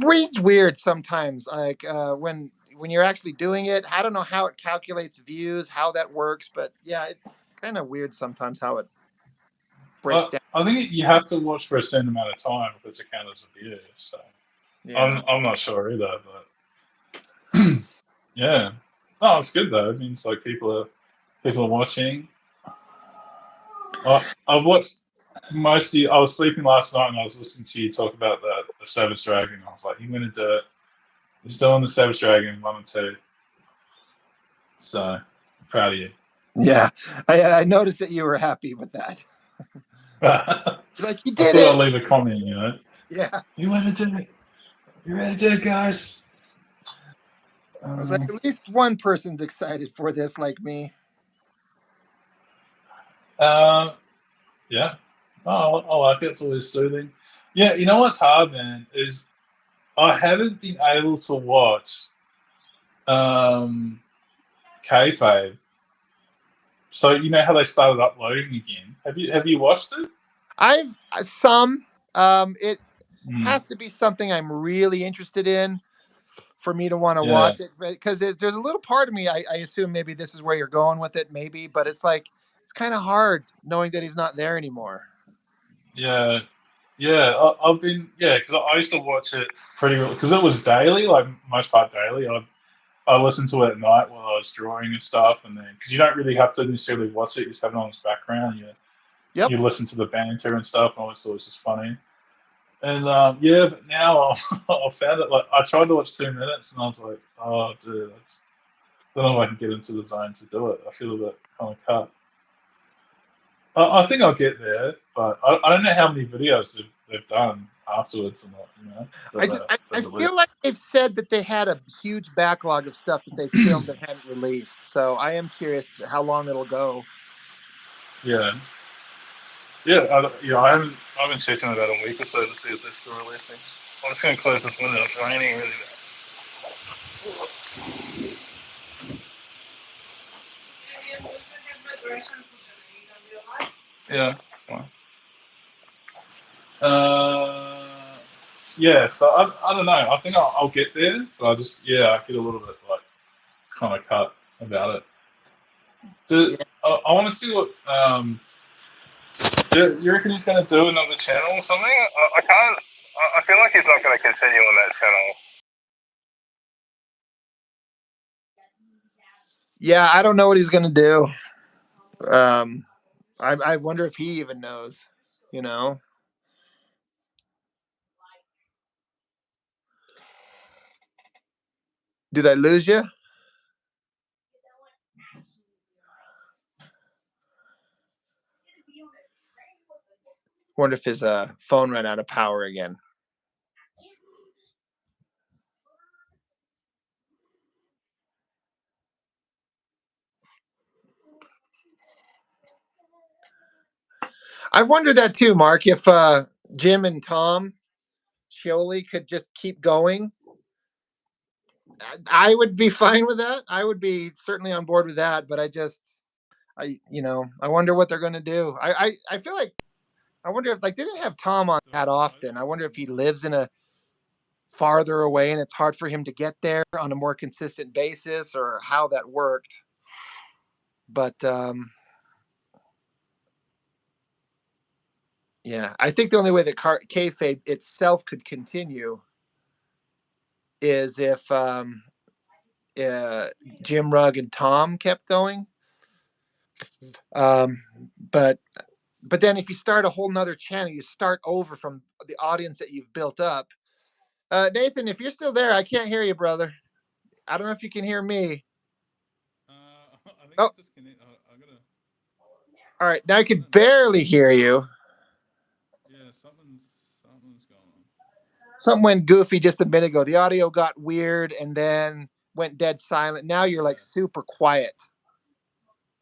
reads weird sometimes. Like when you're actually doing it, I don't know how it calculates views, how that works, but yeah, it's kind of weird sometimes how it breaks down. I think you have to watch for a certain amount of time for it to count as a view. So Yeah. I'm not sure either, but yeah. Oh, it's good though. It means like people are watching. I've watched most of you. I was sleeping last night and I was listening to you talk about the Savage Dragon. I was like, you're gonna do it. You're still on the Savage Dragon 1 and 2. So I'm proud of you. Yeah, I noticed that you were happy with that. Like you did I thought it. I'd leave a comment, you know. Yeah. You want to do it? You ready to do it, guys? I was like, at least one person's excited for this, like me. Yeah. Oh, I like it. It's always soothing. Yeah, you know what's hard, man, is I haven't been able to watch Kayfabe. So you know how they started uploading again. Have you watched it? I've some. It has to be something I'm really interested in for me to want to watch it, because there's a little part of me. I assume maybe this is where you're going with it, maybe, but it's like it's kind of hard knowing that he's not there anymore. Yeah, I've been because I used to watch it pretty because it was daily, like most part daily. I listened to it at night while I was drawing and stuff, and then because you don't really have to necessarily watch it, you just have it on its background. You listen to the banter and stuff, and I always thought it was just funny. And but now I found it like I tried to watch 2 minutes, and I was like, oh, dude, I don't know if I can get into the zone to do it. I feel a bit kind of cut. I think I'll get there, but I don't know how many videos they've done afterwards or not. You know, I feel like they've said that they had a huge backlog of stuff that they filmed and hadn't released. So I am curious how long it'll go. Yeah. I haven't checked in about a week or so to see if they're still releasing. I'm just gonna close this window. It's raining really bad. Yeah. Fine. Yeah, so I don't know. I think I'll get there, but I get a little bit like kind of cut about it. Yeah. I want to see what do you reckon he's going to do another channel or something? I can't. I feel like he's not going to continue on that channel. Yeah, I don't know what he's gonna do. I wonder if he even knows. You know. Did I lose you? Wonder if his phone ran out of power again. I've wondered that too, Mark. If Jim and Tom Scioli could just keep going, I would be fine with that. I would be certainly on board with that. But I wonder what they're going to do. I feel like I wonder if like they didn't have Tom on that often. I wonder if he lives in a farther away and it's hard for him to get there on a more consistent basis, or how that worked. But yeah, I think the only way that kayfabe itself could continue is if Jim Rugg and Tom kept going. Um, but but then if you start a whole nother channel, you start over from the audience that you've built up. Nathan, if you're still there, I can't hear you, brother. I don't know if you can hear me. I think Oh, it's disconnected. I gotta. all right. Now I can barely hear you. Yeah, something's going on. Something went goofy just a minute ago. The audio got weird and then went dead silent. Now you're like Yeah, super quiet.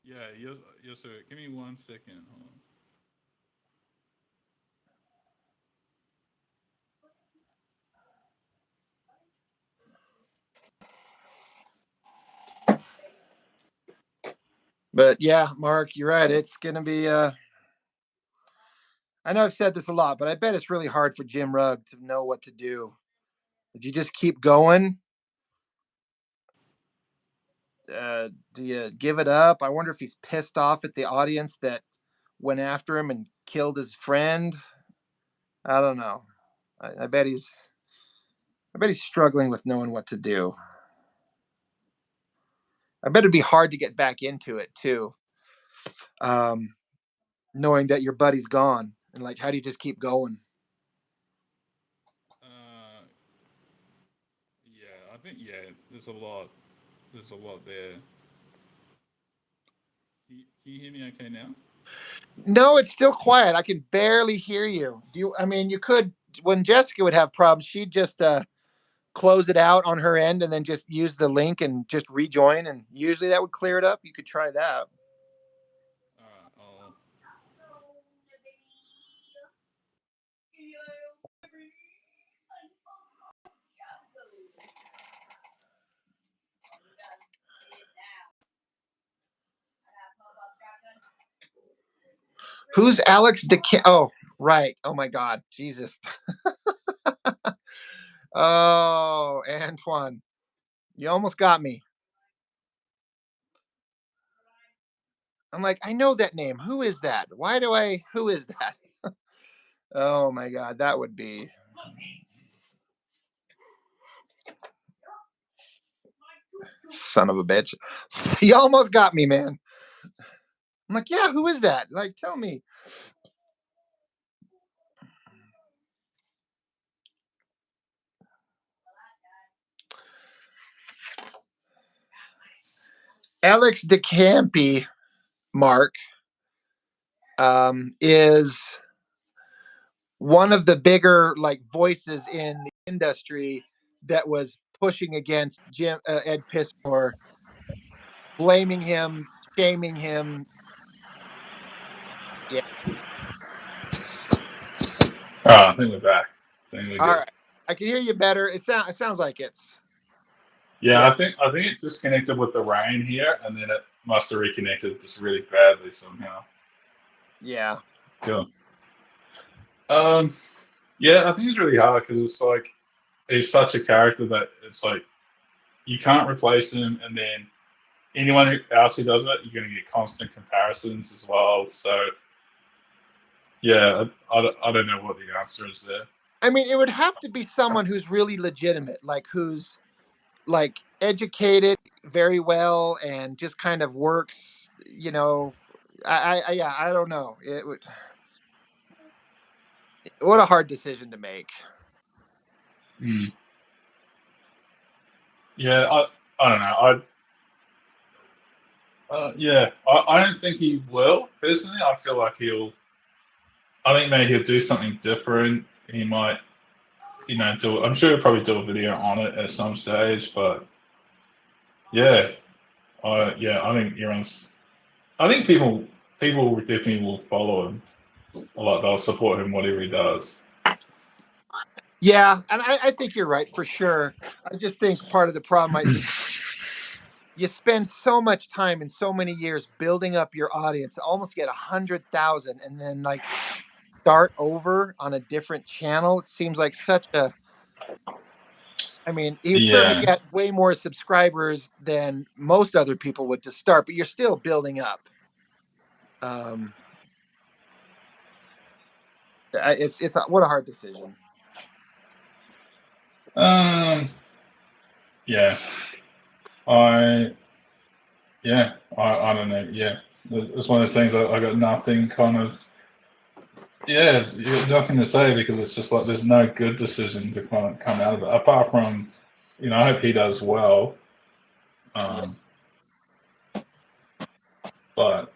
yeah. Yes, sir. Give me 1 second. Hold on. But yeah, Mark, you're right. It's gonna be I know I've said this a lot, but I bet it's really hard for Jim Rugg to know what to do. Did you just keep going? Do you give it up? I wonder if he's pissed off at the audience that went after him and killed his friend. I don't know. I bet he's struggling with knowing what to do. I bet it'd be hard to get back into it too. Um, Knowing that your buddy's gone and like, how do you just keep going? Uh, yeah, I think There's a lot. There's a lot there. Can you hear me okay now? No, it's still quiet. I can barely hear you. Do you? I mean, you could. When Jessica would have problems, she'd just close it out on her end and then just use the link and just rejoin, and usually that would clear it up. You could try that. All right. I'll. Who's Alex DeCamp? Oh, right. Oh my God, Jesus. Oh, Antoine, you almost got me. I'm like, I know that name. Who is that? Why do I? Who is that? Oh my God, that would be. Son of a bitch. You almost got me, man. I'm like, yeah, who is that? Like, tell me. Alex DeCampi, Mark, is one of the bigger like voices in the industry that was pushing against Ed Piskor, blaming him, shaming him. Yeah. Oh, I think we're back. I think we're All good. right. I can hear you better. It sounds like it's. Yeah, Yeah. I think it disconnected with the rain here, and then it must have reconnected just really badly somehow. Yeah. Cool. Um, Yeah, I think it's really hard because it's like he's such a character that it's like you can't replace him, and then anyone else who does it, you're going to get constant comparisons as well. So yeah, I don't know what the answer is there. I mean, it would have to be someone who's really legitimate, like who's like educated very well and just kind of works. Yeah, I don't know. It would. What a hard decision to make. Mm. Yeah, I don't know. I don't think he will. Personally, I feel like he'll. I think maybe he'll do something different. He might, do. I'm sure he'll probably do a video on it at some stage. But yeah, I think everyone's. I think people definitely will follow him. Like they'll support him whatever he does. Yeah, and I think you're right for sure. I just think part of the problem might be you spend so much time and so many years building up your audience, almost get 100,000, and then like start over on a different channel. It seems like such a. I mean, you'd certainly Yeah. get way more subscribers than most other people would to start, but you're still building up. Um, it's what a hard decision. Yeah. I I don't know. Yeah, it's one of those things. I got nothing kind of. Yeah, you got nothing to say because it's just like there's no good decision to kind of come out of it apart from, I hope he does well. Yeah. But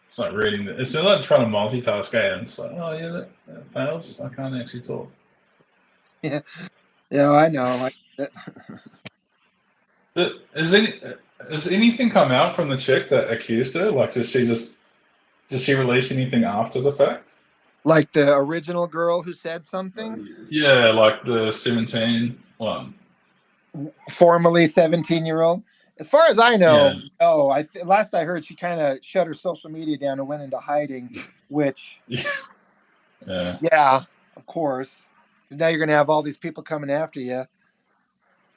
it's like reading it. It's like trying to multitask and it's like, oh yeah, that fails. I can't actually talk. Yeah, yeah, I know. But has anything come out from the chick that accused her? Like, did she release anything after the fact? Like the original girl who said something, Yeah, like the 17 one. formerly 17-year-old. As far as I know, Yeah. no. Last I heard, she kind of shut her social media down and went into hiding. Which, Yeah. yeah, of course, because now you're going to have all these people coming after you.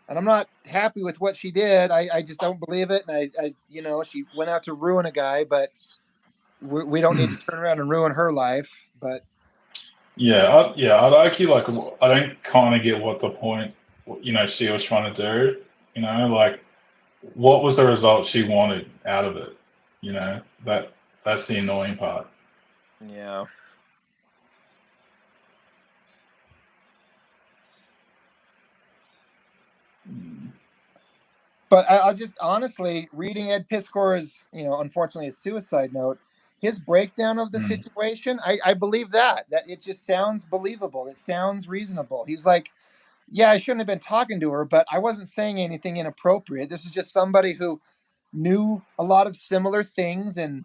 And I'm not happy with what she did. I just don't believe it. And she went out to ruin a guy, but we don't need to turn around and ruin her life. But I actually like. I don't kind of get what the point, she was trying to do. Like, what was the result she wanted out of it? That's the annoying part. yeah. But I'll just honestly reading Ed Piskor's, unfortunately, his suicide note, his breakdown of the Mm. situation, I believe that it just sounds believable. It sounds reasonable. He was like, yeah, I shouldn't have been talking to her, but I wasn't saying anything inappropriate. This is just somebody who knew a lot of similar things. And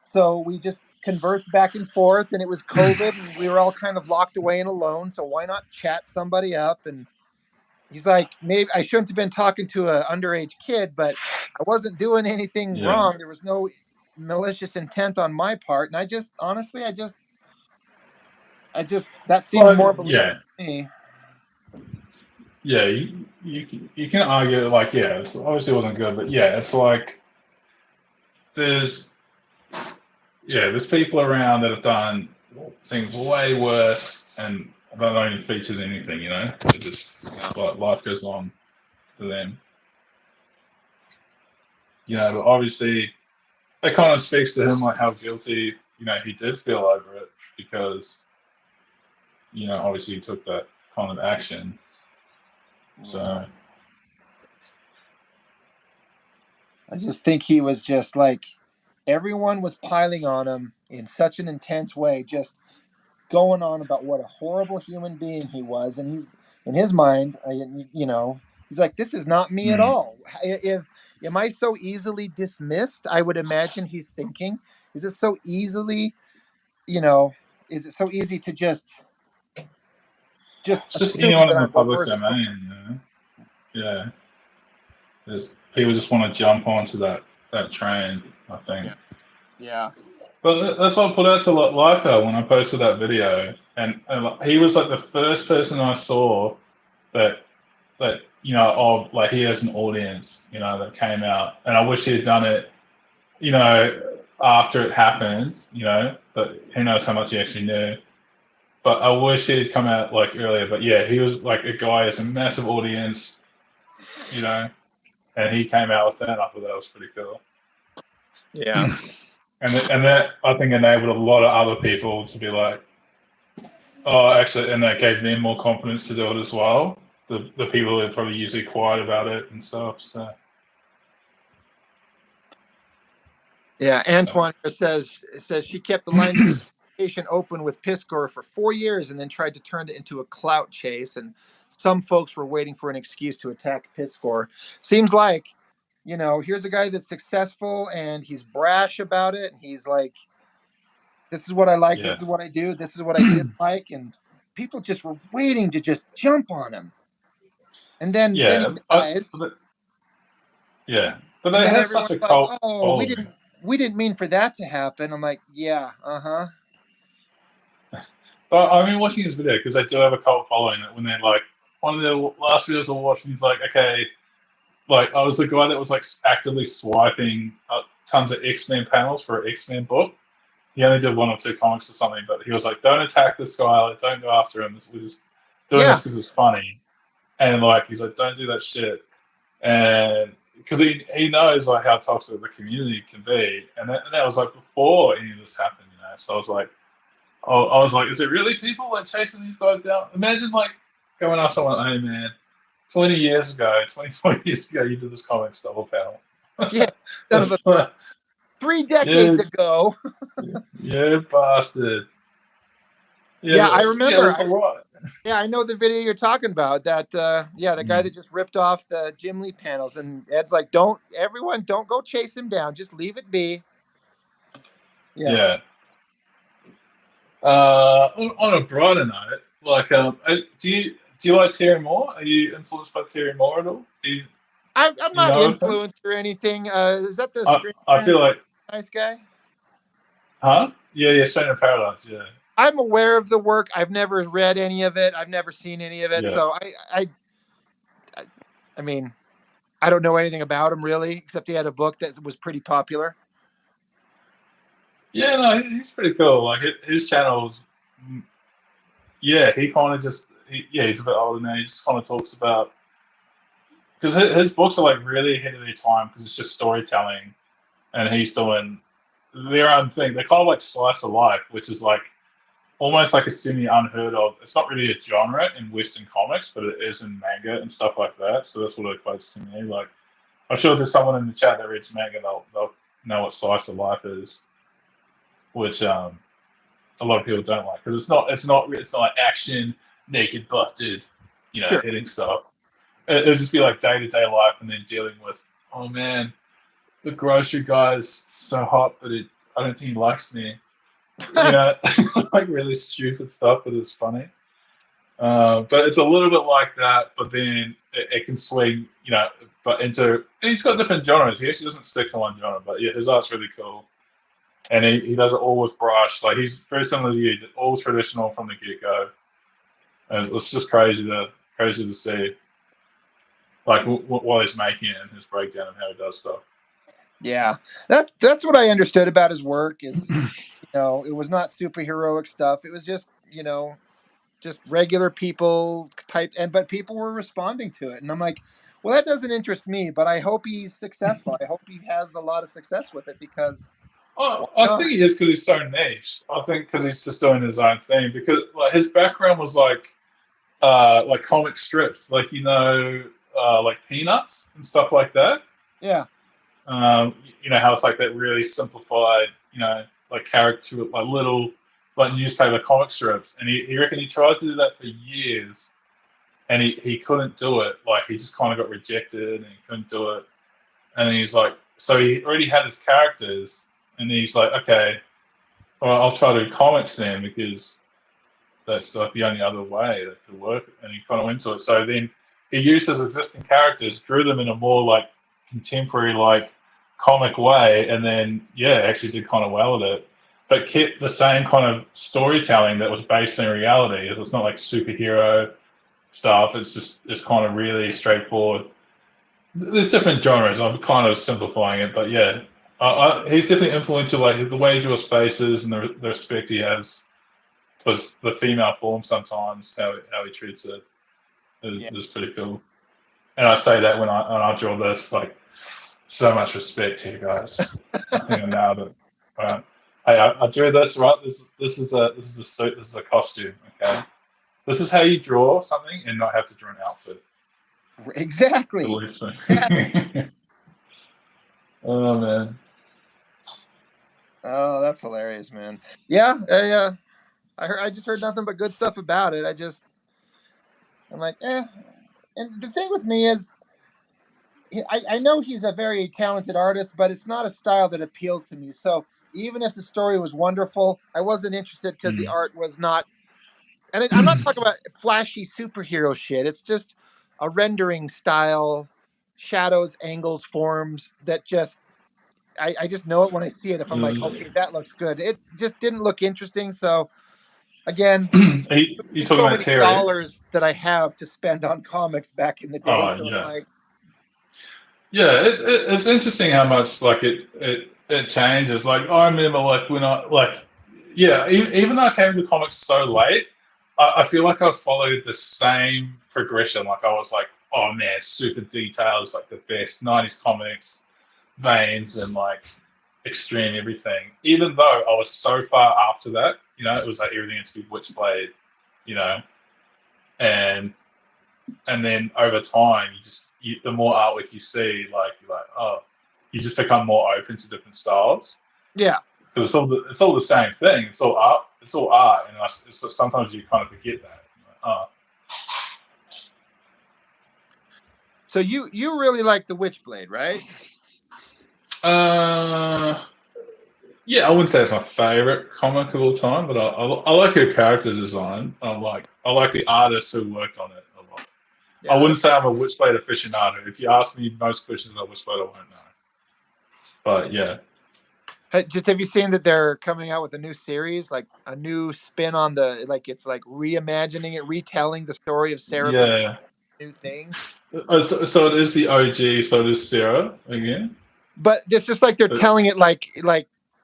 so we just conversed back and forth, and it was COVID and we were all kind of locked away and alone. So why not chat somebody up? And he's like, maybe I shouldn't have been talking to an underage kid, but I wasn't doing anything Yeah. wrong. There was no malicious intent on my part. And I just, honestly, that seems more believable to me. Yeah, you can argue like, yeah, it obviously wasn't good, but yeah, it's like there's people around that have done things way worse and that don't even feature anything, it just like life goes on for them. But obviously it kind of speaks to him like how guilty, he did feel over it because, obviously he took that kind of action. So I just think he was just like, everyone was piling on him in such an intense way, just going on about what a horrible human being he was. And he's, in his mind, he's like, this is not me at all. If am I so easily dismissed? I would imagine he's thinking, is it so easily, is it so easy to just it's just assume anyone that in the I'm the public worst? domain, Yeah. People just want to jump onto that that trend, I think. Yeah. Yeah. But that's what I put out to Leica when I posted that video, and he was like the first person I saw that like he has an audience, that came out, and I wish he had done it, after it happened, but who knows how much he actually knew. But I wish he had come out like earlier. But yeah, he was like a guy has a massive audience, and he came out with that, and I thought that was pretty cool. Yeah. And that I think enabled a lot of other people to be like, oh, actually, and that gave them more confidence to do it as well. The people who are probably usually quiet about it and stuff. So Yeah. Antoine says she kept the line open with Piscor for 4 years and then tried to turn it into a clout chase, and some folks were waiting for an excuse to attack Piscor. Seems like, here's a guy that's successful and he's brash about it, and he's like, this is what I like, this is what I do, this is what I dislike, and people just were waiting to just jump on him. And then he dies. But they have such a cult. Like, oh, we didn't mean for that to happen. I'm like, yeah, But I've been watching his video because they do have a cult following. That when they're like, one of the last videos I watched, he's like, okay, like I was the guy that was like actively swiping tons of X-Men panels for an X-Men book. He only did 1 or 2 comics or something, but he was like, don't attack this guy, like, don't go after him. We're just doing this because it's funny. And like, he's like, don't do that shit. And because he knows like how toxic the community can be. And that was like before any of this happened, So I was like, is it really people like chasing these guys down? Imagine like going after someone, hey man, 20 years ago, 24 years ago, you did this comics double panel. Yeah. That's like, 3 decades ago. Yeah, bastard. Yeah, I remember. Yeah, I know the video you're talking about. That the guy that just ripped off the Jim Lee panels, and Ed's like, don't go chase him down. Just leave it be. Yeah. On a brighter note, like, do you like Terry Moore? Are you influenced by Terry Moore at all? I'm not influenced or anything. Is that the? I feel like nice guy. Huh? Yeah, Stranger Paradise. Yeah. I'm aware of the work. I've never read any of it. I've never seen any of it. Yeah. So I mean, I don't know anything about him really, except he had a book that was pretty popular. Yeah, no, he's pretty cool. Like his channels, yeah, he kind of just, he's a bit older now. He just kind of talks about, because his books are like really ahead of their time because it's just storytelling, and he's doing their own thing. They're kind of like slice of life, which is like almost like a semi unheard of. It's not really a genre in Western comics, but it is in manga and stuff like that. So that's what it equates to me. Like, I'm sure if there's someone in the chat that reads manga, they'll know what slice of life is, which a lot of people don't like because it's not like action, naked, buff dude, hitting stuff. It'll just be like day-to-day life, and then dealing with, oh man, the grocery guy is so hot, but I don't think he likes me. Like really stupid stuff, but it's funny. But it's a little bit like that, but then it can swing, but he's got different genres. He actually doesn't stick to one genre, but yeah, his art's really cool. And he does it all with brush. Like he's very similar to you, all traditional from the get-go. And it's just crazy to see, like what he's making it and his breakdown of how he does stuff. Yeah, that's what I understood about his work is, it was not superheroic stuff. It was just, just regular people type, but people were responding to it. And I'm like, well, that doesn't interest me, but I hope he's successful. I hope he has a lot of success with it because. I think he is because he's so niche. I think because he's just doing his own thing. Because like his background was like comic strips, like like Peanuts and stuff like that. Yeah. How it's like that really simplified, like character, like little like newspaper comic strips, and he reckoned he tried to do that for years, and he couldn't do it. Like he just kind of got rejected, and he couldn't do it. And then he's like, so he already had his characters. And he's like, okay, well, I'll try to do comics then because that's like the only other way that could work. And he kind of went to it. So then he used his existing characters, drew them in a more like contemporary, like comic way, and then actually did kind of well at it, but kept the same kind of storytelling that was based in reality. It's not like superhero stuff. It's kind of really straightforward. There's different genres. I'm kind of simplifying it, but yeah, he's definitely influential. Like the way he draws faces and the respect he has for the female form. Sometimes how he treats it is pretty cool. And I say that when I draw this, like, so much respect here, guys. I think I nailed it. Right. Hey, I drew this, right? This is a suit. This is a costume. Okay. This is how you draw something and not have to draw an outfit. Exactly. Oh man. Oh, that's hilarious, man. Yeah, I just heard nothing but good stuff about it. I'm like, eh. And the thing with me is, I know he's a very talented artist, but it's not a style that appeals to me. So even if the story was wonderful, I wasn't interested because the art was not. And I'm not talking about flashy superhero shit. It's just a rendering style, shadows, angles, forms that I just know it when I see it. If I'm like, okay, that looks good. It just didn't look interesting. So again, you talking about Terry? dollars that I have to spend on comics back in the day. Oh, so yeah. It's like, yeah, it's interesting how much like it changes. Like I remember, like when even though I came to comics so late, I feel like I followed the same progression. Like I was like, oh man, super detailed is like the best '90s comics veins and like extreme everything. Even though I was so far after that, it was like everything had to be Witchblade, and then over time, the more artwork you see, like you're like, oh, you just become more open to different styles. Yeah, because it's all the same thing. It's all art. It's all art, and sometimes you kind of forget that. So you really like the Witchblade, right? Yeah, I wouldn't say it's my favorite comic of all time, but I like her character design. I like the artists who worked on it a lot. Yeah, I wouldn't say I'm a Witchblade aficionado. If you ask me most questions about Witchblade, I won't know. But yeah. Just have you seen that they're coming out with a new series, like a new spin on it's like reimagining it, retelling the story of Sarah? Yeah. New thing. So it is the OG. So it is Sarah again. But it's just like they're telling it like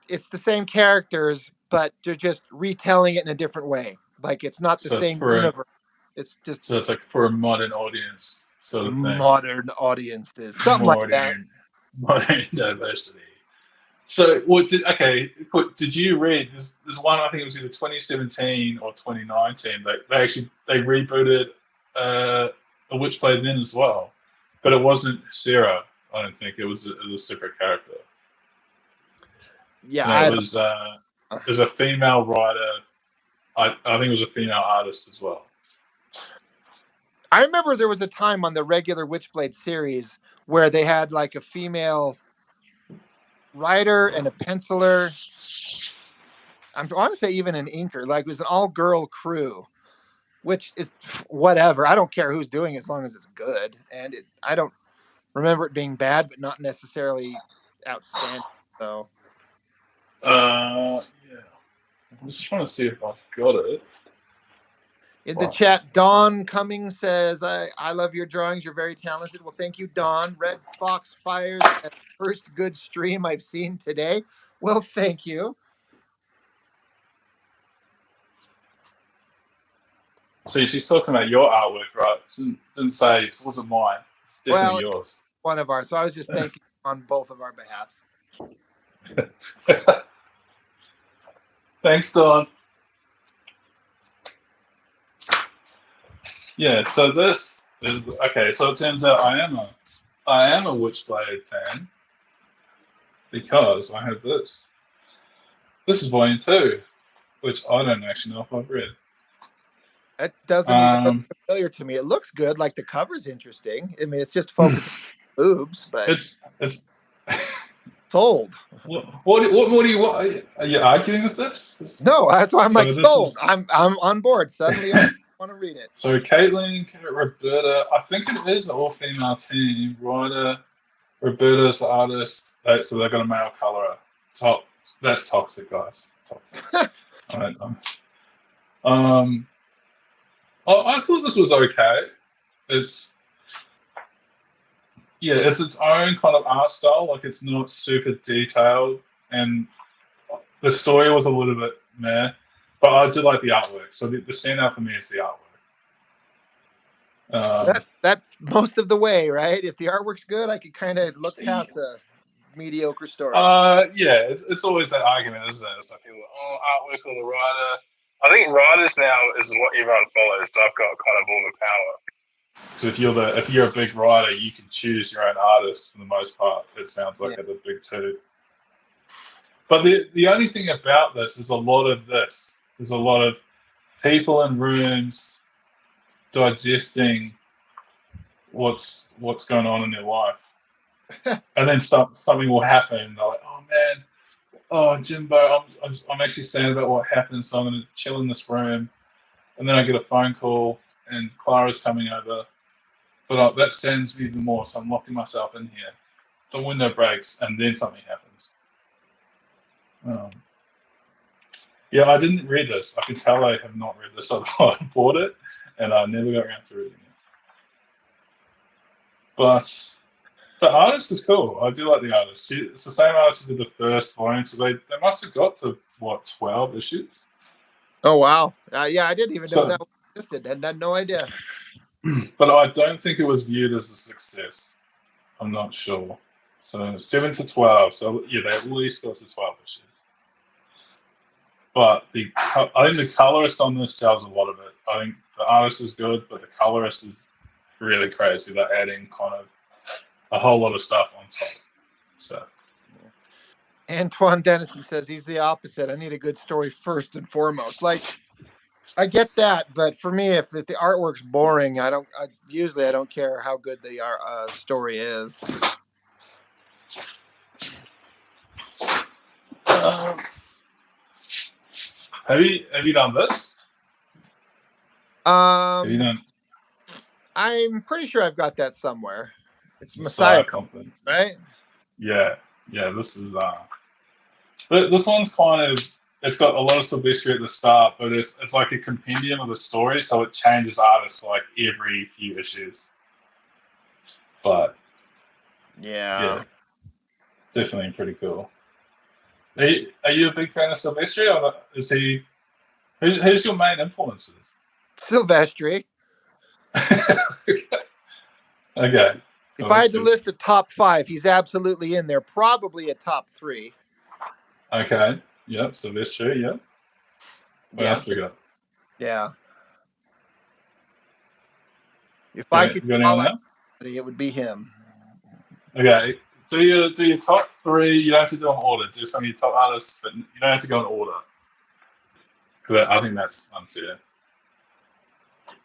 it's the same characters, but they're just retelling it in a different way. Like it's not the same universe. It's just it's like for a modern audience sort of thing. Modern audiences, something like that. Modern diversity. So did you read this one? I think it was either 2017 or 2019. They rebooted a Witchblade then as well, but it wasn't Sarah. I don't think it was a separate character. Yeah, it was a female writer. I think it was a female artist as well. I remember there was a time on the regular Witchblade series where they had like a female writer and a penciler. I want to say even an inker. Like it was an all-girl crew, which is whatever. I don't care who's doing it as long as it's good. And I don't remember it being bad, but not necessarily outstanding. So, yeah. I'm just trying to see if I've got it. In the chat, Dawn Cummings says, I love your drawings. You're very talented. Well, thank you, Dawn. Red Fox Fires, first good stream I've seen today. Well, thank you. So she's talking about your artwork, right? Didn't say it wasn't mine. It's definitely yours. One of ours. So I was just thanking on both of our behalves. Thanks, Dawn. Yeah, so this is okay. So it turns out I am a Witchblade fan because I have this. This is Volume 2, which I don't actually know if I've read. It doesn't even look familiar to me. It looks good. Like the cover's interesting. I mean, it's just focused on boobs, but it's sold. What do you want? Are you arguing with this? No, that's why I'm like sold. I'm on board. Suddenly I want to read it. So Caitlin, Roberta, I think it is an all-female team. Writer Roberta's the artist, so they've got a male colorer. That's toxic, guys. Toxic. I thought this was okay. It's its own kind of art style. Like, it's not super detailed, and the story was a little bit meh. But I did like the artwork. So the standout for me is the artwork. That's most of the way, right? If the artwork's good, I could kind of look past a mediocre story. It's always that argument, isn't it? It's like, artwork or the writer. I think writers now is what everyone follows. They've got kind of all the power. So if you're a big writer, you can choose your own artist for the most part. It sounds like at the big two. But the only thing about this is a lot of this. There's a lot of people in rooms digesting what's going on in their life. And then something will happen. And they're like, oh man, Jimbo, I'm actually sad about what happened, so I'm going to chill in this room. And then I get a phone call, and Clara's coming over. But that sends me even more, so I'm locking myself in here. The window breaks, and then something happens. I didn't read this. I can tell I have not read this. I bought it, and I never got around to reading it. But the artist is cool. I do like the artist. It's the same artist who did the first volume, so they must have got to, 12 issues? Oh, wow. I didn't even know that existed. I had no idea. But I don't think it was viewed as a success. I'm not sure. So 7 to 12. So they at least got to 12 issues. But I think the colorist on this sells a lot of it. I think the artist is good, but the colorist is really crazy. They're adding kind of a whole lot of stuff on top. So Antoine Dennison says he's the opposite. I need a good story first and foremost. Like, I get that, but for me, if the artwork's boring, I don't care how good the story is. Have you done this? Have you done? I'm pretty sure I've got that somewhere. It's Messiah Confidence, right? Yeah. This is this one's kind of, it's got a lot of Silvestri at the start, but it's like a compendium of the story, so it changes artists like every few issues. But yeah, definitely pretty cool. Are you a big fan of Silvestri, or is he? Who's your main influences? Silvestri. Okay. If I had to list a top 5, he's absolutely in there. Probably a top 3. Okay. Yep. Silvestri. Yep. What else we got? Yeah. If I could call anybody, it would be him. Okay. Do your top 3. You don't have to do them in order. Do some of your top artists, but you don't have to go in order. Because I think that's unfair.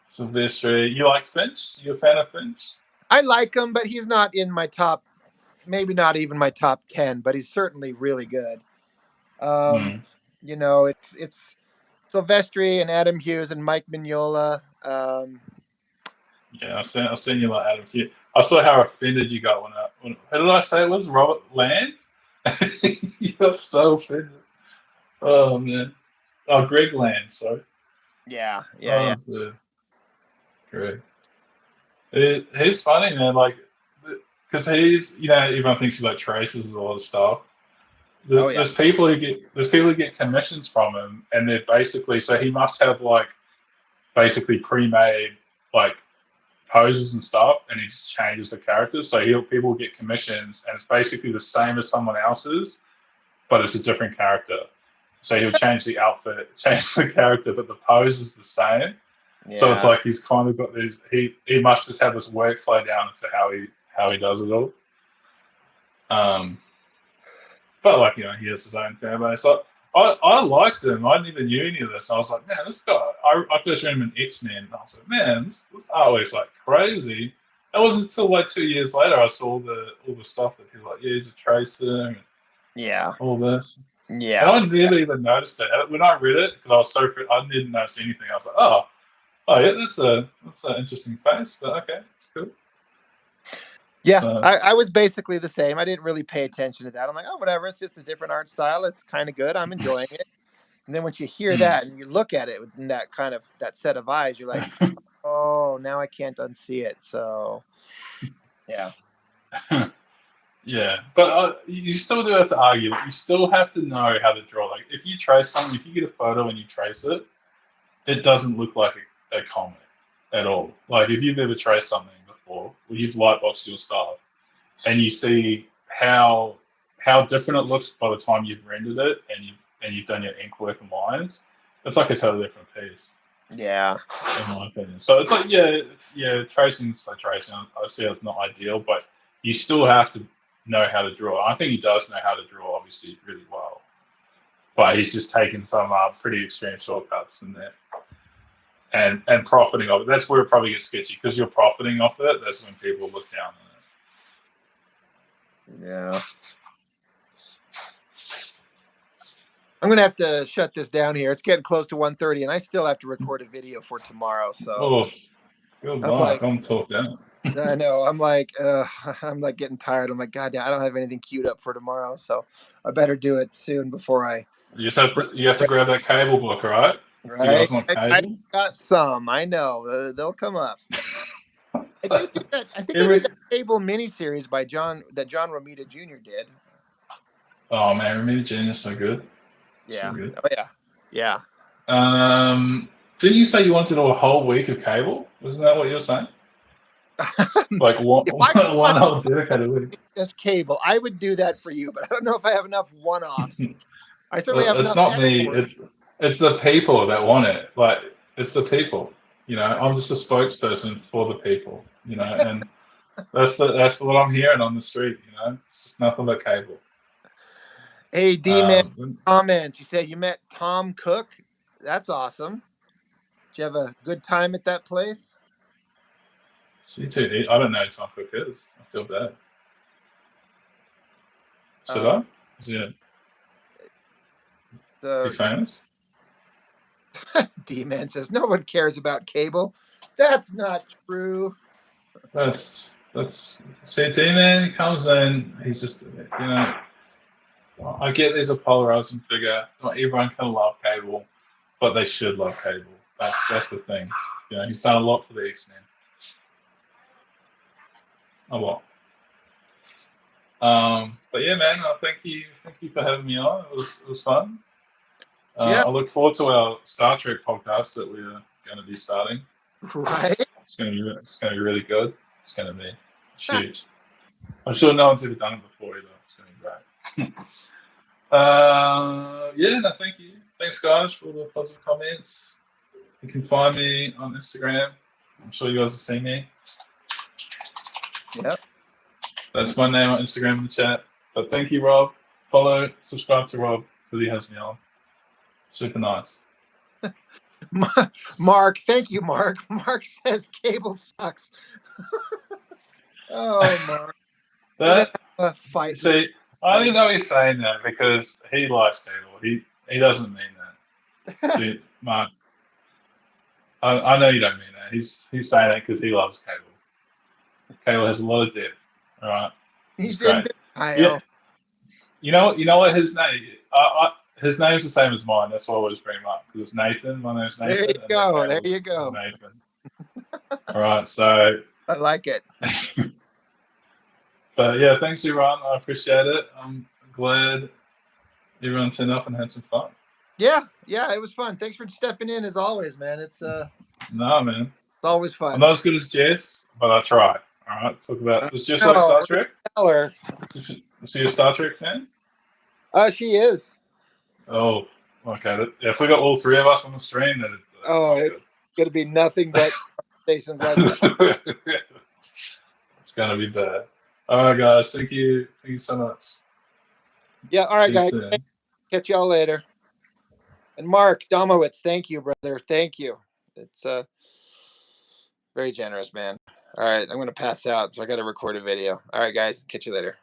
Silvestri. You like Finch? You a fan of Finch? I like him, but he's not in my top. Maybe not even my top 10, but he's certainly really good. You know, it's Silvestri and Adam Hughes and Mike Mignola. Yeah, I've seen you like Adam Hughes. I saw how offended you got when how did I say it was? Robert Land? You got so offended. Oh man. Oh, Greg Land, sorry. Yeah. Dude. Greg. He's funny, man. Like, because he's, everyone thinks he like traces a lot of stuff. There's people who get commissions from him, and they're basically, so he must have like basically pre-made like poses and stuff, and he just changes the characters. So people get commissions, and it's basically the same as someone else's, but it's a different character. So he'll change the outfit, change the character, but the pose is the same. Yeah. So it's like he's kind of got these. He must just have this workflow down into how he does it all. But like, he has his own fan base. So I liked him. I never knew any of this. I was like, man, this guy. I first read him in X-Men, and I was like, man, this artwork's like crazy. It wasn't until like 2 years later I saw all the stuff that people like, he's a tracer, and all this. Yeah. And I never even noticed it when I read it, because I was so I didn't notice anything. I was like, oh yeah, that's an interesting face, but okay, it's cool. Yeah, So, I was basically the same. I didn't really pay attention to that. I'm like, oh, whatever. It's just a different art style. It's kind of good. I'm enjoying it. And then once you hear hmm. that and you look at it with that kind of that set of eyes, you're like, oh, now I can't unsee it. So, yeah. Yeah, but you still do have to argue. Like, you still have to know how to draw. Like, if you trace something, if you get a photo and you trace it, it doesn't look like a comic at all. Like, if you've ever traced something before, or you've lightboxed your stuff, and you see how different it looks by the time you've rendered it and you've done your ink work and lines, it's like a totally different piece, Yeah. in my opinion. So it's like, yeah, tracing's like tracing. I see it's not ideal, but you still have to know how to draw. I think he does know how to draw, obviously, really well. But he's just taken some pretty extreme shortcuts in there and profiting off it. That's where it probably gets sketchy because you're profiting off it. That's when people look down on it. Yeah. I'm gonna have to shut this down here. It's getting close to 1:30, and I still have to record a video for tomorrow. So Oh, good I'm luck. like, I'm talk down. I know. I'm like, I'm like getting tired. I'm like, God damn, I don't have anything queued up for tomorrow, so I better do it soon before I. You have to grab that cable book, right? Do you Right? guys want I cable? got some. I know they'll come up. I did do that. I think I did Every that cable miniseries by John Romita Jr. did. oh man, Remedy Genius so good, so Yeah. good. Oh yeah. Yeah. Didn't you say you wanted a whole week of cable? Wasn't that what you were saying? Like one If I could one find whole dedicated week. just cable, I would do that for you, but I don't know if I have enough one-offs. I certainly have It's enough not me. extras. It's the people that want it. Like it's the people. You know, Right. I'm just a spokesperson for the people. You know, and that's what I'm hearing on the street. You know, it's just nothing but cable. Hey, D-Man Um, comments. You said you met Tom Cook. That's awesome. Did you have a good time at that place? C2E. I don't know who Tom Cook is. I feel bad. Should Uh, I? Is he the famous? D-Man says no one cares about cable. That's not true. That's see, D-Man he comes in. He's just I get there's a polarizing figure. Not everyone can love cable, but they should love cable. That's the thing. You know, he's done a lot for the X-Men. A lot. But yeah, man, thank you for having me on. It was fun. Yeah, I look forward to our Star Trek podcast that we're going to be starting. right. It's going to be really good. It's going to be huge. I'm sure no one's ever done it before either. It's going to be great. Yeah, no, thank you. Thanks, guys, for all the positive comments. You can find me on Instagram. I'm sure you guys have seen me. Yep. That's my name on Instagram in the chat. But thank you, Rob. Follow, subscribe to Rob because he has me on. Super nice. Mark, thank you, Mark. Mark says cable sucks. Oh, Mark. We're gonna That have a fight. see, I didn't know he's saying that because he likes cable. He doesn't mean that. See, Mark, I know you don't mean that. He's saying that because he loves cable. Cable has a lot of depth. All right, it's He's in great. Yeah, denial. you know what his name. His name's the same as mine. That's why I always bring him up because it's Nathan. My name's There you Nathan, and then go. There you Cable's go. Nathan. All right, so. I like it. But yeah, thanks everyone. I appreciate it. I'm glad everyone turned up and had some fun. Yeah, it was fun. Thanks for stepping in as always, man. It's No, man. it's always I'm fun. not as good as Jess, but I try. All right, talk about. Does Jess like No, Star we're Trek? tell her. Is she a Star Trek fan? She is. Oh, okay. If we got all three of us on the stream, then that's not It's gonna be nothing but conversations like that. good. It's gonna be bad. All right, guys. Thank you. Thank you so much. Yeah, all right, See you guys. soon. Catch y'all later. And Mark Domowitz, thank you, brother. Thank you. It's very generous, man. All right, I'm gonna pass out, so I gotta record a video. All right, guys. Catch you later.